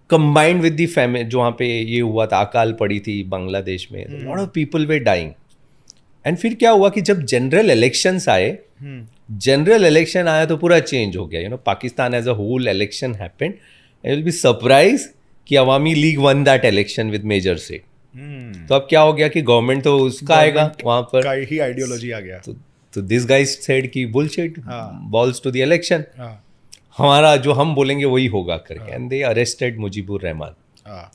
कंबाइंड विद दी फैमिली, जो वहाँ पे ये हुआ था, अकाल पड़ी थी बांग्लादेश में, lot of people were dying. एंड फिर क्या हुआ कि जब जनरल इलेक्शंस आए, जनरल इलेक्शन आया तो पूरा चेंज हो गया. Pakistan as a whole election happened. I will be surprise कि Awami League won that election with major seat. तो अब क्या हो गया कि गवर्नमेंट तो उसका आएगा, वहाँ पर ही आइडियोलॉजी आ गया. तो दिस गाइस सेड कि bullshit, balls to the election, हमारा जो हम बोलेंगे वही होगा करके. And they arrested Mujibur Rahman.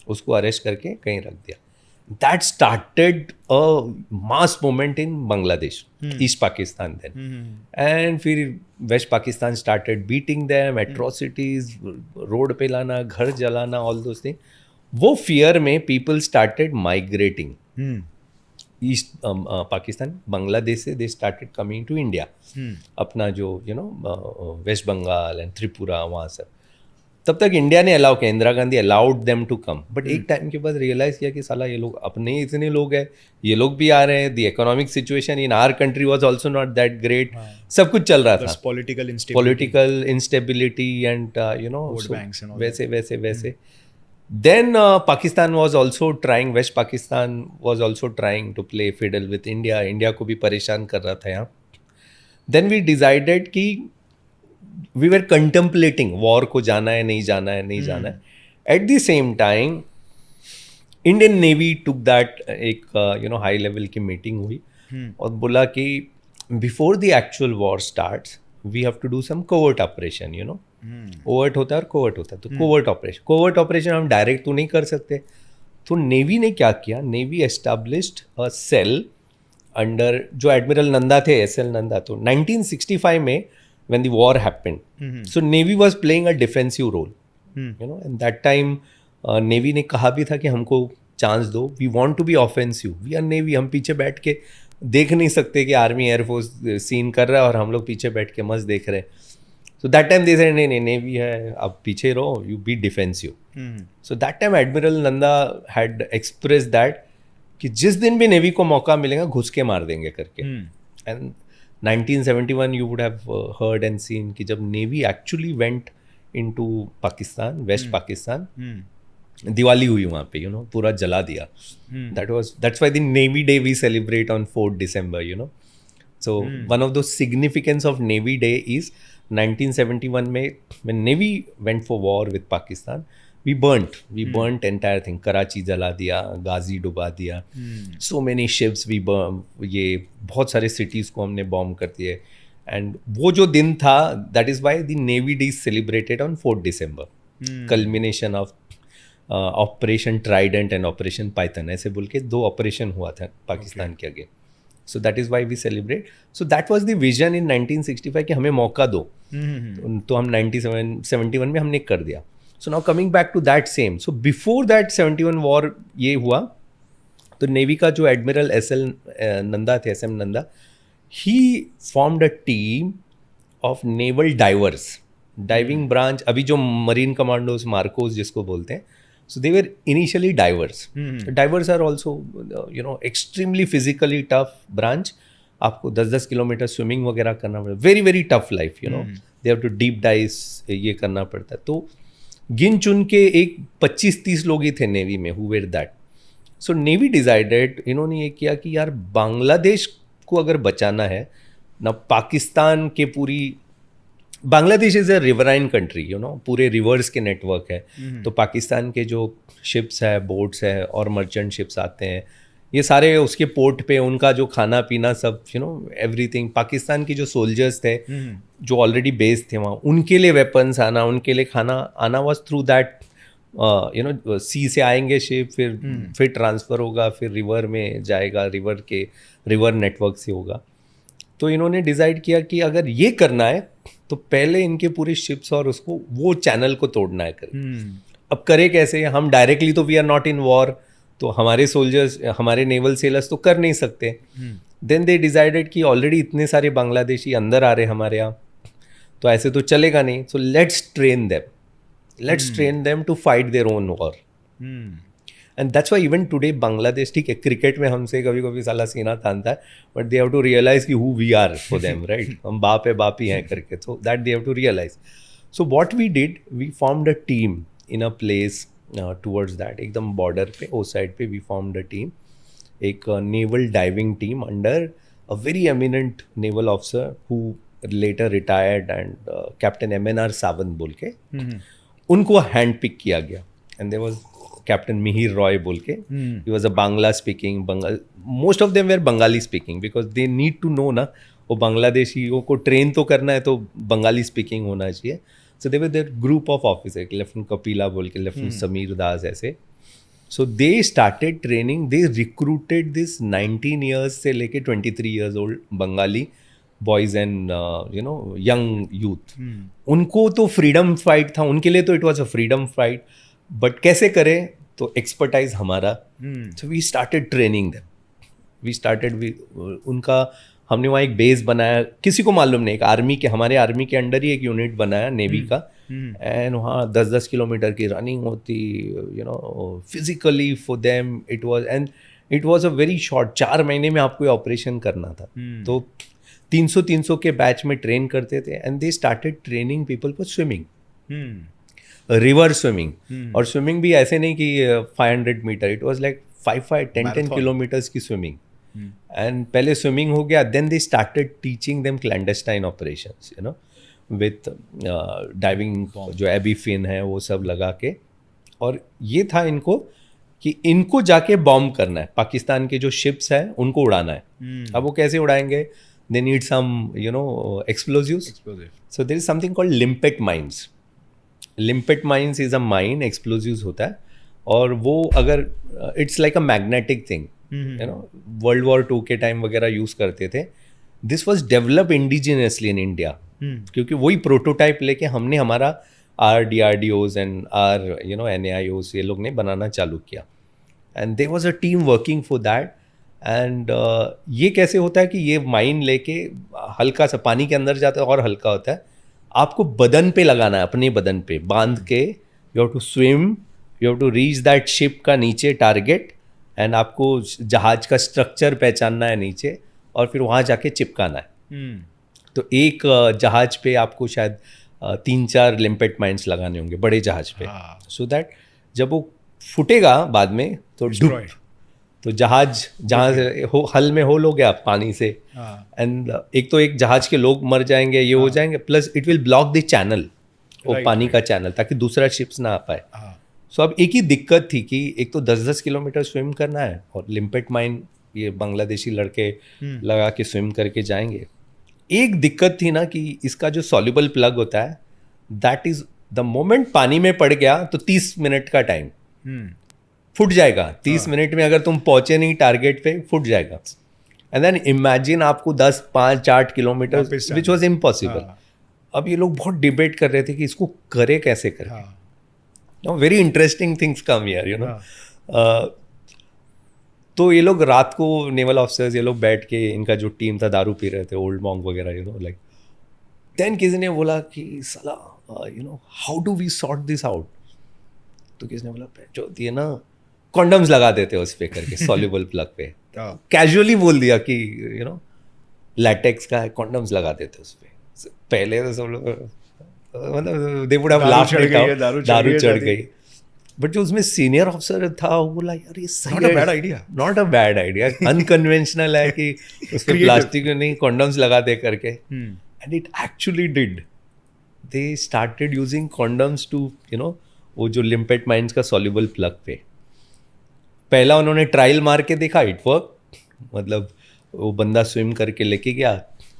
उसको अरेस्ट करके कहीं रख दिया. That started a mass movement in Bangladesh, east Pakistan then. And फिर west Pakistan started beating them, atrocities, road पे लाना, घर जलाना, ऑल दोस थिंग. वो फियर में people started migrating east Pakistan, Bangladesh से they started coming to India. अपना जो वेस्ट बंगाल एंड त्रिपुरा, वहाँ सब. तब तक इंडिया ने अलाउ किया, Indira Gandhi allowed them to come. But एक टाइम के बाद रियलाइज किया कि साला ये लोग अपने इतने लोग हैं, ये लोग भी आ रहे हैं. The economic situation in our country was also not that great. सब कुछ चल रहा था, पॉलिटिकल इंस्टेबिलिटी एंड वैसे. Then Pakistan was also trying, West Pakistan was also trying to play fiddle with India. India को भी परेशान कर रहा था यहाँ. Then we decided कि we were contemplating war को जाना है नहीं जाना है नहीं जाना है. At the same time, Indian Navy took that एक high level की meeting हुई और बोला कि before the actual war starts, we have to do some covert operation, overt होता है और covert होता है. तो covert operation हम direct तो नहीं कर सकते. तो नेवी ने क्या किया, navy established a cell under जो एडमिरल नंदा थे, SL नंदा. तो 1965 में when the war happened, so Navy was playing a defensive role, and that time Navy ने कहा भी था कि हमको चांस दो, we want to be offensive, we are Navy. हम पीछे बैठ के देख नहीं सकते कि आर्मी एयरफोर्स सीन कर रहा है और हम लोग पीछे बैठ के मस्त देख रहे हैं. So that time they said नहीं नेवी है, आप पीछे रहो, you be defensive. So that time admiral Nanda had expressed that कि जिस दिन भी नेवी को मौका मिलेगा घुस के मार देंगे करके. And 1971 you would have heard and seen कि जब navy actually went into Pakistan, West Pakistan, Diwali हुई वहाँ पे, पूरा जला दिया. That's why the Navy Day we celebrate on 4th December, So one of those significance of Navy Day is 1971 में when Navy went for war with Pakistan, we burnt entire thing. Karachi जला दिया, गाजी डुबा दिया, so many ships we burn, ये बहुत सारे cities को हमने bomb कर दिए. And वो जो दिन था, that is why the Navy Day is celebrated on 4th December. Culmination of Operation Trident and Operation Python, ऐसे बोल के 2 ऑपरेशन हुआ था पाकिस्तान के आगे. So that is why we celebrate. So that was the vision in 1965 कि हमें मौका दो. तो हम 71 में हमने कर दिया. So now coming back to that same. So before that 71 war ये हुआ, तो नेवी का जो एडमिरल SL नंदा थे, SM Nanda, he formed a team of naval divers, diving branch. अभी जो मरीन कमांडोज, मार्कोस जिसको बोलते हैं, so they were initially divers. Divers are also extremely physically tough branch. आपको 10-10 किलोमीटर स्विमिंग वगैरह करना पड़ता है. Very very tough life, they have to deep dive, ये करना पड़ता है. तो गिन चुन के एक 25-30 लोग ही थे नेवी में who were that. So navy decided, इन्होंने ये किया कि यार बांग्लादेश को अगर बचाना है ना, पाकिस्तान के पूरी, Bangladesh is a riverine country, पूरे रिवर्स के नेटवर्क है. तो पाकिस्तान के जो शिप्स है, बोट्स है और मर्चेंट शिप्स आते हैं, ये सारे उसके पोर्ट पे, उनका जो खाना पीना सब, एवरीथिंग. पाकिस्तान के जो सोल्जर्स थे जो ऑलरेडी बेस्ड थे वहाँ, उनके लिए वेपन्स आना, उनके लिए खाना आना वाज थ्रू दैट, सी से आएंगे शिप, फिर ट्रांसफ़र होगा, फिर रिवर में जाएगा, रिवर नेटवर्क से होगा. तो इन्होंने डिसाइड किया कि अगर ये करना है तो पहले इनके पूरे शिप्स और उसको, वो चैनल को तोड़ना है करें. अब करे कैसे, हम डायरेक्टली तो we are not in war, तो हमारे सोल्जर्स, हमारे नेवल सेलर्स तो कर नहीं सकते. देन दे डिसाइडेड कि ऑलरेडी इतने सारे बांग्लादेशी अंदर आ रहे हमारे यहाँ, तो ऐसे तो चलेगा नहीं. So let's train them to fight their own war. And that's why even today Bangladesh, ठीक है क्रिकेट में हमसे कभी कभी साला सीना तानता है, but they have to realise कि who we are for them, right. हम बाप है, बाप ही हैं करके, so that they have to realise. So what we did, we formed a team in a place towards that, एकदम बॉर्डर पे उस साइड पे. वी फॉर्म्ड अ टीम, एक naval diving team under a very eminent naval officer who later retired, and captain MNR Sawant बोल के, उनको hand pick किया गया. And there was captain Mihir Roy बोल के, he was a Bangla speaking, most of them were Bengali speaking, because they need to know ना, वो बांग्लादेशियों को ट्रेन तो करना है तो बंगाली स्पीकिंग होना चाहिए. So they were there group of officer, lieutenant Kapila बोल के, लेफ्टिनेंट समीर दास, ऐसे. So they started training, they recruited this 19 years से लेके 23 years old Bengali boys and young youth. उनको तो फ्रीडम फाइट था, उनके लिए तो it was a freedom fight, but कैसे करें, तो एक्सपर्टाइज हमारा. So we started training them, उनका हमने वहाँ एक बेस बनाया, किसी को मालूम नहीं, एक आर्मी के, हमारे आर्मी के अंडर ही एक यूनिट बनाया नेवी का. एंड वहाँ 10-10 किलोमीटर की रनिंग होती, physically for them it was, and it was a very short, 4 महीने में आपको ये ऑपरेशन करना था. तो 300 के बैच में ट्रेन करते थे. And they started training people for swimming. River swimming, और स्विमिंग भी ऐसे नहीं कि 500 metre, it was like 5-10 kilometres की स्विमिंग. एंड पहले स्विमिंग हो गया, then they started teaching them clandestine operations, you know, with diving, जो एबी फिन है वो सब लगा के. और ये था इनको कि इनको जाके बॉम्ब करना है, पाकिस्तान के जो शिप्स है उनको उड़ाना है. अब वो कैसे उड़ाएंगे? They need some, you know, explosives. So there is something called limpet mines. Limpet mines is a mine, explosives होता है, और वो अगर it's like a magnetic thing, you know, world war 2 के टाइम वगैरह यूज करते थे. This was develop indigenously in India, क्योंकि वही प्रोटोटाइप लेके हमने हमारा DRDOs and you know NAIOs ये लोग ने बनाना चालू किया. And there was a team working for that. And ये कैसे होता है कि ये माइन लेके हल्का सा पानी के अंदर जाता है और हल्का होता है, आपको बदन पे लगाना है, अपने बदन पे बांध के. You have to swim, you have to reach that ship का नीचे टारगेट, एंड आपको जहाज का स्ट्रक्चर पहचानना है नीचे, और फिर वहाँ जाके चिपकाना है. तो एक जहाज पे आपको शायद 3-4 लिम्पेट माइंस लगाने होंगे बड़े जहाज पे, सो दैट जब वो फूटेगा बाद में तो डुब, तो जहाज जहाँ से हल में होल हो गया पानी से, एंड एक तो एक जहाज के लोग मर जाएंगे, ये हो जाएंगे, plus it will block the channel, वो पानी का चैनल, ताकि दूसरा शिप्स ना आ पाए. सो अब एक ही दिक्कत थी कि एक तो 10-10 किलोमीटर स्विम करना है, और लिम्पेट माइन ये बांग्लादेशी लड़के लगा के स्विम करके जाएंगे. एक दिक्कत थी ना कि इसका जो सॉल्युबल प्लग होता है, दैट इज द मोमेंट पानी में पड़ गया तो 30 मिनट का टाइम, फूट जाएगा 30 मिनट में. अगर तुम पहुंचे नहीं टारगेट पे, फूट जाएगा. एंड देन इमेजिन आपको 10-5-8 किलोमीटर, विच वॉज इम्पॉसिबल. अब ये लोग बहुत डिबेट कर रहे थे कि इसको करे कैसे करें. Very interesting things come here, you no. तो ये लोग रात को, नेवल ऑफिसर्स ये लोग बैठ के, इनका जो टीम था दारू पी रहे थे, ओल्ड मॉन्क वगैरह, यू नो, लाइक. देन किसी ने बोला कि साला, you know, how do we sort this out. तो किसी ने बोला, जो दिए ना कॉन्डम्स लगा देते उस पे करके, सॉल्युबल प्लग पे. कैजुअली बोल दिया कि यू नो लैटेक्स का है, कॉन्डम्स लगा देते उस पे. पहले तो सब लोग मतलब they would have laughed it out, दारू चढ़ गई. बट जो उसमें सीनियर ऑफिसर था वो बोला, यार ये सही है, not a bad idea, unconventional है कि उस पे प्लास्टिक नहीं कॉन्डम्स लगा दे करके. And it actually did. They started using condoms to, you know, वो जो लिम्पेट माइंस का सॉल्युबल प्लग पे. पहला उन्होंने ट्रायल मार के देखा, इट वर्क. मतलब वो बंदा स्विम करके लेके गया,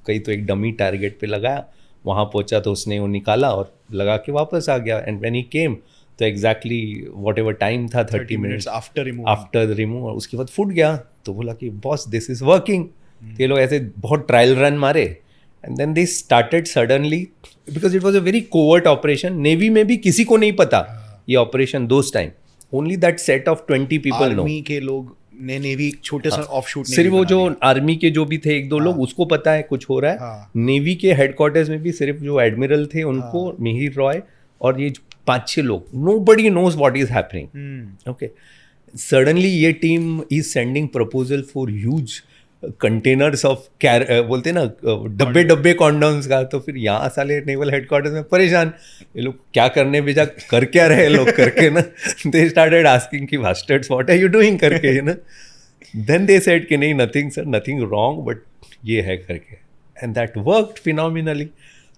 कहीं तो एक डमी टारगेट पे लगाया, वहाँ पहुँचा तो उसने वो निकाला और लगा के वापस आ गया. एंड व्हेन ही केम तो एग्जैक्टली वॉट एवर टाइम था, 30 मिनट्स आफ्टर रिमूव, और उसके बाद फूट गया. तो बोला कि बॉस दिस इज वर्किंग. ये लोग ऐसे बहुत ट्रायल रन मारे, and then they started suddenly, because it was a very covert operation. Navy में भी किसी को नहीं पता ये operation those time, only that set of 20 people know. Army के लोग ने, नेवी छोटे सा ऑफशूट, सिर्फ वो जो आर्मी के जो भी थे 1-2 लोग, उसको पता है कुछ हो रहा है. नेवी के हेडक्वार्टर्स में भी सिर्फ जो एडमिरल थे उनको, मिहिर रॉय और ये 5-6 लोग, nobody knows what is happening. Okay, suddenly ये team is sending proposal for huge containers of बोलते हैं ना डब्बे कॉन्डम्स का. तो फिर यहाँ साले नेवल हेडक्वार्टर्स में परेशान, ये लोग क्या करने भेजा, कर क्या रहे लोग करके ना. they started asking कि bastards what are you doing करके, you know. then they said कि नहीं, nothing sir, nothing wrong, but ये है करके. and that worked phenomenally.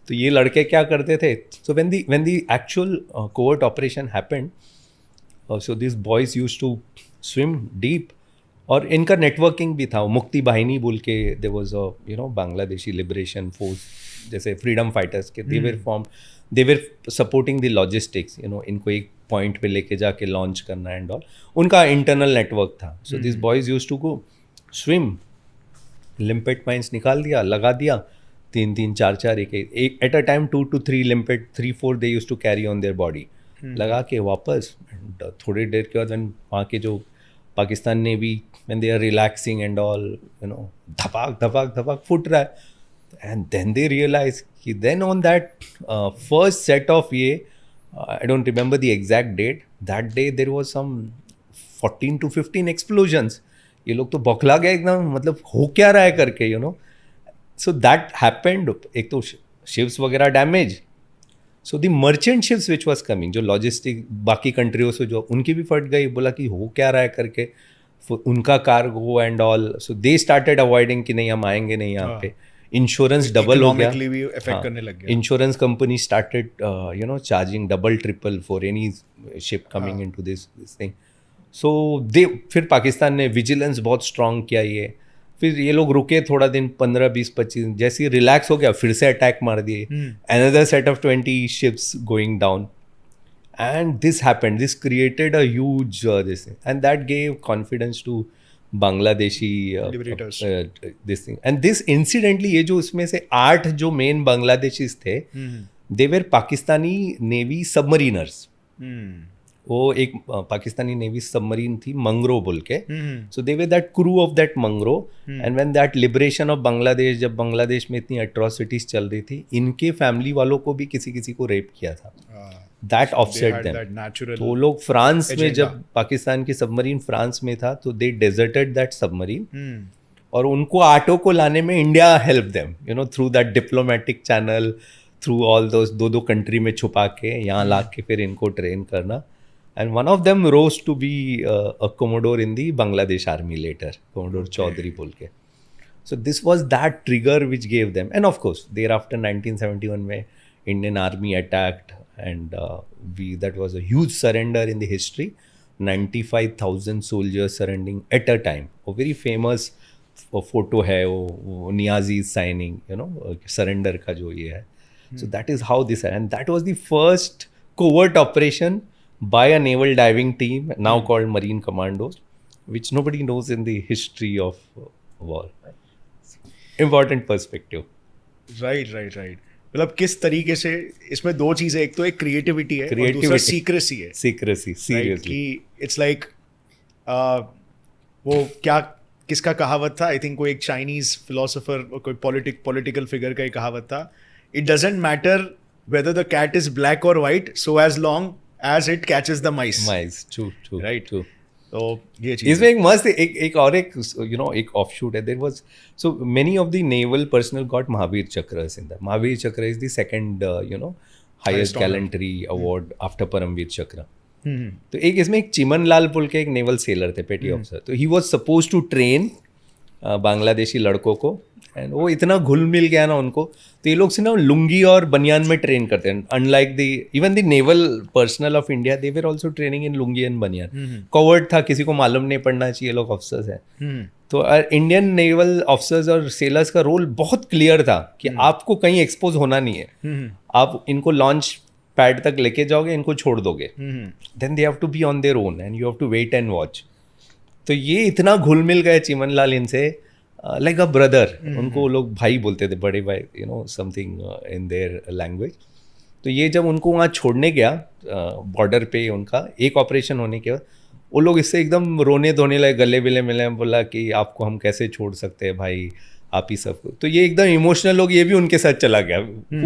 तो ये लड़के क्या करते थे, so when the actual covert operation happened, so this boys used to swim deep. और इनका नेटवर्किंग भी था. मुक्ति बाहिनी बोल के, there was a, you know, Bangladeshi liberation force, जैसे फ्रीडम फाइटर्स के, they were supporting the logistics, you know, इनको एक पॉइंट पे लेके जाके लॉन्च करना एंड ऑल. उनका इंटरनल नेटवर्क था. So this boys used to go swim, limpet mines निकाल दिया, लगा दिया, 3-3, 4-4, एक at a time 2 to 3 limpet, 3-4 they use to carry on their body. लगा के वापस, थोड़ी देर के बाद वहाँ के जो पाकिस्तान ने भी, when they are relaxing and all, you know, धपाक धपाक धपाक फुट रहा है. एंड देन दे रियलाइज कि then on that first set of ये, I don't remember the exact date, that day there was some 14 to 15 explosions. ये लोग तो बौखला गए एकदम, मतलब हो क्या रहा है करके, you know. So that happened. एक तो शिप्स वगैरह damage, so the merchant ships which was coming, जो लॉजिस्टिक बाकी कंट्रियों से जो उनकी भी फट गई, बोला कि हो क्या रहा है करके, उनका cargo and all, so they started avoiding कि नहीं हम आएंगे नहीं यहाँ पे. इंश्योरेंस डबल हो गया, भी इफेक्ट करने लग गया. Insurance company started charging double triple for any ship coming into this thing. So they, फिर पाकिस्तान ने विजिलेंस बहुत स्ट्रांग किया ये. फिर ये लोग रुके थोड़ा दिन, 15, 20, 25 दिन, जैसे ही रिलैक्स हो गया फिर से अटैक मार दिए. Another set of 20 ships going down. And this happened. This created a huge this thing, and that gave confidence to Bangladeshi liberators. This thing, and this incidentally, ये जो उसमें से 8 जो मेन बांग्लादेशीज थे, they were Pakistani navy submariners. वो एक Pakistani navy submarine थी मंगरो बोल के. So they were that crew of that Mangro. And when that liberation of Bangladesh, जब बांग्लादेश में इतनी अट्रॉसिटीज चल रही थी, इनके फैमिली वालों को भी किसी किसी को रेप किया था. That offset them. तो वो लोग फ्रांस में, जब पाकिस्तान की सबमरीन फ्रांस में था, तो दे डेजर्टेड दैट सबमरीन. और उनको आटो को लाने में India help them, through that diplomatic channel, through all those, दो कंट्री में छुपा के यहाँ ला के फिर इनको ट्रेन करना. And one of them rose to be a commodore in the Bangladesh army later, Commodore Chaudhary बोल के. So this was that trigger which gave them, and of course thereafter 1971 में Indian army attacked, and that was a huge surrender in the history. 95,000 soldiers surrendering at a time. A very famous photo है वो Niazi signing, surrender का जो ये है. So that is how this, and that was the first covert operation by a naval diving team, now called Marine Commandos, which nobody knows in the history of war. Important perspective. Right. मतलब किस तरीके से इसमें दो चीजें, एक तो एक क्रिएटिविटी है और दूसरा सीक्रेसी है. Secrecy, seriously. कि इट्स लाइक वो क्या, किसका कहावत था, आई थिंक वो एक चाइनीज फिलोसोफर, कोई पॉलिटिकल फिगर का एक कहावत था, it doesn't matter whether the cat is black or white, so as long as it catches the mice. True. Right. True. तो ये चीज इसमें एक मस्त एक एक ऑफशूट है. There was, so many of the naval personnel got Mahavir Chakras in that. Mahavir Chakra is the second highest gallantry award after Paramvir Chakra. तो एक इसमें एक चिमन लाल पुल के एक नेवल सेलर थे, पेटी ऑफिसर. तो he was suppose to train Bangladeshi लड़कों को, एंड वो इतना घुल मिल गया ना उनको, तो ये लोग से ना लुंगी और बनियान में ट्रेन करते हैं. Unlike the even the naval personal of India, they were also training in lungi and बनियान. कवर्ड था, किसी को मालूम नहीं पड़ना चाहिए, लोग ऑफिसर्स हैं. तो इंडियन नेवल ऑफिसर्स और सेलर्स का रोल बहुत क्लियर था कि आपको कहीं एक्सपोज होना नहीं है. आप इनको लॉन्च पैड तक लेके जाओगे, इनको छोड़ दोगे, then they have to be on their own and you have to wait and watch. तो ये इतना घुल मिल गए चिमन लाल इनसे, लाइक अ ब्रदर. उनको लोग भाई बोलते थे, बड़े भाई, समथिंग इन देयर लैंग्वेज. तो ये जब उनको वहाँ छोड़ने गया बॉर्डर पे, उनका एक ऑपरेशन होने के बाद, वो लोग इससे एकदम रोने धोने लगे, गले विले मिले, बोला कि आपको हम कैसे छोड़ सकते हैं भाई, आप ही सब. तो ये एकदम इमोशनल लोग, ये भी उनके साथ चला गया,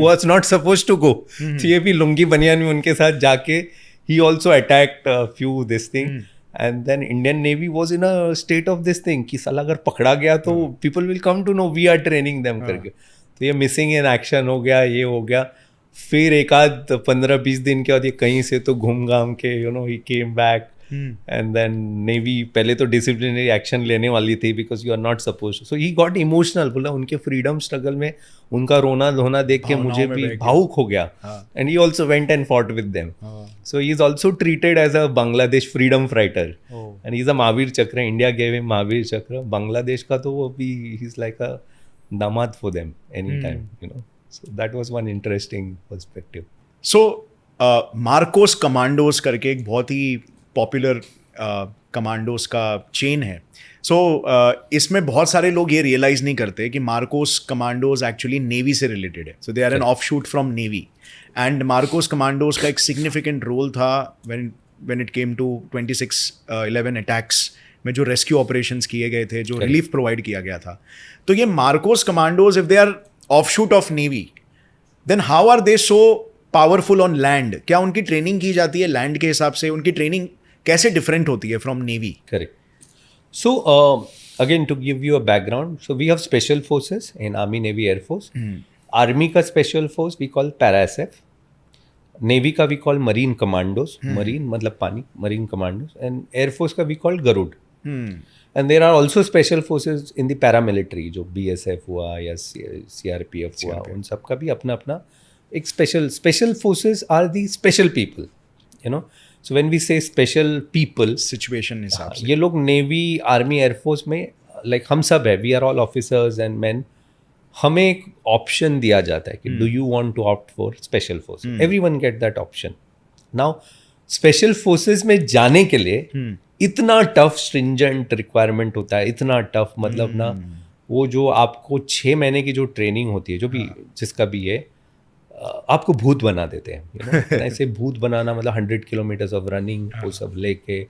was not suppose to go. तो ये भी लुंगी बनियान में उनके साथ जाके, he also attacked few this thing. And then Indian Navy was in a state of this thing कि साला अगर पकड़ा गया तो people will come to know we are training them करके. तो ये मिसिंग इन एक्शन हो गया, ये हो गया. फिर एक आध 15-20 दिन के बाद ये कहीं से तो घूम घाम के he came back. And then Navy पहले तो disciplinary action लेने वाली थी because you are not supposed to. So he got emotional. बोला उनके freedom struggle में उनका रोना धोना देख के मुझे भी भावुक हो गया. And he also went and fought with them. So he is also treated as a Bangladesh freedom fighter. And he is a Mahavir Chakra. India gave him Mahavir Chakra. Bangladesh का तो वो भी he's like a दामाद for them anytime. So that was one interesting perspective. So Marcos Commandos करके एक बहुत ही popular commandos का chain है. सो इसमें बहुत सारे लोग ये रियलाइज नहीं करते कि मार्कोस कमांडोज एक्चुअली नेवी से रिलेटेड है. So they are an offshoot from navy. And Marcos commandos का एक सिग्निफिकेंट रोल था when it came to 26/11 attacks में, जो रेस्क्यू ऑपरेशंस किए गए थे, जो रिलीफ प्रोवाइड किया गया था. तो ये MARCOS commandos, if they are offshoot of navy, then how are they so powerful on land? क्या उनकी ट्रेनिंग की जाती है लैंड के हिसाब से? उनकी ट्रेनिंग कैसे डिफरेंट होती है from navy? Correct. So again to give you a background, so we have special forces in army, navy, air force. Army का special force we call para SF. नेवी का we call marine commandos, marine मतलब पानी, marine commandos, and air force का we call Garud. And there are also special forces in the paramilitary, जो BSF हुआ या CRPF हुआ, उन सब का भी अपना अपना एक special forces are the special people, you know. So when we say special people, situation हिसाब से ये लोग नेवी, आर्मी, एयरफोर्स में लाइक हम सब है, we are all officers and man. हमें एक ऑप्शन दिया जाता है कि do you want to opt for special force. Everyone get that option. Now special forces में जाने के लिए इतना टफ स्ट्रिंजेंट रिक्वायरमेंट होता है, इतना टफ, मतलब ना वो जो आपको 6 महीने की जो ट्रेनिंग होती है, जो भी जिसका भी है, आपको भूत बना देते हैं, you know? ऐसे भूत बनाना मतलब 100 किलोमीटर्स ऑफ रनिंग, वो सब लेके,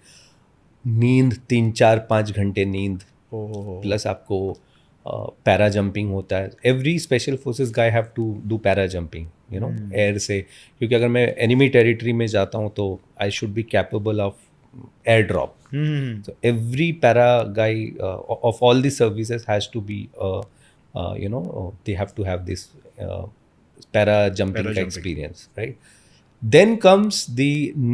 नींद 3-4-5 घंटे नींद, प्लस आपको पैरा जंपिंग होता है. Every special forces guy have to do para jumping, you know, air से, क्योंकि अगर मैं एनिमी टेरिटरी में जाता हूँ तो I should be capable of air drop. So every para guy of all the services has to be, they have to have this para jumping experience, right? Then comes the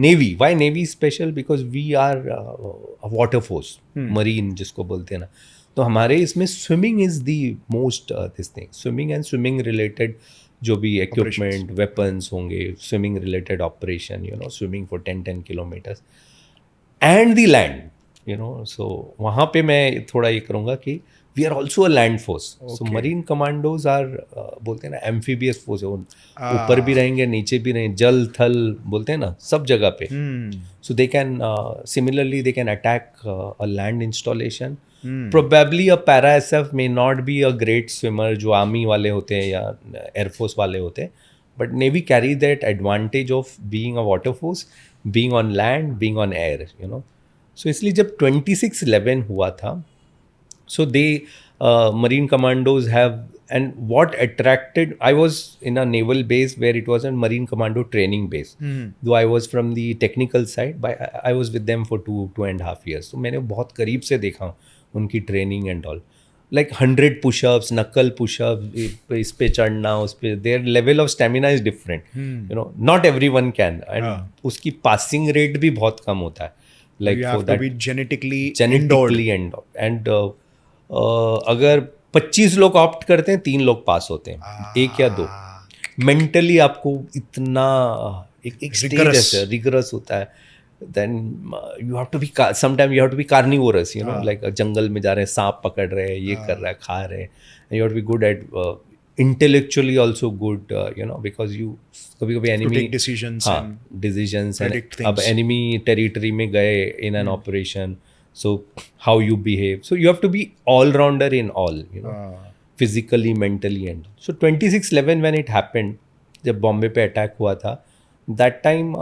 Navy. Why Navy is special? Because we are a water force, marine जिसको बोलते हैं ना. तो हमारे इसमें swimming is the most this thing. Swimming and swimming related जो भी equipment, weapons होंगे, swimming related operation, you know, swimming for 10 kilometers. And the land, you know. So वहाँ पे मैं थोड़ा ये करूँगा कि we are also a land force. So marine commandos are बोलते हैं ना एम्फीबियस फोर्स, ऊपर भी रहेंगे, नीचे भी रहेंगे, जल थल बोलते हैं ना, सब जगह पे. So they can similarly they can attack a land installation. Probably a para SF may not be a great swimmer जो आर्मी वाले होते हैं या एयरफोर्स वाले होते हैं, but navy carry that advantage of being a water force, being on land, being on air, you know. So इसलिए जब 26/11 हुआ था, so they marine commandos have, and what attracted, I was in a naval base where it was a marine commando training base, though I was from the technical side, but I was with them for 2.5 years. So मैंने बहुत करीब से देखा उनकी training and all. Like 100 push-ups, knuckle push-ups, इस पे चढ़ना, उस पे, their level of stamina is different, you know, not everyone can, and उसकी passing rate भी बहुत कम होता है, like you for have that to be genetically and अगर 25 लोग ऑप्ट करते हैं, 3 लोग पास होते हैं, 1 या 2. मेंटली आपको इतना एक रिगरस होता है. Then you have to be, sometimes you have to be carnivorous, you know, like जंगल में जा रहे हैं, सांप पकड़ रहे हैं, ये कर रहा है, खा रहे हैं, and you have to be good at intellectually also good, you know, because you कभी enemy take decisions, decisions and predict अब things. enemy territory में गए in an operation, so how you behave, so you have to be all rounder in all, you know, physically, mentally, and so 26/11 when it happened, जब बॉम्बे पे attack हुआ था, that time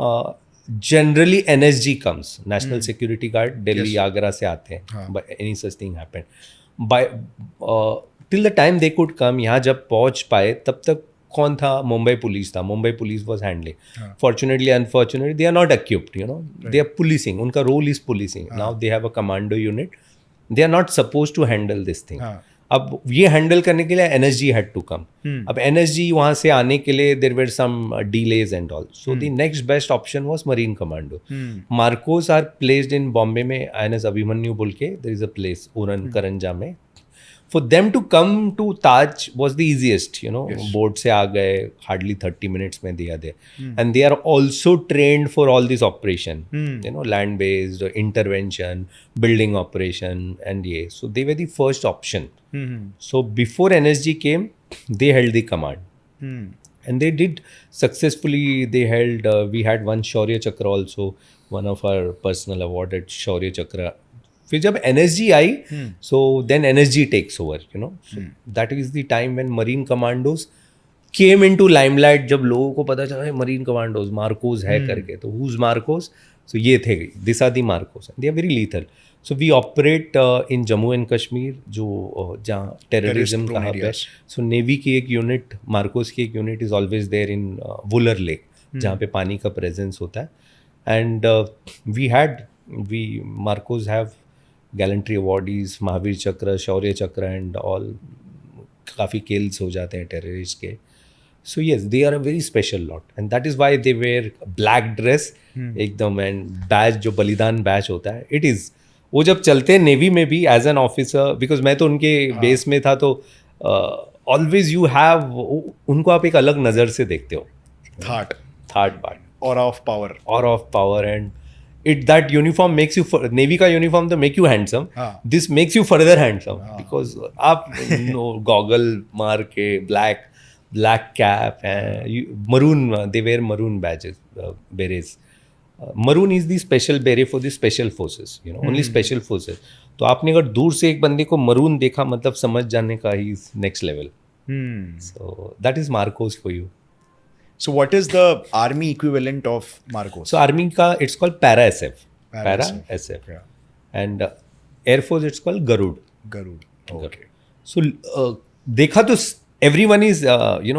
generally NSG comes, National Security Guard, Delhi, Agra से आते हैं, but any such thing happened. By till the time they could come, यहाँ जब पहुँच पाए तब तक कौन था? मुंबई पुलिस था. Mumbai police was handling. Fortunately, unfortunately, they are not equipped, you know. They are policing. उनका role is policing. Now they have a commando unit. They are not supposed to handle this thing. अब ये handle करने के लिए NSG had to come. अब NSG वहाँ से आने के लिए there were some delays and all. So the next best option was Marine Commando. Marcos are placed in Bombay में, INS अभिमन्यु बोल के there is a place उरन करंजा में. For them to come to Taj was the easiest, you know. Boat से आ गए, hardly 30 minutes में they are there. And they are also trained for all this operation, you know, land-based, intervention, building operation, and yeah. So they were the first option. So before NSG came, they held the command. And they did successfully, they held, we had one Shaurya Chakra also, one of our personal awarded Shaurya Chakra. फिर जब NSG I, so then NSG takes over, you know. So that is the time when Marine Commandos came into limelight. जब लोगों को पता चला Marine Commandos, Marcos है करके, तो who's Marcos? So ये थे, these are the Marcos. They are very lethal. So we operate in Jammu and Kashmir, जो जहाँ terrorism कहाँ पे. So Navy की एक unit, Marcos की एक unit is always there in Wular Lake, जहाँ पे पानी का presence होता है. And Marcos have gallantry awardees, Mahavir चक्र, शौर्य चक्र एंड ऑल. काफ़ी किल्स हो जाते हैं टेररिस्ट के. So yes, they are a very special lot, and that is why they wear black dress एकदम, and badge जो बलिदान बैच होता है, it is, वो जब चलते हैं नेवी में भी एज एन ऑफिसर, बिकॉज मैं तो उनके बेस में था, तो ऑलवेज यू हैव, उनको आप एक अलग नज़र से देखते हो, थर्ड पार्ट और of power, and it that uniform makes you, navy का यूनिफॉर्म तो make you handsome, हाँ. this makes you further handsome, because आप गॉगल मार के black cap and maroon, they wear maroon badges, berets. Maroon is the special beret for the special forces, only special forces. तो आपने अगर दूर से एक बंदे को मरून देखा, मतलब समझ जाने का ही next level. So that is Marcos for you. So what is the army equivalent of Marcos? So army का it's called para SF. Para SF. Yeah. And Air Force it's called Garud. Okay. So देखा तो everyone is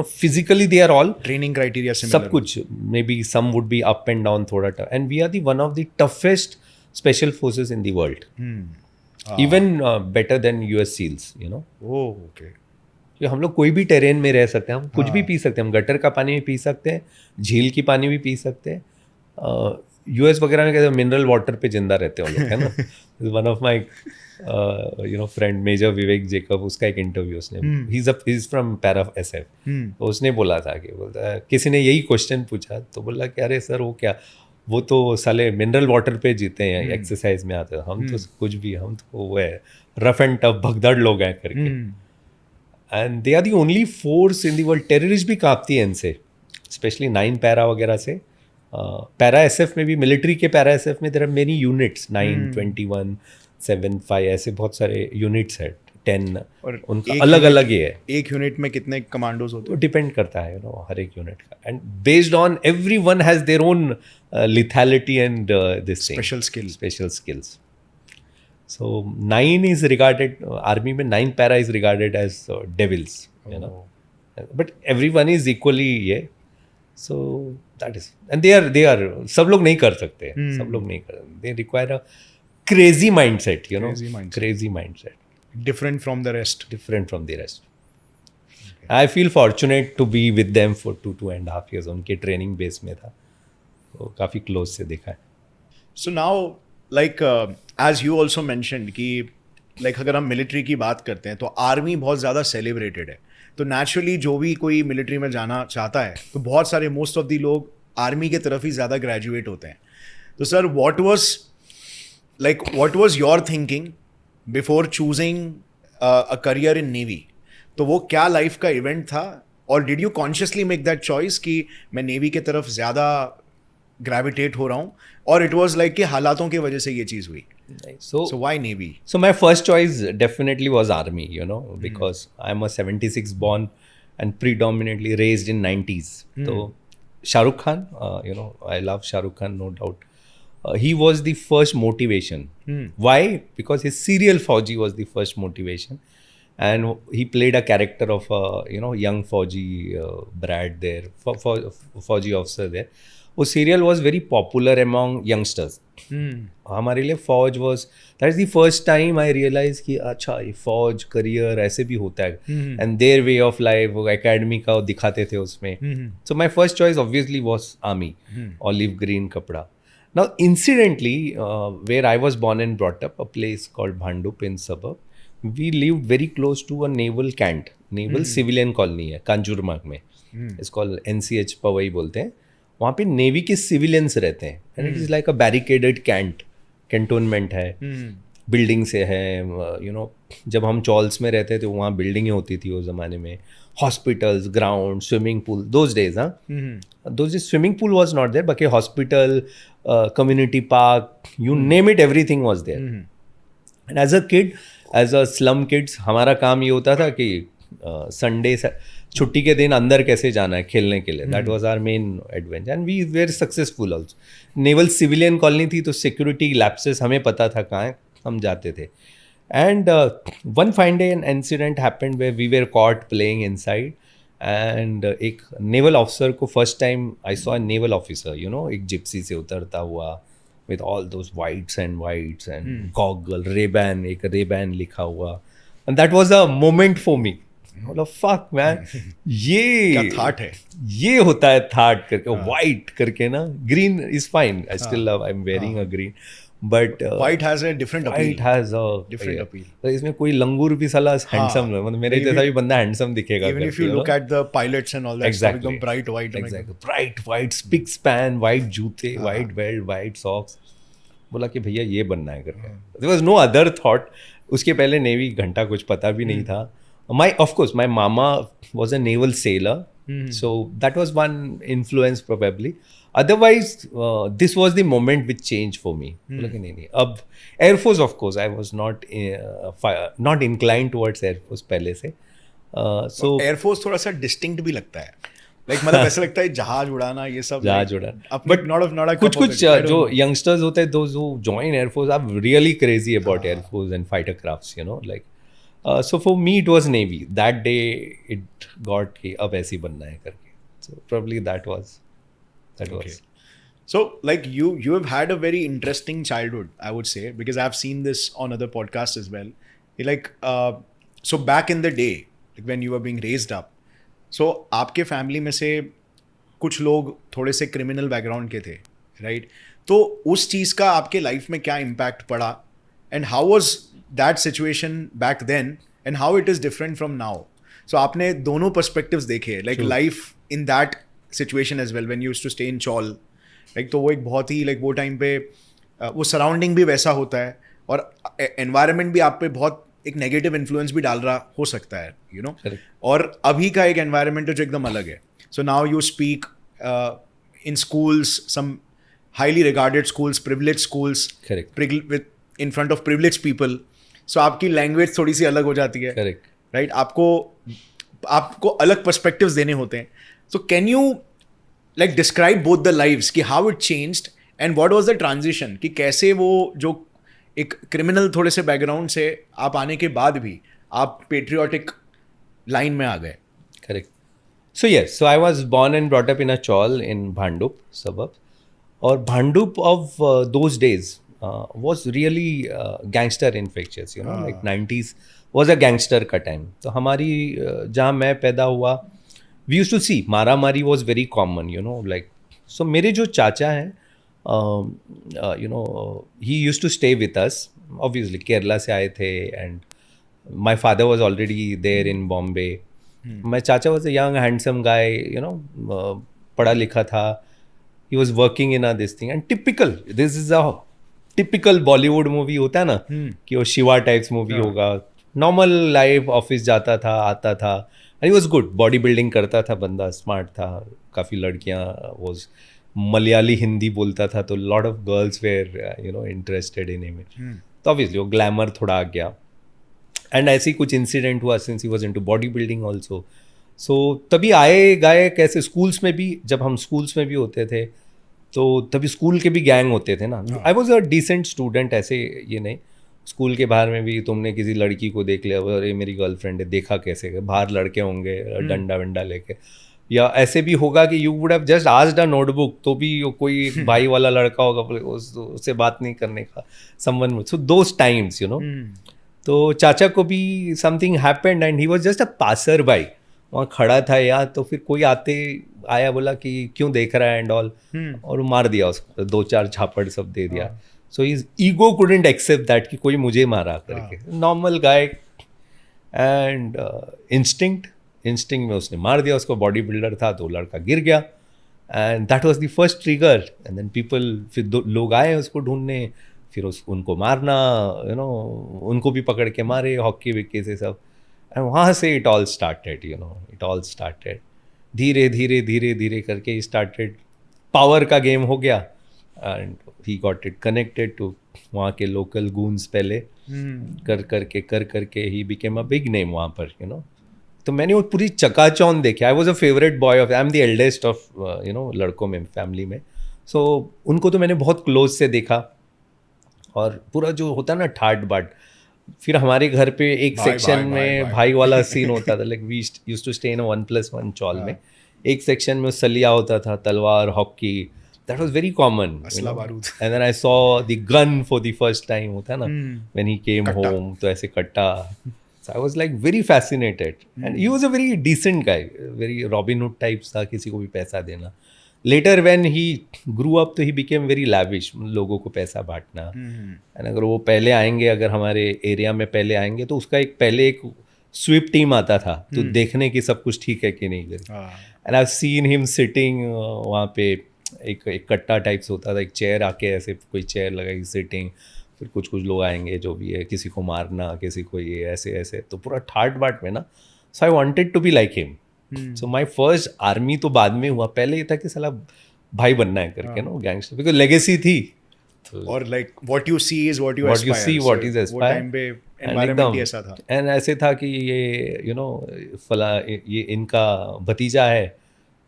physically they are all Training criteria similar. सब कुछ, maybe some would be up and down थोड़ा tough, and we are the one of the toughest special forces in the world. Even better than US SEALs, Oh, okay. कि हम लोग कोई भी terrain में रह सकते हैं, हम कुछ भी पी सकते हैं, हम गटर का पानी भी पी सकते हैं, झील की पानी भी पी सकते हैं. यूएस वगैरह में कहते हैं मिनरल वाटर पे जिंदा रहते हैं वो लोग, है ना. One of my friend major Vivek Jacob, उसका एक इंटरव्यू उसने, he is from para SF, तो उसने बोला था कि किसी ने यही क्वेश्चन पूछा, तो बोला कि अरे सर वो क्या, वो तो साले मिनरल वाटर पे जीते हैं, एक्सरसाइज में आते हैं, हम तो कुछ भी, हम तो वो है रफ एंड टफ भगदड़ लोग हैं करके. And they are the only force in the world. Terrorist भी कांपती है इनसे, स्पेशली 9 पैरा वगैरह से. पैरा SF में भी, मिलिट्री के पैरा SF में देयर आर मेनी यूनिट्स, 9, 21, 7, 5, ऐसे बहुत सारे यूनिट्स है, 10, और उनका अलग अलग ही है. एक यूनिट में कितने कमांडोज होते हैं? डिपेंड करता है हर एक यूनिट का, and based on every one has their own lethality and this special skills. So 9 is regarded, army में 9 para is regarded as devils, but everyone is equally, so that is, and they are सब लोग नहीं कर सकते, सब लोग नहीं कर, they require a crazy mindset, crazy mindset, different from the rest. Okay. I feel fortunate to be with them for 2.5 years. उनके ट्रेनिंग बेस में था, तो काफ़ी क्लोज से देखा है. So now, like as you also mentioned कि like अगर हम मिलिट्री की बात करते हैं तो आर्मी बहुत ज़्यादा सेलिब्रेटेड है, तो नेचुरली जो भी कोई मिलिट्री में जाना चाहता है तो बहुत सारे मोस्ट ऑफ दी लोग आर्मी के तरफ ही ज़्यादा ग्रेजुएट होते हैं. तो sir what was your thinking before choosing a career in navy? तो वो क्या लाइफ का इवेंट था, और did you consciously make that choice कि मैं नेवी के तरफ ज़्यादा ग्रेविटेट हो रहा हूँ, और इट वाज लाइक कि हालातों की वजह से ये चीज़ हुई? So why Navy? So my first choice definitely was Army, because I'm a 76 born and predominantly raised in 90s. So Shah Rukh Khan, I love Shah Rukh Khan, no doubt. He was the first motivation. Why? Because his serial Fauji was the first motivation, and he played a character of a young Fauji brat there, Fauji officer there. वो serial was very popular among youngsters. हमारे लिए फौज was, that is the first time I realized कि अच्छा ये फौज career ऐसे भी होता है, and their way of life, वो academy का दिखाते थे उसमें. So my first choice obviously was army, olive green कपड़ा. Now incidentally, where I was born and brought up, a place called Bhandup in suburb, we lived very close to a naval camp, naval civilian colony है कांजूरमार्ग में. It's called NCH Pawai बोलते हैं. वहाँ पे navy के civilians रहते हैं, and it is like a barricaded cantonment है, बिल्डिंग से है. जब हम चॉल्स में रहते थे वहाँ बिल्डिंगें होती थी उस ज़माने में, hospitals, ground, swimming pool. Those days swimming pool was not there, बाकी hospital, community park, you name it, everything was there. And as a kid, as a slum kids, हमारा काम ये होता था कि संडे छुट्टी के दिन अंदर कैसे जाना है खेलने के लिए. That was our main adventure, and we were successful also. Naval civilian colony थी, तो सिक्योरिटी लैप्सेस हमें पता था कहाँ है, हम जाते थे. And one fine day an incident happened where we were caught playing inside, and एक नेवल ऑफिसर को first time I saw a naval officer, एक जिप्सी से उतरता हुआ with all those whites and goggle, Ray Ban, एक Ray Ban लिखा हुआ, and that was a moment for me. मतलब फक मैन, ये क्या थाट है, ये होता है थाट करके, वाइट करके ना, green is fine, I still love, I am wearing a green, but white has a different appeal, white has a different appeal. तो इसमें कोई लंगूर भी साला हैंडसम, मतलब मेरे जैसा भी बंदा हैंडसम दिखेगा, even if you look at the pilots and all that stuff, एकदम bright white, bright white spick span, white जूते, व्हाइट बेल्ट, व्हाइट सॉक्स, बोला कि भैया ये बनना है करके। There was no other thought, उसके पहले नेवी घंटा कुछ पता भी नहीं था। Of course, my mama was a naval sailor, so that was one influence probably. Otherwise, this was the moment which changed for me. बोला कि नहीं, अब Air Force, of course, I was not inclined towards Air Force पहले से. So Air Force थोड़ा सा distinct भी लगता है, मतलब ऐसा लगता है जहाज उड़ाना, ये सब जहाज उड़ाना, but not कुछ जो youngsters होते हैं, those who join Air Force are really crazy about Air Force and fighter crafts, like. So for me it was Navy. That day it got कि अब ऐसी बनना है करके. So probably that was. So like you have had a very interesting childhood, I would say, because I've seen this on other podcasts as well. Like so back in the day, like when you were being raised up, so आपके family में से कुछ लोग थोड़े से criminal background के थे, right? तो उस चीज़ का आपके लाइफ में क्या इम्पैक्ट पड़ा, and how was that situation back then and how it is different from now? So आपने दोनों perspectives देखे, like True. Life in that situation as well when you used to stay in Chaul, like तो वो एक बहुत ही like वो time पे वो सराउंडिंग भी वैसा होता है और environment भी आप पे बहुत एक नेगेटिव इन्फ्लुएंस भी डाल रहा हो सकता है, यू नो, और अभी का एक एनवायरनमेंट जो एकदम अलग है. So now you speak in schools, some highly regarded schools, privilege schools, in front of privilege people. So आपकी लैंग्वेज थोड़ी सी अलग हो जाती है, राइट? आपको अलग पर्सपेक्टिव्स देने होते हैं. So can you like describe both the lives कि how it changed and what was the transition, कि कैसे वो जो एक क्रिमिनल थोड़े से बैकग्राउंड से आप आने के बाद भी आप पेट्रियोटिक लाइन में आ गए. Correct. So yes, so I was born and brought up in a chawl in Bhandup suburbs. और Bhandup of those days was really gangster infectious, you know, like 90s was a gangster का time. तो हमारी जहाँ मैं पैदा हुआ, we used to see मारा मारी was very common, you know, like so मेरे जो चाचा हैं, you know, he used to stay with us. Obviously Kerala से आए थे and my father was already there in Bombay. My chacha was a young handsome guy, you know, पढ़ा लिखा था. He was working in this thing and this is a typical Bollywood movie होता है ना, कि वो शिवा टाइप्स मूवी होगा. Normal life, office जाता था, आता था, and he was good. Body building करता था बंदा, स्मार्ट था. काफ़ी लड़कियाँ, was मलयाली हिंदी बोलता था, तो lot of girls were you know interested in him. तो ऑब्वियसली वो ग्लैमर थोड़ा आ गया. एंड ऐसे ही कुछ इंसिडेंट हुआ since he was into body building also. So तभी आए गए कैसे, स्कूल्स में भी, जब हम स्कूल्स में भी होते थे तो तभी स्कूल के भी गैंग होते थे ना. I was a decent student, ऐसे ये नहीं. स्कूल के बाहर में भी तुमने किसी लड़की को देख लिया, अरे मेरी गर्लफ्रेंड है, देखा कैसे, बाहर लड़के होंगे डंडा वंडा लेके, या ऐसे भी होगा कि you would have just asked a notebook, तो भी कोई भाई वाला लड़का होगा, उससे बात नहीं करने का someone. So those times, you know. तो चाचा को भी something happened and he was just a passer by. वहाँ खड़ा था यार, तो फिर कोई आया बोला कि क्यों देख रहा है एंड ऑल, और मार दिया उसको, 2-4 झापड़ सब दे दिया. So his ego couldn't accept that कि कोई मुझे मारा करके. नॉर्मल गाय एंड इंस्टिंक्ट में उसने मार दिया उसको. बॉडी बिल्डर था तो लड़का गिर गया and that was the first trigger. And then people, फिर लोग आए उसको ढूंढने, फिर उनको मारना, यू नो, उनको भी पकड़ के मारे, हॉकी विक्की से सब. एंड वहाँ से it all started, you know, it all started. धीरे धीरे धीरे धीरे करके स्टार्टेड, पावर का गेम हो गया and he got it connected to वहाँ के लोकल गूंस. पहले कर करके ही बिकेम अ बिग नेम वहाँ पर, यू नो. तो मैंने वो पूरी चकाचौंध देखी. आई was a favourite boy of, I am the eldest of you know लड़कों में, फैमिली में. सो उनको तो मैंने बहुत क्लोज से देखा और पूरा जो होता है ना ठाट बाट. फिर हमारे घर पे एक सेक्शन में भाई वाला सीन होता था. Like we used to stay in 1+1 chawl में. एक सेक्शन में सलिया होता था, तलवार, hockey, that was very common. And then I saw the gun for the first time, होता है ना, व्हेन ही केम होम, तो ऐसे कट्टा. So I was like very fascinated. And he was a very decent guy, very Robin Hood type था, किसी को भी पैसा देना. Later when he grew up तो he became very lavish, लोगों को पैसा बांटना. And अगर वो पहले आएंगे, अगर हमारे एरिया में पहले आएंगे तो उसका पहले एक स्वीप टीम आता था तो देखने की सब कुछ ठीक है कि नहीं करके. And I seen him sitting वहाँ पे एक कट्टा टाइप्स होता था, एक चेयर आके ऐसे कोई चेयर लगाई सिटिंग, फिर कुछ लोग आएंगे जो भी है, किसी को मारना, किसी को ये ऐसे ऐसे, तो पूरा ठाट बाट में ना. So I wanted to be like him. So my first army तो बाद में हुआ, पहले ये था कि साला भाई बनना है करके ना, गैंगस्टर, बिकॉज लेगेसी थी. और like what you see is what you aspire. वो टाइम पे एनवायरनमेंट ऐसा था. एंड ऐसे था कि ये यू नो फला ये इनका भतीजा है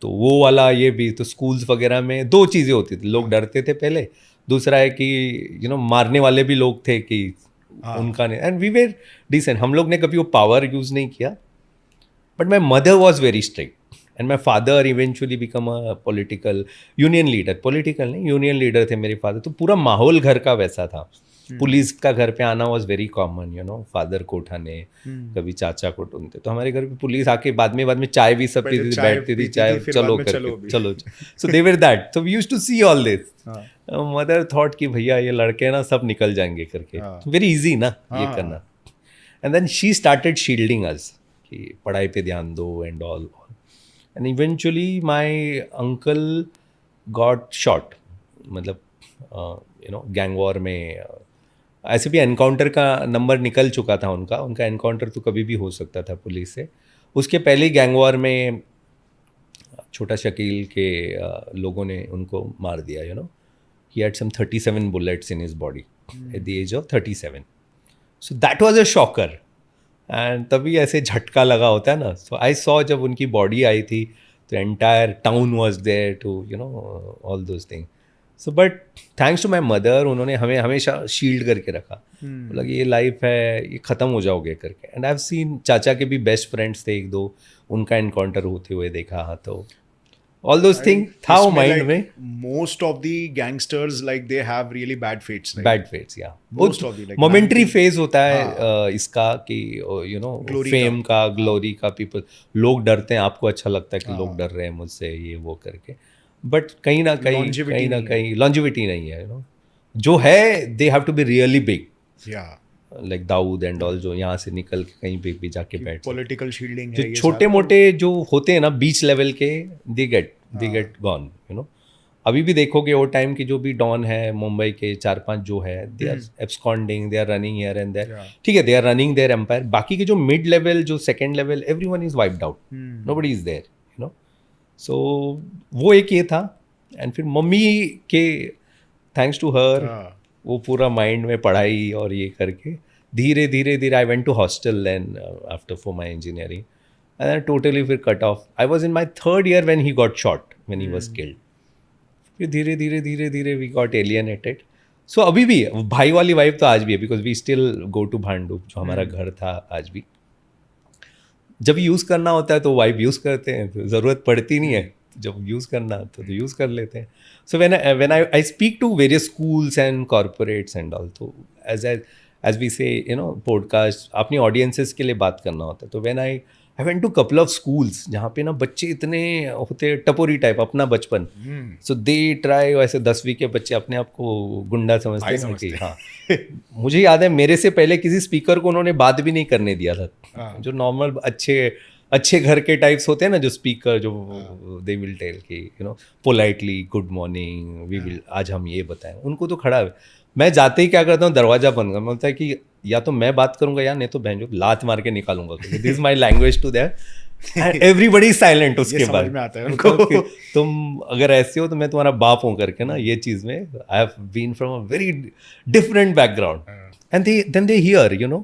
तो वो वाला ये भी. तो स्कूल्स वगैरह में दो चीज़ें होती थी, लोग डरते थे पहले, दूसरा है कि यू नो मारने वाले भी लोग थे कि उनका नहीं. And we were decent. हम लोग ने कभी वो पावर यूज़ नहीं किया. But my mother was very strict and my father eventually become a political union leader. Political नहीं, यूनियन लीडर थे मेरे फादर. तो पूरा माहौल घर का वैसा था. पुलिस का घर पे आना was very common, you know. Father को उठाने, कभी चाचा को ढूंढते. तो हमारे घर पे पुलिस आके बाद में चाय भी सब पीती थी, बैठती थी, चाय चलो करके चलो. So they were that. So we used to see all this. Mother thought कि भैया ये लड़के ना सब निकल जाएंगे करके. वेरी इजी ना ये करना. And then she started shielding us कि पढ़ाई पे ध्यान दो and all. And eventually my uncle got shot. मतलब यू नो गैंग वॉर में ऐसे भी एनकाउंटर का नंबर निकल चुका था उनका एनकाउंटर तो कभी भी हो सकता था पुलिस से. उसके पहले ही गैंग वॉर में छोटा शकील के लोगों ने उनको मार दिया, you know. He had some 37 bullets in his body at the age of 37. So that was a shocker. And तभी ऐसे झटका लगा होता है ना. सो आई सॉ जब उनकी बॉडी आई थी तो entire town was there to you know all those thing. So but thanks to my mother, उन्होंने हमें हमेशा शील्ड करके रखा. बोला कि ये लाइफ है, ये ख़त्म हो जाओगे करके. एंड आई हैव सीन चाचा के भी बेस्ट फ्रेंड्स थे एक दो, उनका एनकाउंटर होते हुए देखा. हाँ, तो ऑल दोज थिंग था वो माइंड में. Most of the gangsters like they have really bad fates. Bad fates, या मोमेंटरी फेज होता है इसका कि यू नो फेम का, ग्लोरी का. पीपल, लोग डरते हैं, आपको अच्छा लगता है कि लोग डर रहे हैं मुझसे, ये वो करके. बट कहीं ना कहीं लॉन्जिविटी नहीं है, यू नो. जो है they have to be really big, like Dawood and all, जो यहाँ से निकल के कहीं पे भी जाके बैठ. पॉलिटिकल शील्डिंग जो छोटे मोटे जो होते हैं ना बीच लेवल के, they get gone, you know. अभी भी देखोगे वो टाइम की जो भी डॉन है मुंबई के 4-5 जो है, they are absconding, they are running here and there. ठीक है, they are running there empire. बाकी के जो मिड लेवल, जो second level, everyone is wiped out, nobody is there, you know. So वो एक ये था. एंड फिर मम्मी के थैंक्स टू हर वो पूरा माइंड में पढ़ाई और ये करके धीरे धीरे I went to hostel then after for my engineering. And I totally फिर cut off. I was in my 3rd year when he got shot, when he was killed. फिर धीरे धीरे वी गॉट एलियनेटेड. सो अभी भी भाई वाली vibe तो आज भी है, because we still go to Bhandup, जो हमारा घर था आज भी. जब यूज़ करना होता है तो वाइब यूज़ करते हैं, तो ज़रूरत पड़ती नहीं है. जब यूज़ करना तो यूज़ कर लेते हैं. So when I speak to various schools and corporates and all, तो as we say you know podcast अपनी ऑडियंसेस के लिए बात करना होता है. तो when I went to couple of schools जहाँ पे ना बच्चे इतने होते टपोरी टाइप, अपना बचपन. सो दे ट्राई, ऐसे 10वीं के बच्चे अपने आप को गुंडा समझते हैं कि हाँ. मुझे याद है मेरे से पहले किसी स्पीकर को उन्होंने बात भी नहीं करने दिया था. जो नॉर्मल अच्छे घर के टाइप्स होते हैं ना, जो स्पीकर, जो दे विल टेल कि you know politely good morning, we will, आज हम ये बताएं. उनको तो खड़ा है. मैं जाते ही क्या करता हूँ, दरवाजा बंद कर, बोलता है कि या तो मैं बात करूंगा या नहीं तो बहन जो लात मार के निकालूंगा. This is my language to that. Everybody silent. उसके बाद में आता है उनको तुम अगर ऐसे हो तो मैं तुम्हारा बाप हूँ करके ना. ये चीज़ में I have been from a very different background. And then they hear, you know,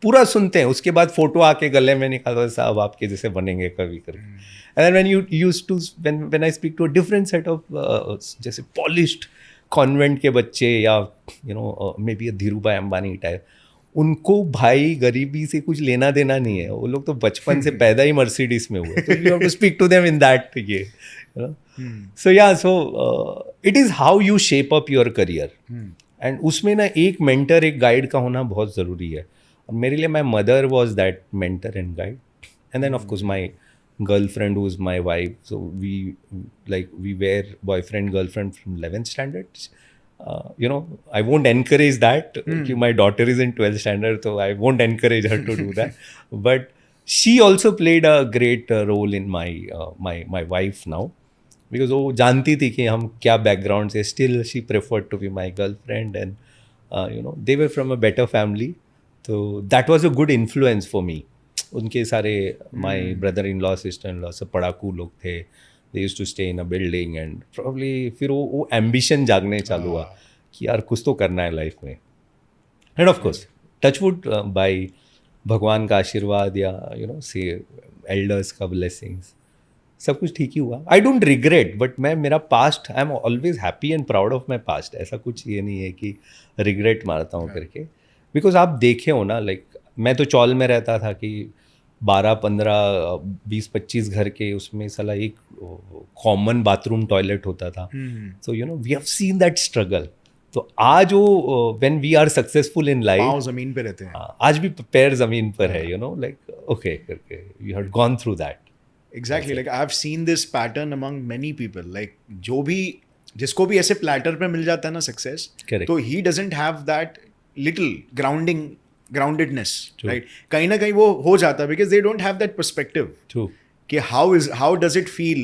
पूरा सुनते हैं. उसके बाद फोटो आके गले में निकालते हैं, साहब आपके जैसे बनेंगे कभी करके. And when you used to, when I speak to a different set of जैसे पॉलिश्ड कॉन्वेंट के बच्चे, या you know maybe Dhiru bhai Ambani type, उनको भाई गरीबी से कुछ लेना देना नहीं है. वो लोग तो बचपन से पैदा ही मर्सिडीज में हुए. तो you have to speak to them in that, ये you know. So yeah, so it is how you shape up your career. And उसमें ना एक मेंटर, एक गाइड का होना बहुत ज़रूरी है. मेरे लिए my mother was that mentor and guide, and then of course my girlfriend who's my wife, so we were boyfriend girlfriend from 11th standard. I won't encourage that. My daughter is in 12th standard, so I won't encourage her to do that. But she also played a great role in my wife now, because वो जानती थी कि हम क्या background से, still she preferred to be my girlfriend, and they were from a better family, so that was a good influence for me. उनके सारे my brother in law sister in law सब पढ़ाकू लोग थे, they used to stay in a building, and probably फिर वो ambition जागने चालू हुआ कि यार कुछ तो करना है लाइफ में. And of course touchwood by भगवान का आशीर्वाद या से एल्डर्स का ब्लेसिंग्स, सब कुछ ठीक ही हुआ. आई डोंट रिग्रेट, बट मेरा past, I am always happy and proud of my past. ऐसा कुछ ये नहीं है कि रिग्रेट मारता हूँ करके, बिकॉज आप देखे हो ना, लाइक मैं तो चौल में रहता था कि 12, 15, 20, 25 घर के उसमें साला एक कॉमन बाथरूम टॉयलेट होता था. So we have seen that struggle. तो आज वो when we are successful in life, जमीन पे रहते हैं, आज भी पैर जमीन पर है, लाइक ओके करके you have gone through that. Exactly, like I have seen this pattern among many people. Like जो भी जिसको भी ऐसे प्लेटर पे मिल जाता है ना सक्सेस, तो he doesn't have that little groundedness, right? कहीं ना कहीं वो हो जाता है, because they don't have that perspective. True. कि how does it feel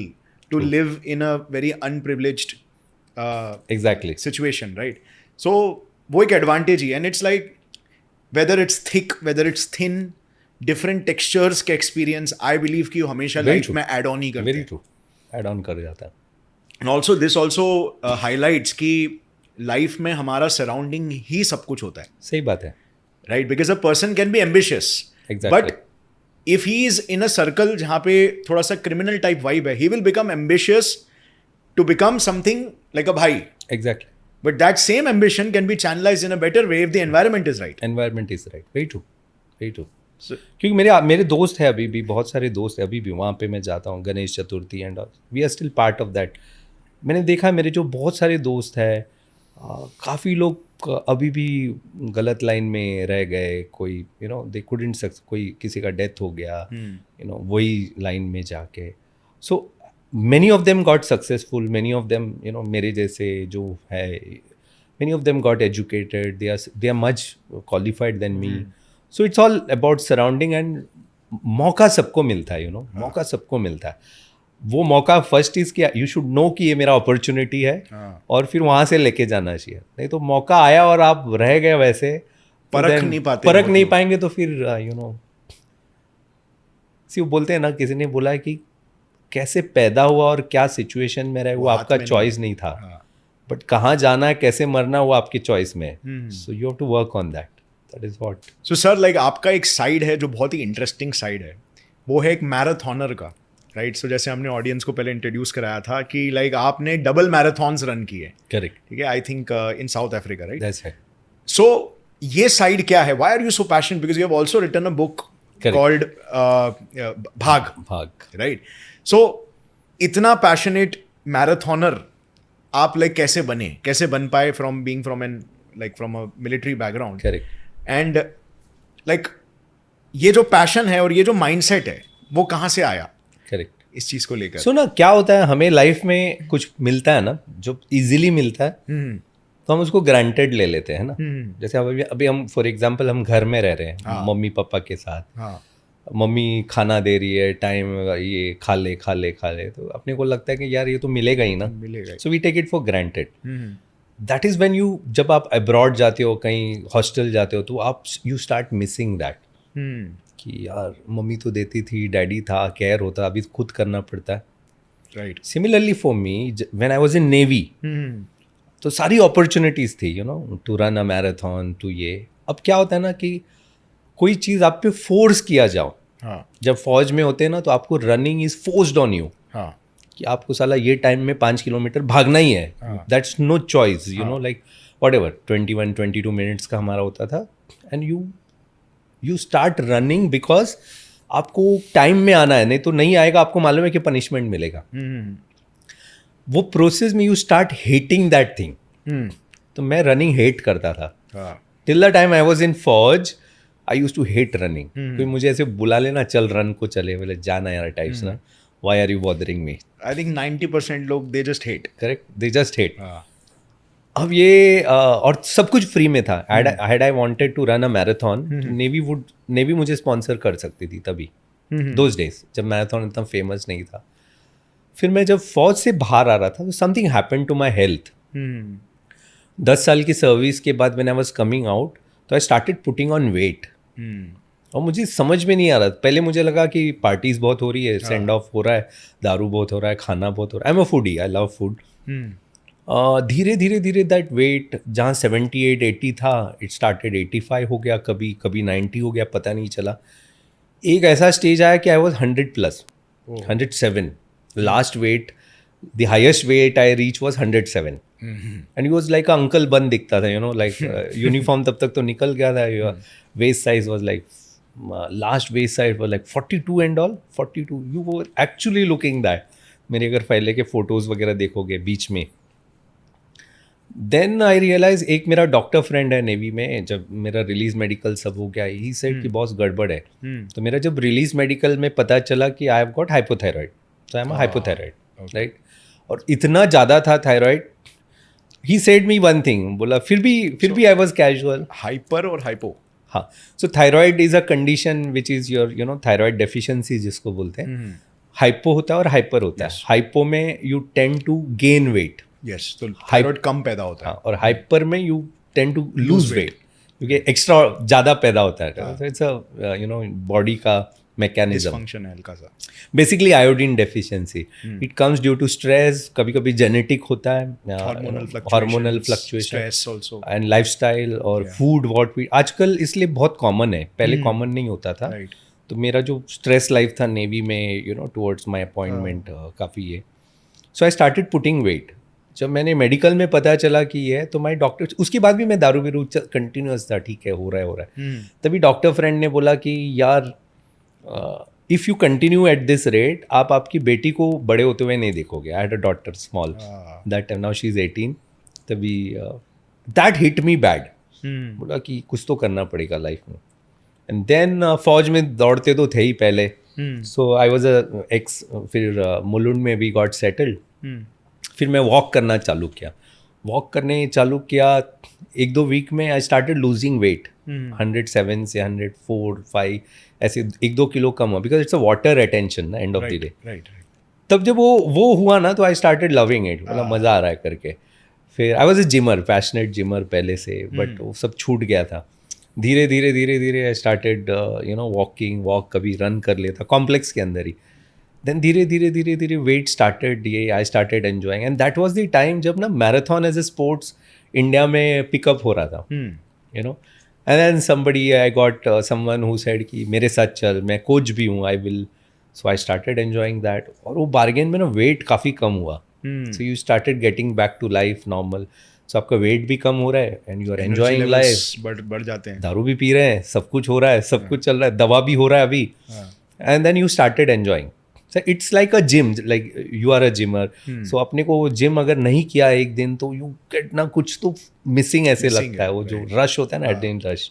to live in a very unprivileged exactly situation, right? So वो एक advantage he, and it's like whether it's thick, whether it's thin, different textures के experience, I believe कि हमेशा life में add on ही करते हैं. Very true. Add on कर जाता है. And also this also highlights कि life में हमारा surrounding ही सब कुछ होता है. सही बात है. Right, because a person can be ambitious, exactly. But if he is in a circle जहाँ पे थोड़ा सा criminal type vibe है, he will become ambitious to become something like a भाई. Exactly. But that same ambition can be channelized in a better way if the environment is right. Environment is right. Very true. Very true. क्योंकि मेरे दोस्त हैं, अभी भी बहुत सारे दोस्त हैं, अभी भी वहाँ पे मैं जाता हूँ, Ganesh Chaturthi and we are still part of that. मैंने देखा मेरे जो बहुत सारे दोस्त हैं, काफ़ी लोग अभी भी गलत लाइन में रह गए. कोई दे कुडंट सक्सेस, कोई किसी का डेथ हो गया, वही लाइन में जाके. So many of them got successful, many of them मेरे जैसे जो है, many of them got educated, they are much qualified than me. So it's all about surrounding, and मौका सबको मिलता है, मौका सबको मिलता है. वो मौका फर्स्ट इज कि यू शुड नो कि ये मेरा अपॉर्चुनिटी है, और फिर वहाँ से लेके जाना चाहिए. नहीं तो मौका आया और आप रह गए वैसे, परख नहीं पाएंगे, तो फिर वो बोलते हैं ना, किसी ने बोला है कि कैसे पैदा हुआ और क्या सिचुएशन में रहे वो आपका चॉइस नहीं था, बट कहाँ जाना है, कैसे मरना, वो आपकी चॉइस में है. So you have to work on that. That is what. So sir, like आपका एक साइड है जो बहुत ही इंटरेस्टिंग साइड है, वो है एक मैराथॉनर का, राइट? सो जैसे हमने ऑडियंस को पहले इंट्रोड्यूस कराया था कि लाइक आपने डबल मैराथॉन्स रन किए. करेक्ट. ठीक है, I think in South Africa, right? That's right. So ये साइड क्या है? Why are you so passionate? Because you have also written a book called Bhaag, right? So इतना पैशनेट मैराथॉनर आप like कैसे बन पाए from being from a military background? Correct. And like ये जो पैशन है और ये जो माइंडसेट है वो कहाँ से आया? करेक्ट. इस चीज को लेकर ना क्या होता है, हमें लाइफ में कुछ मिलता है ना जो इजीली मिलता है, तो हम उसको ग्रांटेड ले लेते हैं ना. जैसे अभी हम फॉर एग्जांपल हम घर में रह रहे हैं मम्मी पापा के साथ, मम्मी खाना दे रही है, टाइम ये खा ले, तो अपने को लगता है कि यार ये तो मिलेगा ही ना, so we take it for granted. That is when you, जब आप अब्रॉड जाते हो, कहीं हॉस्टल जाते हो, तो आप यू स्टार्ट मिसिंग दैट कि यार मम्मी तो देती थी, डैडी था, केयर होता, अभी खुद करना पड़ता है. Right. Similarly for me when I was in navy, तो सारी अपॉर्चुनिटीज थी to run a marathon, to ये. अब क्या होता है ना कि कोई चीज़ आप पे फोर्स किया जाओ. जब फौज में होते हैं ना, तो आपको running is forced on you, कि आपको साला ये टाइम में 5 किलोमीटर भागना ही है. That's no choice, like whatever 21-22 minutes का हमारा होता था, and you start running because आपको टाइम में आना है, नहीं तो नहीं आएगा, आपको मालूम है कि पनिशमेंट मिलेगा. वो प्रोसेस में you start hating that thing. तो मैं रनिंग हेट करता था till the time I was इन फौज. आई यूज टू हेट रनिंग, क्योंकि मुझे ऐसे बुला लेना, चल रन को चले, बोले जाना यार टाइप्स ना, why are you bothering me. I think 90% लोग they just hate. Correct, they just hate. अब ये और सब कुछ फ्री में था. Had I wanted to run a marathon, navy मुझे स्पॉन्सर कर सकती थी तभी, दोज डेज जब मैराथन इतना फेमस नहीं था. फिर मैं जब फौज से बाहर आ रहा था तो something happened to my health. 10 साल की सर्विस के बाद when I was coming out, तो I started putting on weight. और मुझे समझ में नहीं आ रहा. पहले मुझे लगा कि पार्टीज बहुत हो रही है, सेंड ऑफ हो रहा है, दारू बहुत हो रहा है, खाना बहुत हो रहा है. आई am a foodie, I love food. धीरे धीरे धीरे दैट वेट जहाँ 78-80 था, इट स्टार्टेड 85 हो गया, कभी 90 हो गया, पता नहीं चला. एक ऐसा स्टेज आया कि I was 100+, 107. Last weight, the highest weight I reach was 107. And he was like uncle बन दिखता था, यू नो, लाइक यूनिफॉर्म तब तक तो निकल गया था. Waste size was like, last waste size was like 42 and all. 42, you were actually looking that. मेरे अगर पहले के फोटोज वगैरह देखोगे बीच में. देन आई रियलाइज, एक मेरा डॉक्टर फ्रेंड है नेवी में, जब मेरा रिलीज मेडिकल सब हो गया, ही सेड कि बॉस गड़बड़ है. तो मेरा जब रिलीज मेडिकल में पता चला कि I have got hypothyroid, so I am hypothyroid, right. और इतना ज़्यादा था thyroid. He said me one thing, बोला फिर भी आई वॉज कैजुअल. हाइपर और हाइपो. हाँ, so thyroid is a condition which is your, you know, thyroid deficiency जिसको बोलते हैं. हाइपो होता है और हाइपर होता है. हाइपो में you tend to gain weight. Yes, तो थायराइड कम पैदा होता है. और हाइपर में you tend to lose weight, क्योंकि एक्स्ट्रा ज़्यादा पैदा होता है. It's a, you know, body का मैकेनिज्म, फंक्शन है हल्का सा. Basically iodine deficiency. It comes due to stress, कभी कभी जेनेटिक होता है, हार्मोनल फ्लक्चुएशन एंड लाइफस्टाइल और फूड व्हाट वी. आजकल इसलिए बहुत कॉमन है, पहले कॉमन नहीं होता था. तो मेरा जो स्ट्रेस लाइफ था नेवी में, you know, towards my appointment, काफ़ी है. सो आई स्टार्टेड पुटिंग वेट. जब मैंने मेडिकल में पता चला कि ये है, तो माई डॉक्टर, उसके बाद भी मैं दारू भी कंटिन्यूस था, ठीक है, हो रहा है. तभी डॉक्टर फ्रेंड ने बोला कि यार, if you continue at this rate, आप आपकी बेटी को बड़े होते हुए नहीं देखोगे. I had a daughter small that time, now she is 18. तभी दैट हिट मी बैड. बोला कि कुछ तो करना पड़ेगा लाइफ में. एंड देन फौज में दौड़ते तो थे ही पहले. सो आई वॉज अ एक्स. फिर मुलुंड में वी गॉट सेटल्ड. फिर मैं वॉक करना चालू किया. 1-2 वीक में आई स्टार्टेड लूजिंग वेट. 107 से 104-5 ऐसे 1-2 किलो कम हुआ, because it's a water retention ना, एंड ऑफ द डे. तब जब वो हुआ ना, तो आई स्टार्टेड लविंग इट. मतलब मज़ा आ रहा है करके. फिर आई वॉज अ जिमर, पैशनेट जिमर पहले से, बट वो सब छूट गया था. धीरे धीरे I started, you know, walk, कभी रन कर लेता कॉम्प्लेक्स के अंदर ही. देन धीरे धीरे वेट स्टार्टेड, ये I started enjoying. And that was the time जब ना marathon as a sports India में पिकअप हो रहा था, you no. And then somebody, I got someone who said कि मेरे साथ चल, मैं कोच भी हूँ, I will. So I started enjoying that. और वो बार्गेन में ना वेट काफ़ी कम हुआ. So you started getting back to life normal. So आपका वेट भी कम हो रहा है and you are enjoying life. बढ़ जाते हैं, दारू भी पी रहे हैं, सब कुछ हो रहा है, सब कुछ चल रहा है, दवा भी हो रहा है अभी. And then you started enjoying. So it's like a gym, like you are a gymmer. So अपने को जिम अगर नहीं किया एक दिन, तो you get ना कुछ तो मिसिंग ऐसे लगता है. वो जो रश होता है ना, adrenaline rush.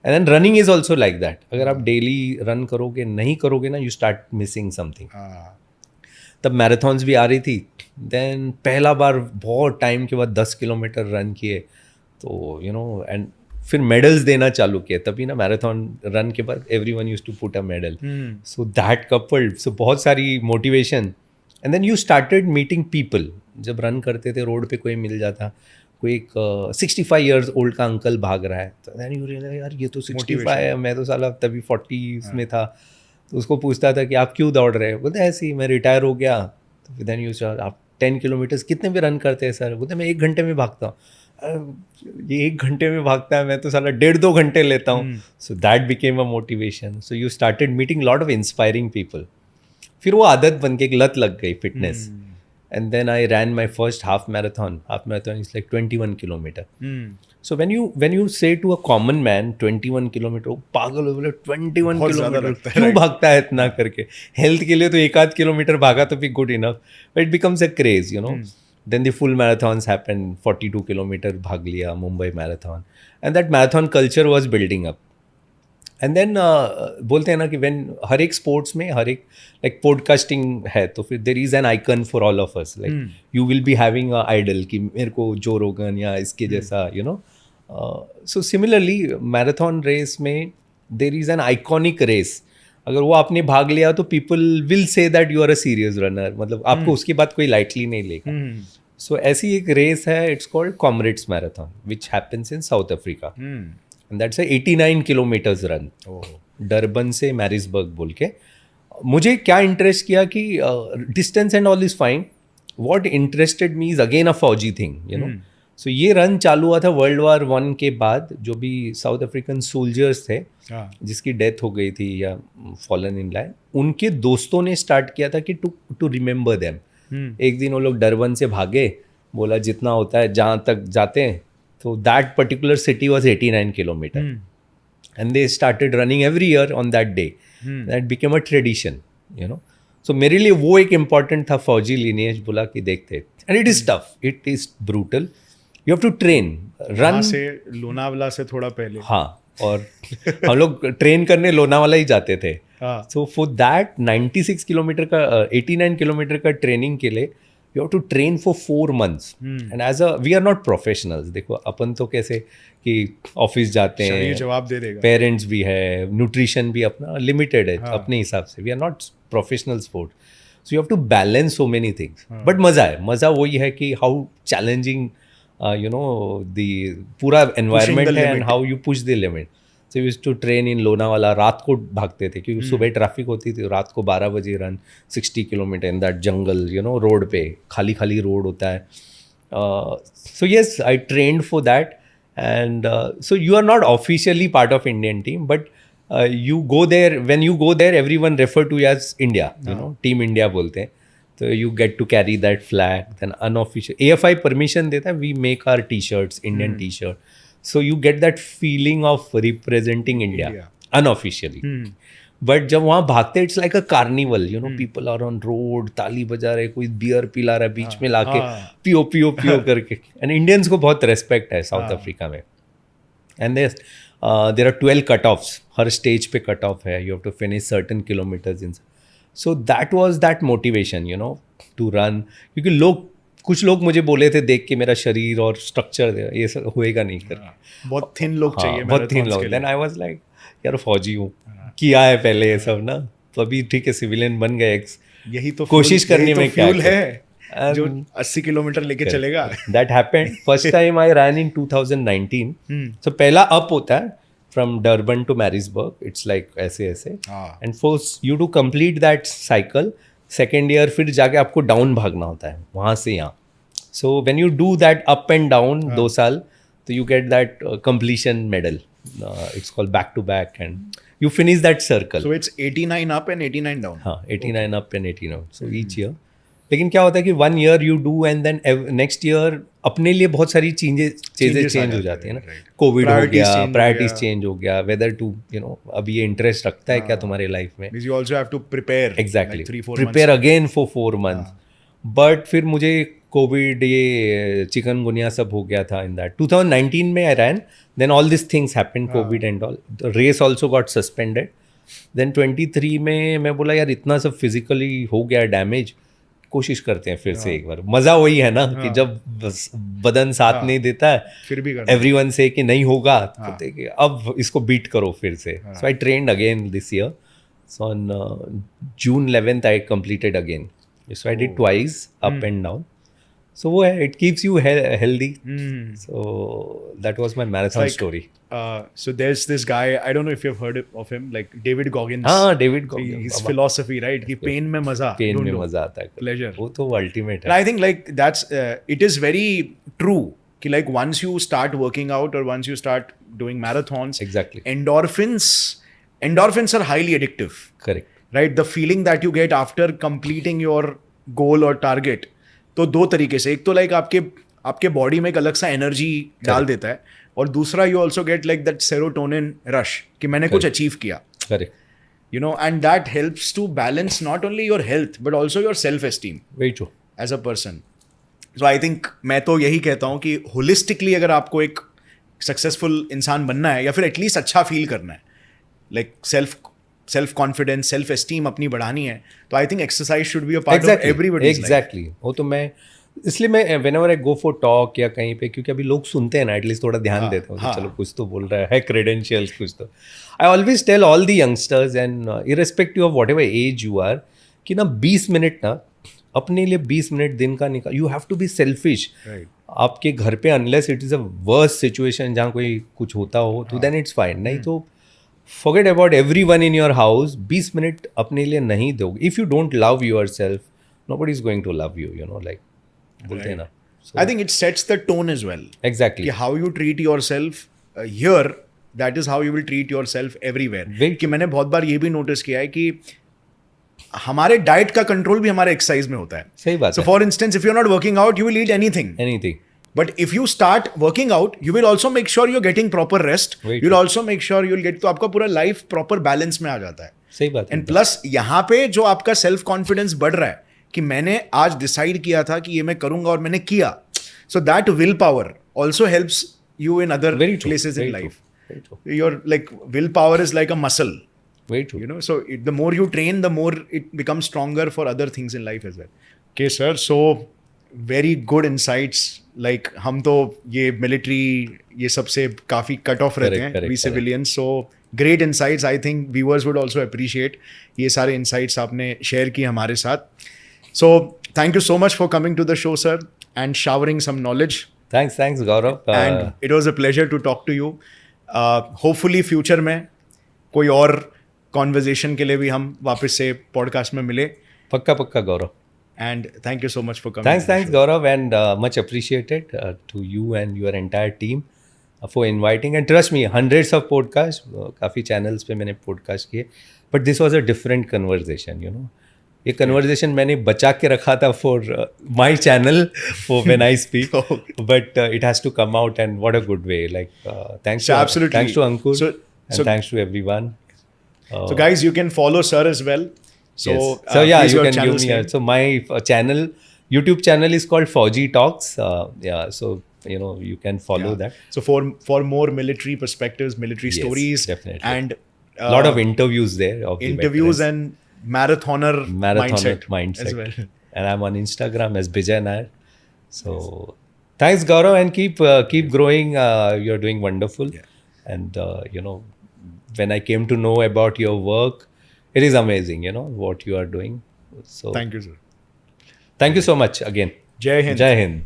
And then running is also like that. अगर आप डेली रन करोगे, नहीं करोगे ना, यू स्टार्ट मिसिंग समथिंग. तब मैराथन्स भी आ रही थी. देन पहला बार बहुत टाइम के बाद 10 किलोमीटर रन किए, तो यू नो, एंड फिर मेडल्स देना चालू किए. तभी ना मैराथन रन के बाद everyone used to put a medal. So that coupled, so बहुत सारी motivation. And then you started meeting people. जब रन करते थे, रोड पे कोई मिल जाता, कोई एक 65 ईयर्स ओल्ड का अंकल भाग रहा है, तो देन यू रियलाइज, यार ये तो 65 है, मैं तो साला तभी 40 में था. तो उसको पूछता था कि आप क्यों दौड़ रहे हो? बोलते ऐसे ही, मैं रिटायर हो गया. तो देन यू स्टार्ट, आप 10 किलोमीटर्स कितने पे रन करते हैं सर? बोलते मैं 1 घंटे में भागता हूँ. ये 1 घंटे में भागता है, मैं तो साला 1.5-2 घंटे लेता हूँ. So that became a motivation. So you started meeting lot of inspiring people. फिर वो आदत बन के एक लत लग गई, fitness. And then I ran my first half marathon is like 21 kilometre. So when you say to a common man 21 kilometre, पागल हो, बोले 21 किलोमीटर क्यों भागता है इतना करके? हेल्थ के लिए तो 1-8 किलोमीटर भागा तो भी good enough. It becomes a craze, you know. Then the full marathons happened, 42 kilometer भाग लिया, Mumbai marathon. And that marathon culture was building up. And then बोलते हैं ना कि व्हेन हर एक स्पोर्ट्स में हर एक लाइक पॉडकास्टिंग है तो फिर there is an icon for all of us, like you will be having a idol कि मेरे को जो रोगन या इसके जैसा you know. So similarly marathon race में there is an iconic race. अगर वो आपने भाग लिया तो people will say that you are a serious runner, मतलब आपको उसके बाद कोई लाइटली नहीं लेगा. सो ऐसी एक रेस है, it's called comrades marathon which happens in South Africa and that's 89 kilometres run Durban से मैरिसबर्ग बोल के. मुझे क्या इंटरेस्ट किया कि distance and all is fine, what interested me is again a फौजी थिंग यू नो. सो ये रन चालू हुआ था वर्ल्ड वार 1 के बाद. जो भी साउथ अफ्रीकन सोल्जर्स थे जिसकी डेथ हो गई थी या फॉलन इन लाइन, उनके दोस्तों ने स्टार्ट किया था कि टू रिमेंबर देम. एक दिन वो लोग डरबन से भागे, बोला जितना होता है जहाँ तक जाते हैं. तो that particular city was 89 kilometre and they started running every year on that day. That became a tradition you know. So मेरे लिए वो एक इम्पॉर्टेंट था फौजी लिनिएज. बोला कि देखते, and it is tough, it is brutal, you have to train run से लोनावाला से थोड़ा पहले. हाँ, और हम लोग ट्रेन करने लोनावाला ही जाते थे. सो फॉर दैट 96 किलोमीटर का 89 किलोमीटर का ट्रेनिंग के लिए you have to train for 4 months and as a we are not professionals. देखो अपन तो कैसे कि ऑफिस जाते हैं, जवाब दे देगा, पेरेंट्स भी है, न्यूट्रिशन भी अपना लिमिटेड है अपने हिसाब से. We are not professional sport, so you have to balance so many things. But मज़ा है, मज़ा वही है कि how challenging you know the पूरा environment है and how you push the limit. So we used to train in Lonavala. रात को भागते थे क्योंकि सुबह ट्रैफिक होती थी. रात को 12 बजे run 60 kilometre in that jungle you know, road पे खाली रोड होता है. So yes, I trained for that and so you are not officially part of Indian team but you go there, when you go there everyone refer to you as India, you know, Team India बोलते हैं. तो you get to carry that flag. Then unofficial AFI permission देता है, we make our t shirts, Indian t shirt. So you get that feeling of representing India unofficially. But जब वहाँ भागते it's like a carnival you know, people are on road, ताली बजा रहे, कोई beer पिला रहा है बीच में लाके, पियो पियो पियो करके. एंड इंडियंस को बहुत रेस्पेक्ट है साउथ अफ्रीका में. And there are 12 cut offs, हर स्टेज पे कट ऑफ है. You have to finish certain kilometres in. So that was that motivation you know to run. क्योंकि कुछ लोग मुझे बोले थे देख के मेरा शरीर और स्ट्रक्चर ये सब होएगा नहीं करके, बहुत थिन लोग चाहिए, बहुत थिन लोग. देन आई वाज लाइक यार फौजी हूँ, किया है पहले ये सब ना, तो अभी ठीक है सिविलियन बन गए. यही तो कोशिश करने में क्या है जो 80 किलोमीटर लेके चलेगा. That happened. First time I run in 2019. सो पहला अप होता है from Durban to Marisburg, it's like ऐसे and for you to complete that cycle second year फिर जाके आपको डाउन भागना होता है वहाँ से यहाँ. so when you do that up and down 2 साल तो you get that completion medal. It's called back to back and you finish that circle. So it's 89 up and 89 down. हाँ, 89 up and 89 down. So each year. लेकिन क्या होता है कि 1 year you do and then next year अपने लिए बहुत सारी चीज़ें चेंज हो जाती है ना. कोविड हो गया, प्रायोरिटीज चेंज हो गया, वेदर टू यू नो अब ये इंटरेस्ट रखता है क्या तुम्हारे लाइफ में. You also have to prepare. Exactly. Prepare again for 4 months. But फिर मुझे कोविड ये चिकनगुनिया सब हो गया था इन दैट 2019 में I ran. Then all this things happened, covid and all. Race also got suspended. Then 23 में मैं बोला यार इतना सब फिजिकली हो गया डैमेज, कोशिश करते हैं फिर से एक बार. मज़ा वही है ना कि जब बदन साथ नहीं देता है फिर भी एवरीवन से कि नहीं होगा तो अब इसको बीट करो फिर से. So I trained again this year. So on June 11th I completed again. So I did twice up and down. So it keeps you healthy. So that was my marathon story. So there's this guy, I don't know if you've heard of him, like David Goggins. David Goggins. His philosophy, right? कि pain में मजा. Pain में मजा आता है. Pleasure. वो तो ultimate है. And I think like that's it is very true. कि like once you start working out or once you start doing marathons, exactly. Endorphins are highly addictive. Correct. Right? The feeling that you get after completing your goal or target. तो 2 तरीके से, एक तो like आपके body में एक अलग सा एनर्जी डाल देता है, और दूसरा you also get like that serotonin rush कि मैंने कुछ अचीव किया. You no, and that helps to balance not only your health but also your self esteem as a person. So I think मैं तो यही कहता हूँ कि होलिस्टिकली अगर आपको एक सक्सेसफुल इंसान बनना है या फिर एटलीस्ट अच्छा फील करना है, like self confidence, self esteem अपनी बढ़ानी है, तो I think exercise should be a part of everybody's life. Exactly. वो तो मैं इसलिए मैं whenever I go for talk या कहीं पे, क्योंकि अभी लोग सुनते हैं ना, एटलीस्ट थोड़ा ध्यान देते हैं, चलो कुछ तो बोल रहा है credentials कुछ तो. I always tell all the youngsters and irrespective of whatever age you are कि ना 20 मिनट ना अपने लिए 20 मिनट दिन का निकाल. You have to be selfish. आपके घर पे unless it is a worst situation जहाँ कोई कुछ होता हो तो देन इट्स फाइन. नहीं तो forget about everyone in your house. 20 minute अपने लिए नहीं दोगे. If you don't love yourself, nobody is going to love you, you know, like बोलते हैं ना. I think it sets the tone as well. Exactly. कि how you treat yourself here, that is how you will treat yourself everywhere. कि मैंने बहुत बार ये भी notice किया है कि हमारे डाइट का कंट्रोल भी हमारे एक्सरसाइज में होता है. सही बात है. So for instance, if you're not working out, you will eat anything. But if you start working out, you will also make sure you're getting proper rest. You'll also make sure you'll get, तो आपका पूरा life proper balance में आ जाता है. सही बात है. And plus यहाँ पे जो आपका सेल्फ कॉन्फिडेंस बढ़ रहा है कि मैंने आज डिसाइड किया था कि ये मैं करूंगा और मैंने किया. So that will power also helps you in other places in life. Your like will power is like a muscle. Very true. You know, so the more you train, the more it becomes stronger for other things in life as well. Okay, sir. So very good insights. Like हम तो ये military ये सबसे काफ़ी cut off रहते हैं, we civilians. So great insights. I think viewers would also appreciate ये सारे insights आपने share किए हमारे साथ. So thank you so much for coming to the show, sir, and showering some knowledge. Thanks, Gaurav. And it was a pleasure to talk to you. Hopefully future में कोई और conversation के लिए भी हम वापस से पॉडकास्ट में मिले. पक्का Gaurav. And thank you so much for coming. Thanks Gaurav and much appreciated to you and your entire team for inviting. And trust me, hundreds of podcast, काफ़ी चैनल्स पे मैंने पॉडकास्ट किए, but this was a different conversation. You know, ये conversation मैंने बचा के रखा था for my channel for when I speak, but it has to come out and what a good way. Like thanks to Ankur and thanks to everyone. So guys, you can follow sir as well. So, yes. So yeah, you can give me. So my channel, YouTube channel is called Fauji Talks. Yeah, so you know you can follow that. So for more military perspectives, military stories, definitely. And a lot of interviews there. Of interviews and marathoner mindset as well. And I'm on Instagram as Bijay Nair. So thanks Gaurav, and keep growing. You're doing wonderful. Yeah. And you know, when I came to know about your work, it is amazing, you know, what you are doing. So thank you, sir. Thank you so much again. Jai Hind. Jai Hind.